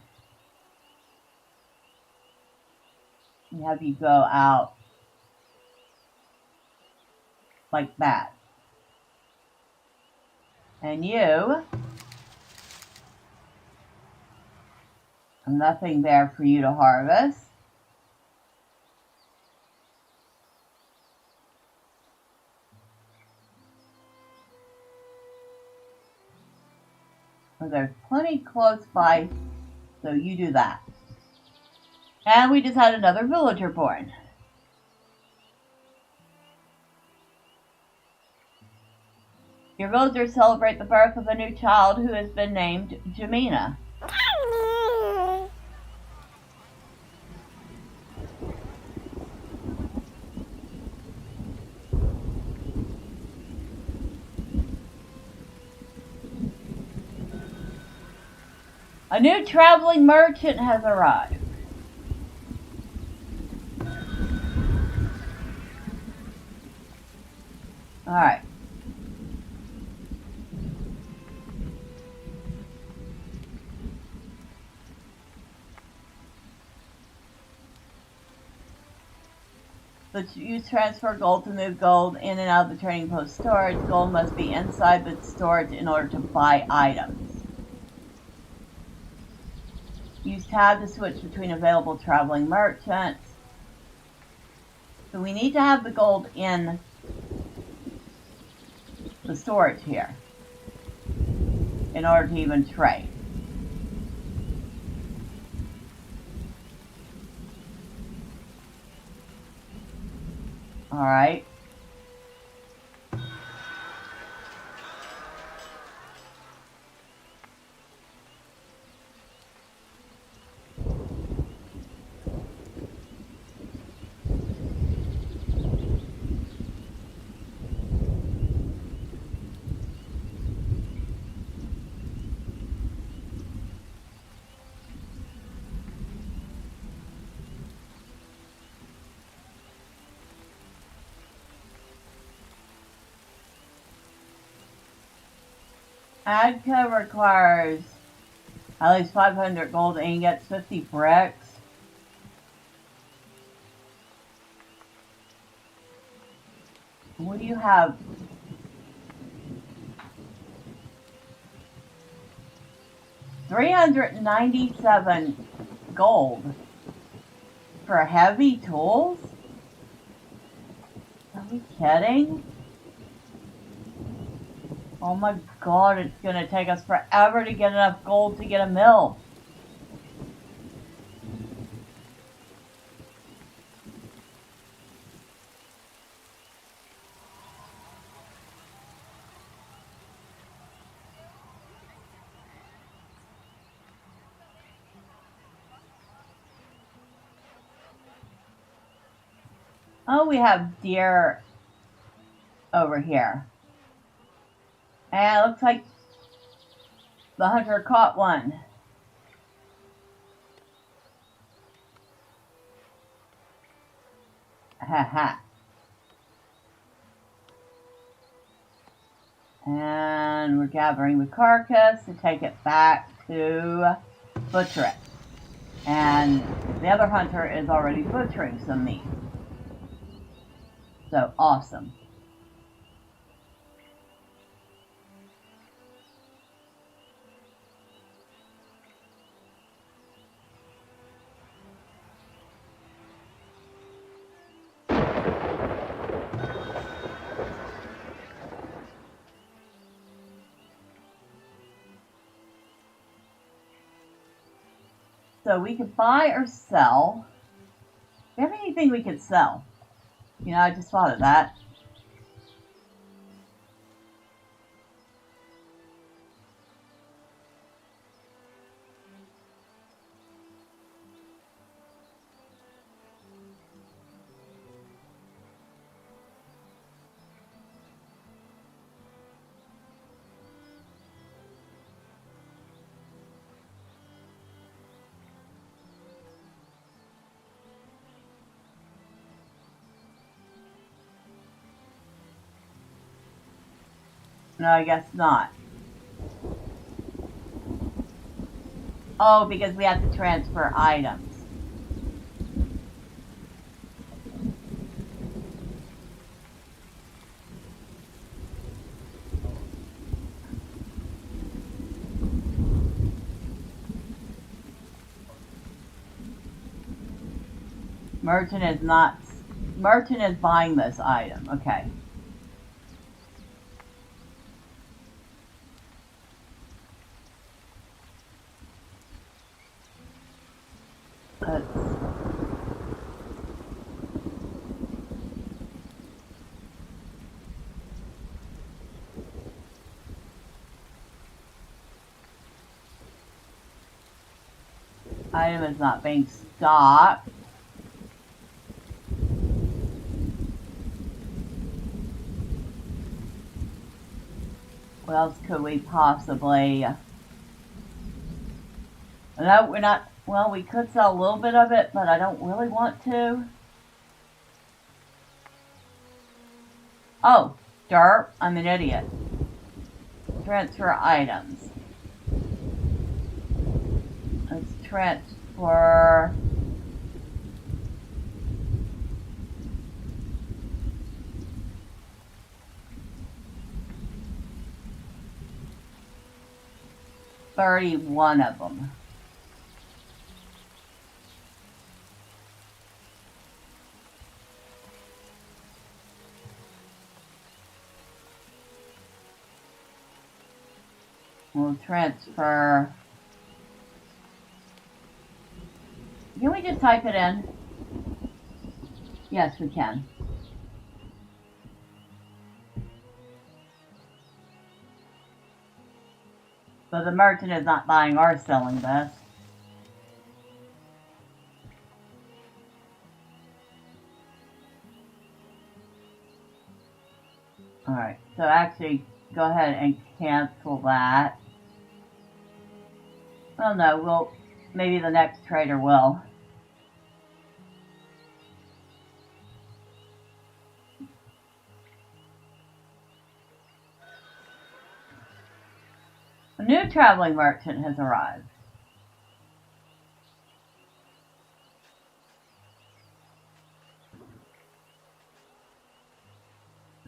And have you go out like that. And you, nothing there for you to harvest. Well, there's plenty close by, so you do that. And we just had another villager born. Your villagers celebrate the birth of a new child who has been named Jamina. A new traveling merchant has arrived. Alright. But use transfer gold to move gold in and out of the trading post storage. Gold must be inside the storage in order to buy items. Use tab to switch between available traveling merchants. So we need to have the gold in the storage here in order to even trade. Alright. ADCO requires at least 500 gold ingots, 50 bricks. What do you have? $397 gold for heavy tools? Are we kidding? Oh my god, it's gonna take us forever to get enough gold to get a mill. Oh, we have deer over here. And it looks like the hunter caught one. Haha. And we're gathering the carcass to take it back to butcher it. And the other hunter is already butchering some meat. So awesome. So we could buy or sell. Do we have anything we could sell? You know, I just thought of that. No, I guess not. Oh, because we have to transfer items. Merchant is buying this item. Okay. Let's... Item is not being stocked. What else could we possibly... No, we're not... Well, we could sell a little bit of it, but I don't really want to. Oh, derp. I'm an idiot. Transfer items. Let's transfer... $31 of them. We'll transfer... Can we just type it in? Yes, we can. So the merchant is not buying or selling this. Alright, so actually go ahead and cancel that. Well, no, maybe the next trader will. A new traveling merchant has arrived.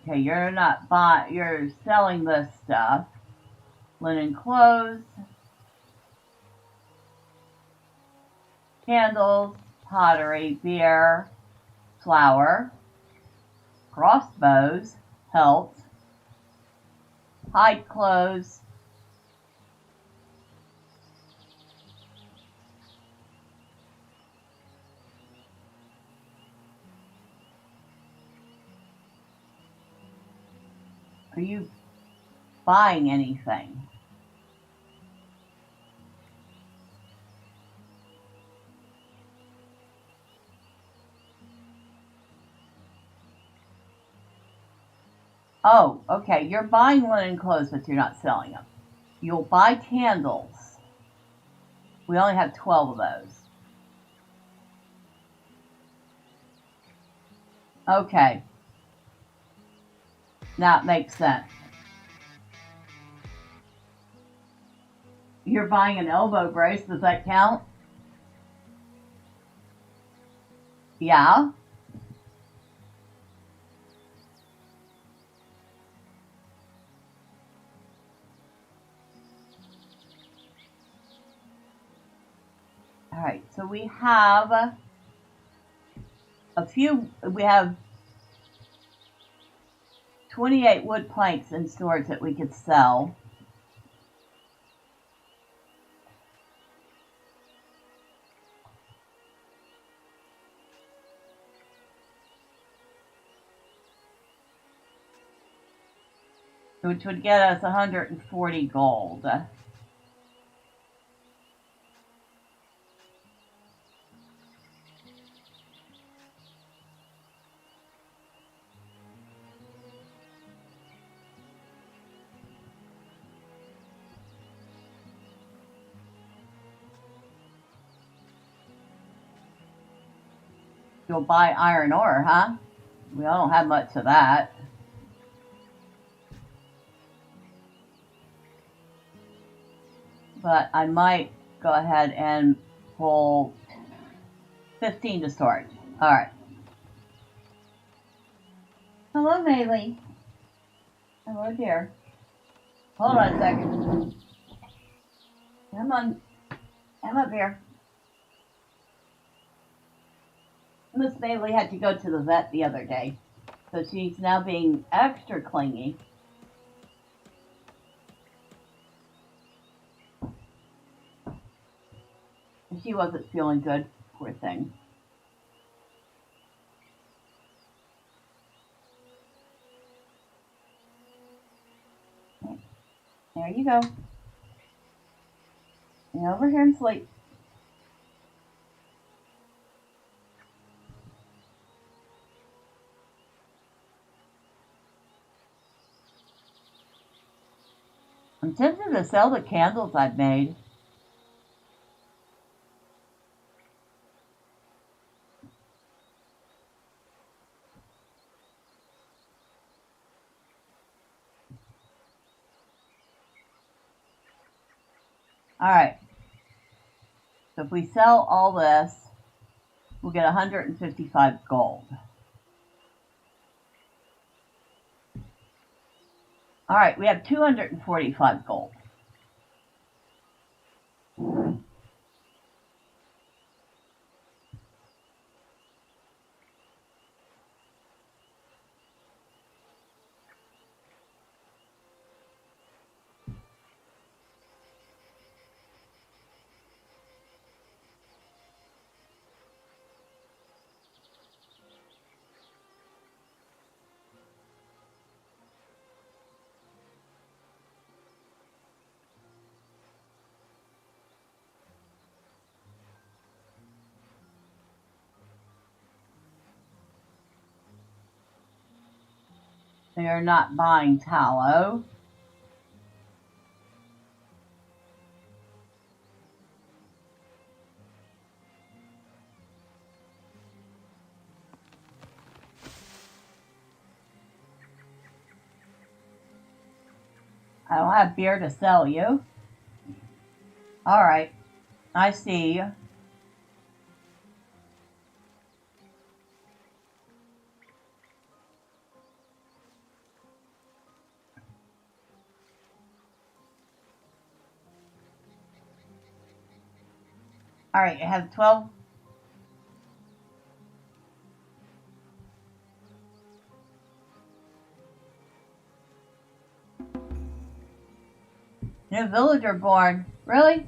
Okay, you're selling this stuff. Linen clothes, candles, pottery, beer, flour, crossbows, pelts, hide clothes, are you buying anything? Oh, okay, you're buying linen clothes, but you're not selling them. You'll buy candles. We only have 12 of those. Okay. Now it makes sense. You're buying an elbow brace, does that count? Yeah. Alright, so we have we have 28 wood planks in storage that we could sell. Which would get us 140 gold. You'll buy iron ore, huh? We don't have much of that. But I might go ahead and pull 15 to storage. Alright. Hello, Maylee. Hello, dear. Hold on a second. Come on. Come up here. Miss Bailey had to go to the vet the other day, so she's now being extra clingy. She wasn't feeling good, poor thing. There you go. Get over here and sleep. I'm tempted to sell the candles I've made. Alright. So if we sell all this, we'll get 155 gold. Alright, we have 245 gold. They are not buying tallow. I don't have beer to sell you. Alright. I see you. Alright, you have 12. New villager born. Really?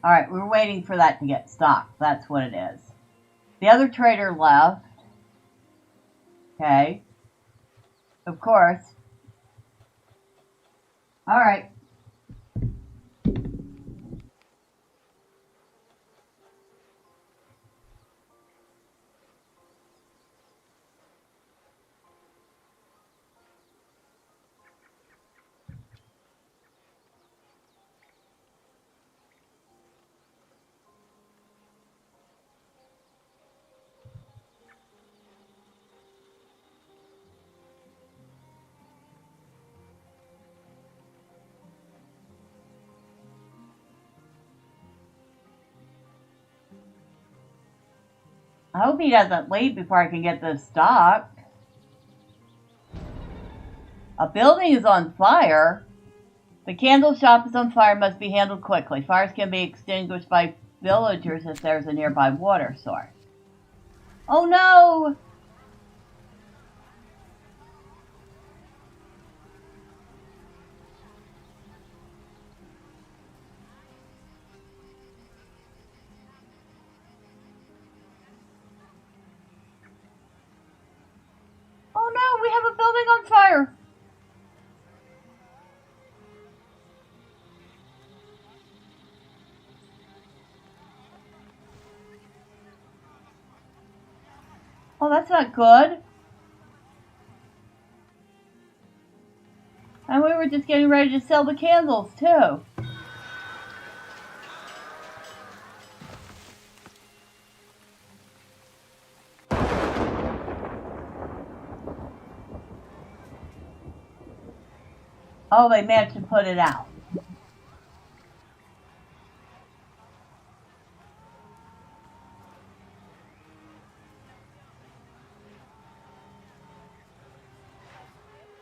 Alright, we're waiting for that to get stocked. That's what it is. The other trader left. Okay. Of course. Alright. I hope he doesn't leave before I can get this stocked. A building is on fire. The candle shop is on fire, must be handled quickly. Fires can be extinguished by villagers if there's a nearby water source. Oh no! Oh no, we have a building on fire! Oh, that's not good. And we were just getting ready to sell the candles, too. Oh, they managed to put it out.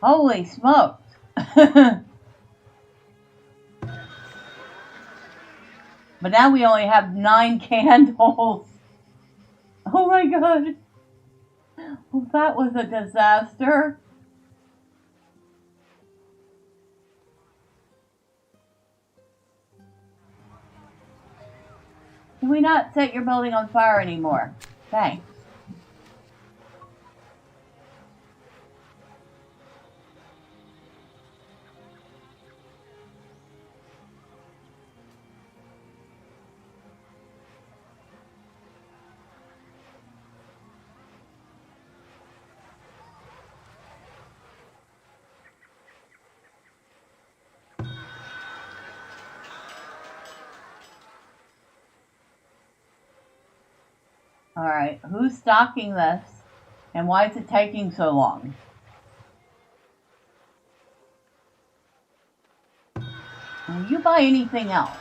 Holy smokes. But now we only have 9 candles. Oh my god. Well, that was a disaster. Can we not set your building on fire anymore? Thanks. Alright, who's stocking this? And why is it taking so long? Will you buy anything else?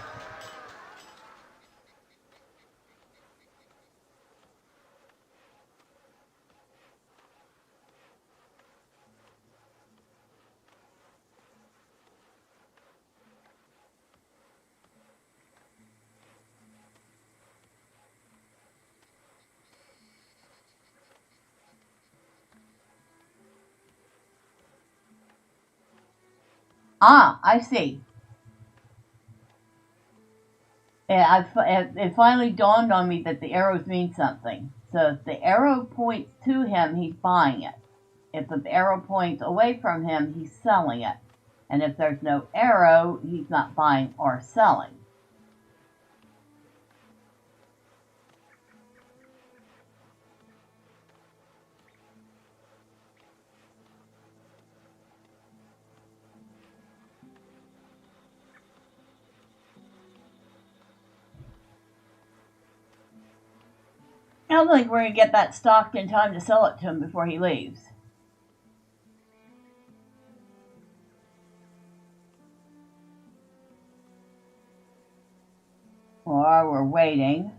Ah, I see. It finally dawned on me that the arrows mean something. So if the arrow points to him, he's buying it. If the arrow points away from him, he's selling it. And if there's no arrow, he's not buying or selling. I don't think we're going to get that stocked in time to sell it to him before he leaves. While we're waiting.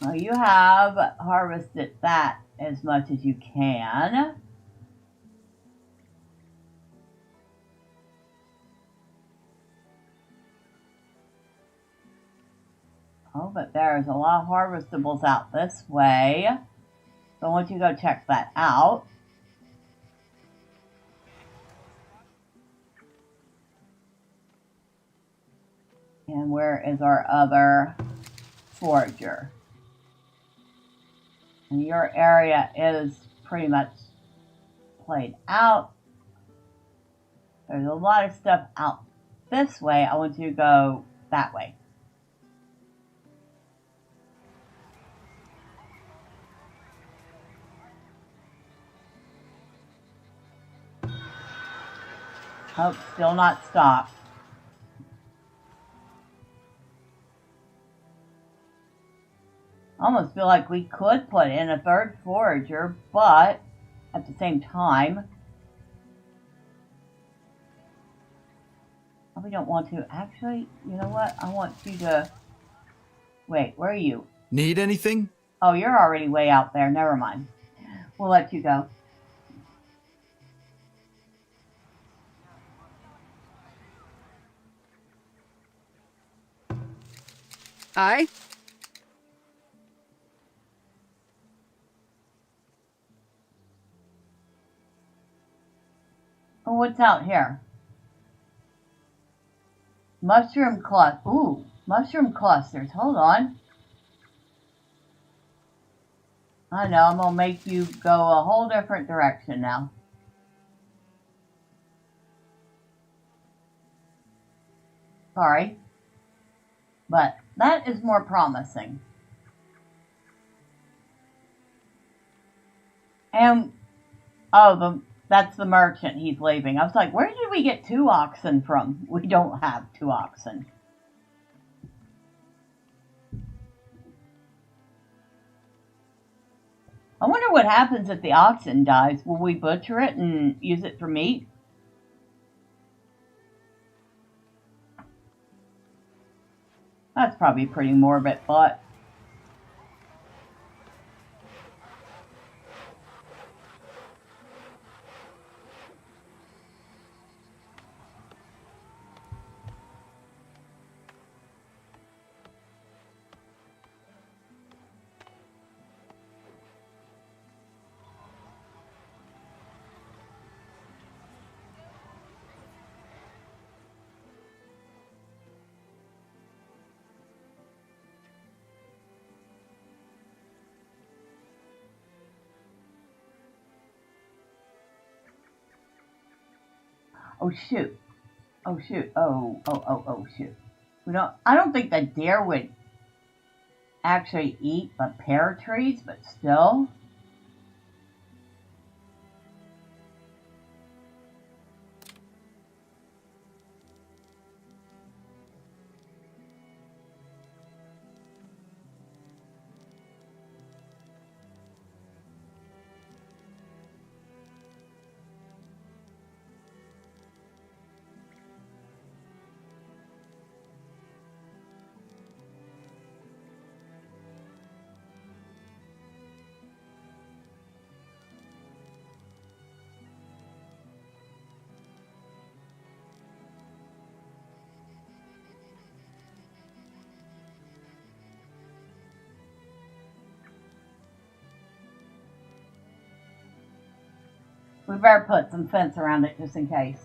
Well, you have harvested that as much as you can. Oh, but there's a lot of harvestables out this way. So I want you to go check that out. And where is our other forager? And your area is pretty much played out. There's a lot of stuff out this way. I want you to go that way. Oh, still not stopped. I almost feel like we could put in a third forager, but at the same time, we don't want to. Actually, you know what? I want you to... Wait, where are you? Need anything? Oh, you're already way out there. Never mind. We'll let you go. Aye? Oh, what's out here? Mushroom cluster. Ooh, mushroom clusters. Hold on. I know, I'm gonna make you go a whole different direction now. Sorry. But that is more promising. And, oh, that's the merchant. He's leaving. I was like, where did we get 2 oxen from? We don't have 2 oxen. I wonder what happens if the oxen dies. Will we butcher it and use it for meat? That's probably pretty morbid, but... Oh shoot. Oh shoot. Oh shoot. I don't think the deer would actually eat the pear trees, but still. We better put some fence around it just in case.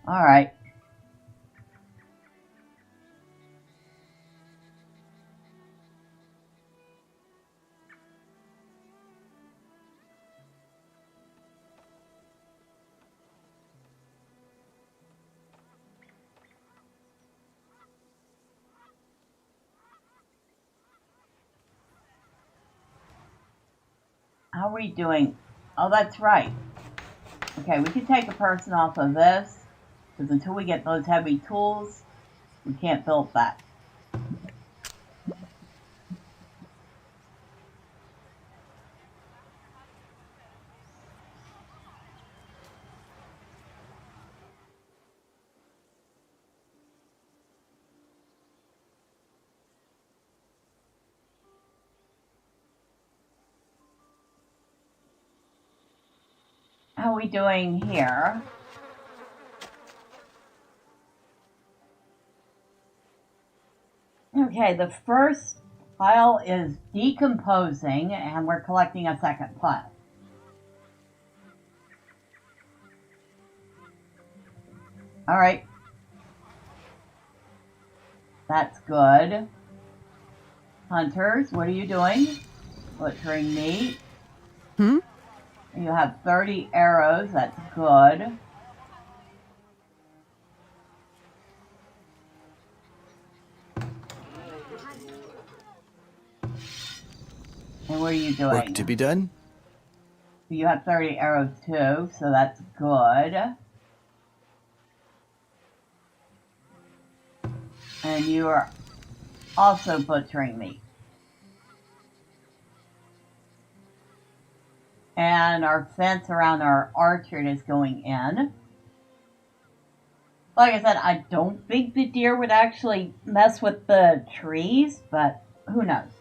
All right. How are we doing? Oh, that's right. Okay, we can take a person off of this, because until we get those heavy tools, We can't build that. How are we doing here? Okay, the first pile is decomposing, and we're collecting a second pile. All right. That's good. Hunters, what are you doing? Butchering meat. Hmm? You have 30 arrows. That's good. And what are you doing? Work to be done? You have 30 arrows too, so that's good. And you are also butchering meat. And our fence around our orchard is going in. Like I said, I don't think the deer would actually mess with the trees, but who knows?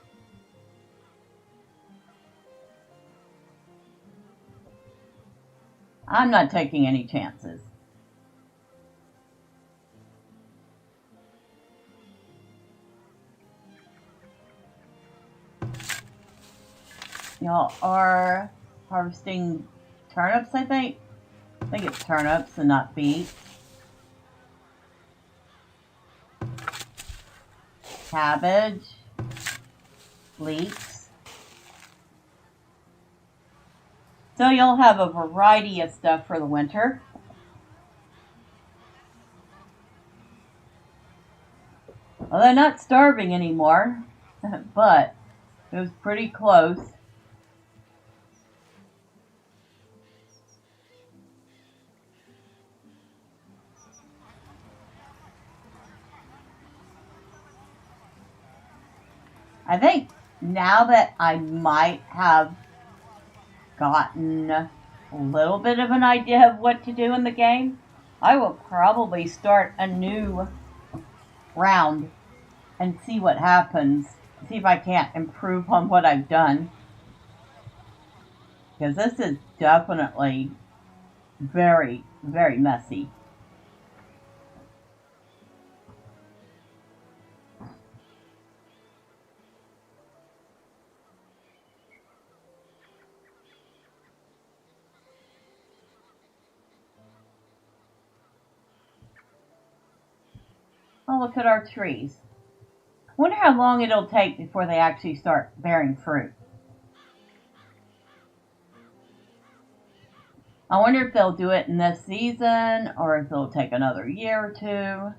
I'm not taking any chances. Y'all are harvesting turnips, I think. I think it's turnips and not beets. Cabbage. Leeks. So you'll have a variety of stuff for the winter. Well, they're not starving anymore, but it was pretty close. I think now that I might have gotten a little bit of an idea of what to do in the game, I will probably start a new round and see what happens. See if I can't improve on what I've done. Because this is definitely very, very messy. Oh, look at our trees. I wonder how long it'll take before they actually start bearing fruit. I wonder if they'll do it in this season or if it'll take another year or two.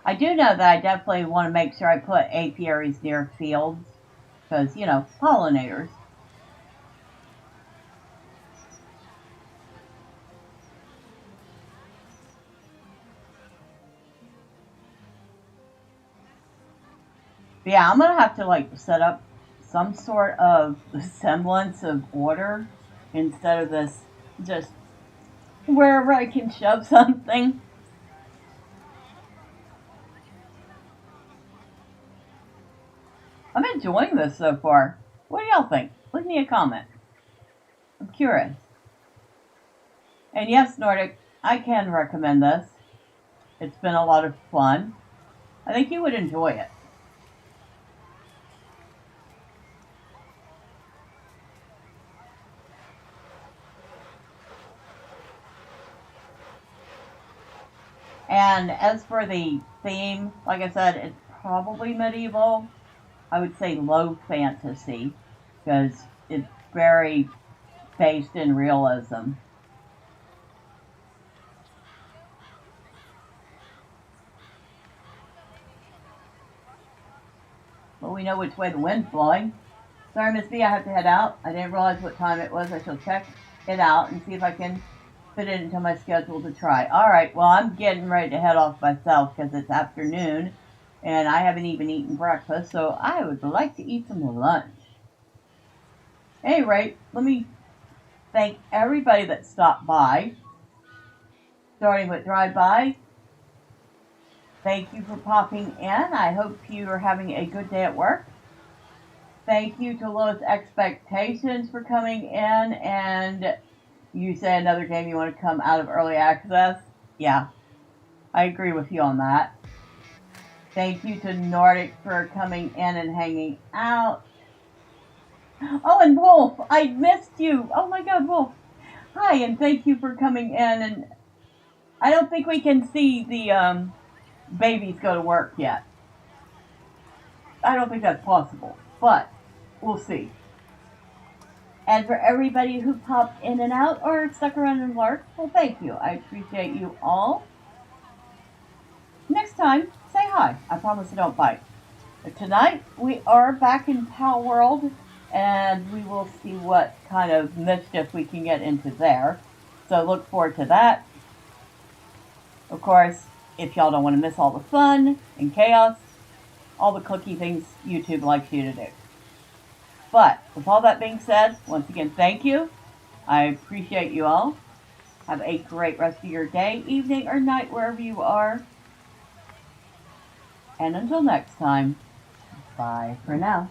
I do know that I definitely want to make sure I put apiaries near fields because, you know, pollinators. But yeah, I'm going to have to like set up some sort of semblance of order instead of this just wherever I can shove something. I'm enjoying this so far. What do y'all think? Leave me a comment. I'm curious. And yes, Nordic, I can recommend this. It's been a lot of fun. I think you would enjoy it. And as for the theme, like I said, it's probably medieval. I would say low fantasy because it's very based in realism. But we know which way the wind's blowing. Sorry, Miss B, I have to head out. I didn't realize what time it was. I shall check it out and see if I can fit it into my schedule to try. Alright, well, I'm getting ready to head off myself because it's afternoon and I haven't even eaten breakfast, so I would like to eat some lunch. At any rate, let me thank everybody that stopped by, starting with drive-by. Thank you for popping in. I hope you are having a good day at work. Thank you to Lowest Expectations for coming in, and you say another game you want to come out of early access. Yeah, I agree with you on that. Thank you to Nordic for coming in and hanging out. Oh, and Wolf, I missed you. Oh my God, Wolf. Hi, and thank you for coming in. And I don't think we can see the babies go to work yet. I don't think that's possible, but we'll see. And for everybody who popped in and out or stuck around and lurked, well, thank you. I appreciate you all. Next time, say hi. I promise I don't bite. But tonight, we are back in Pal World, and we will see what kind of mischief we can get into there. So look forward to that. Of course, if y'all don't want to miss all the fun and chaos, all the clicky things YouTube likes you to do. But with all that being said, once again, thank you. I appreciate you all. Have a great rest of your day, evening, or night, wherever you are. And until next time, bye for now.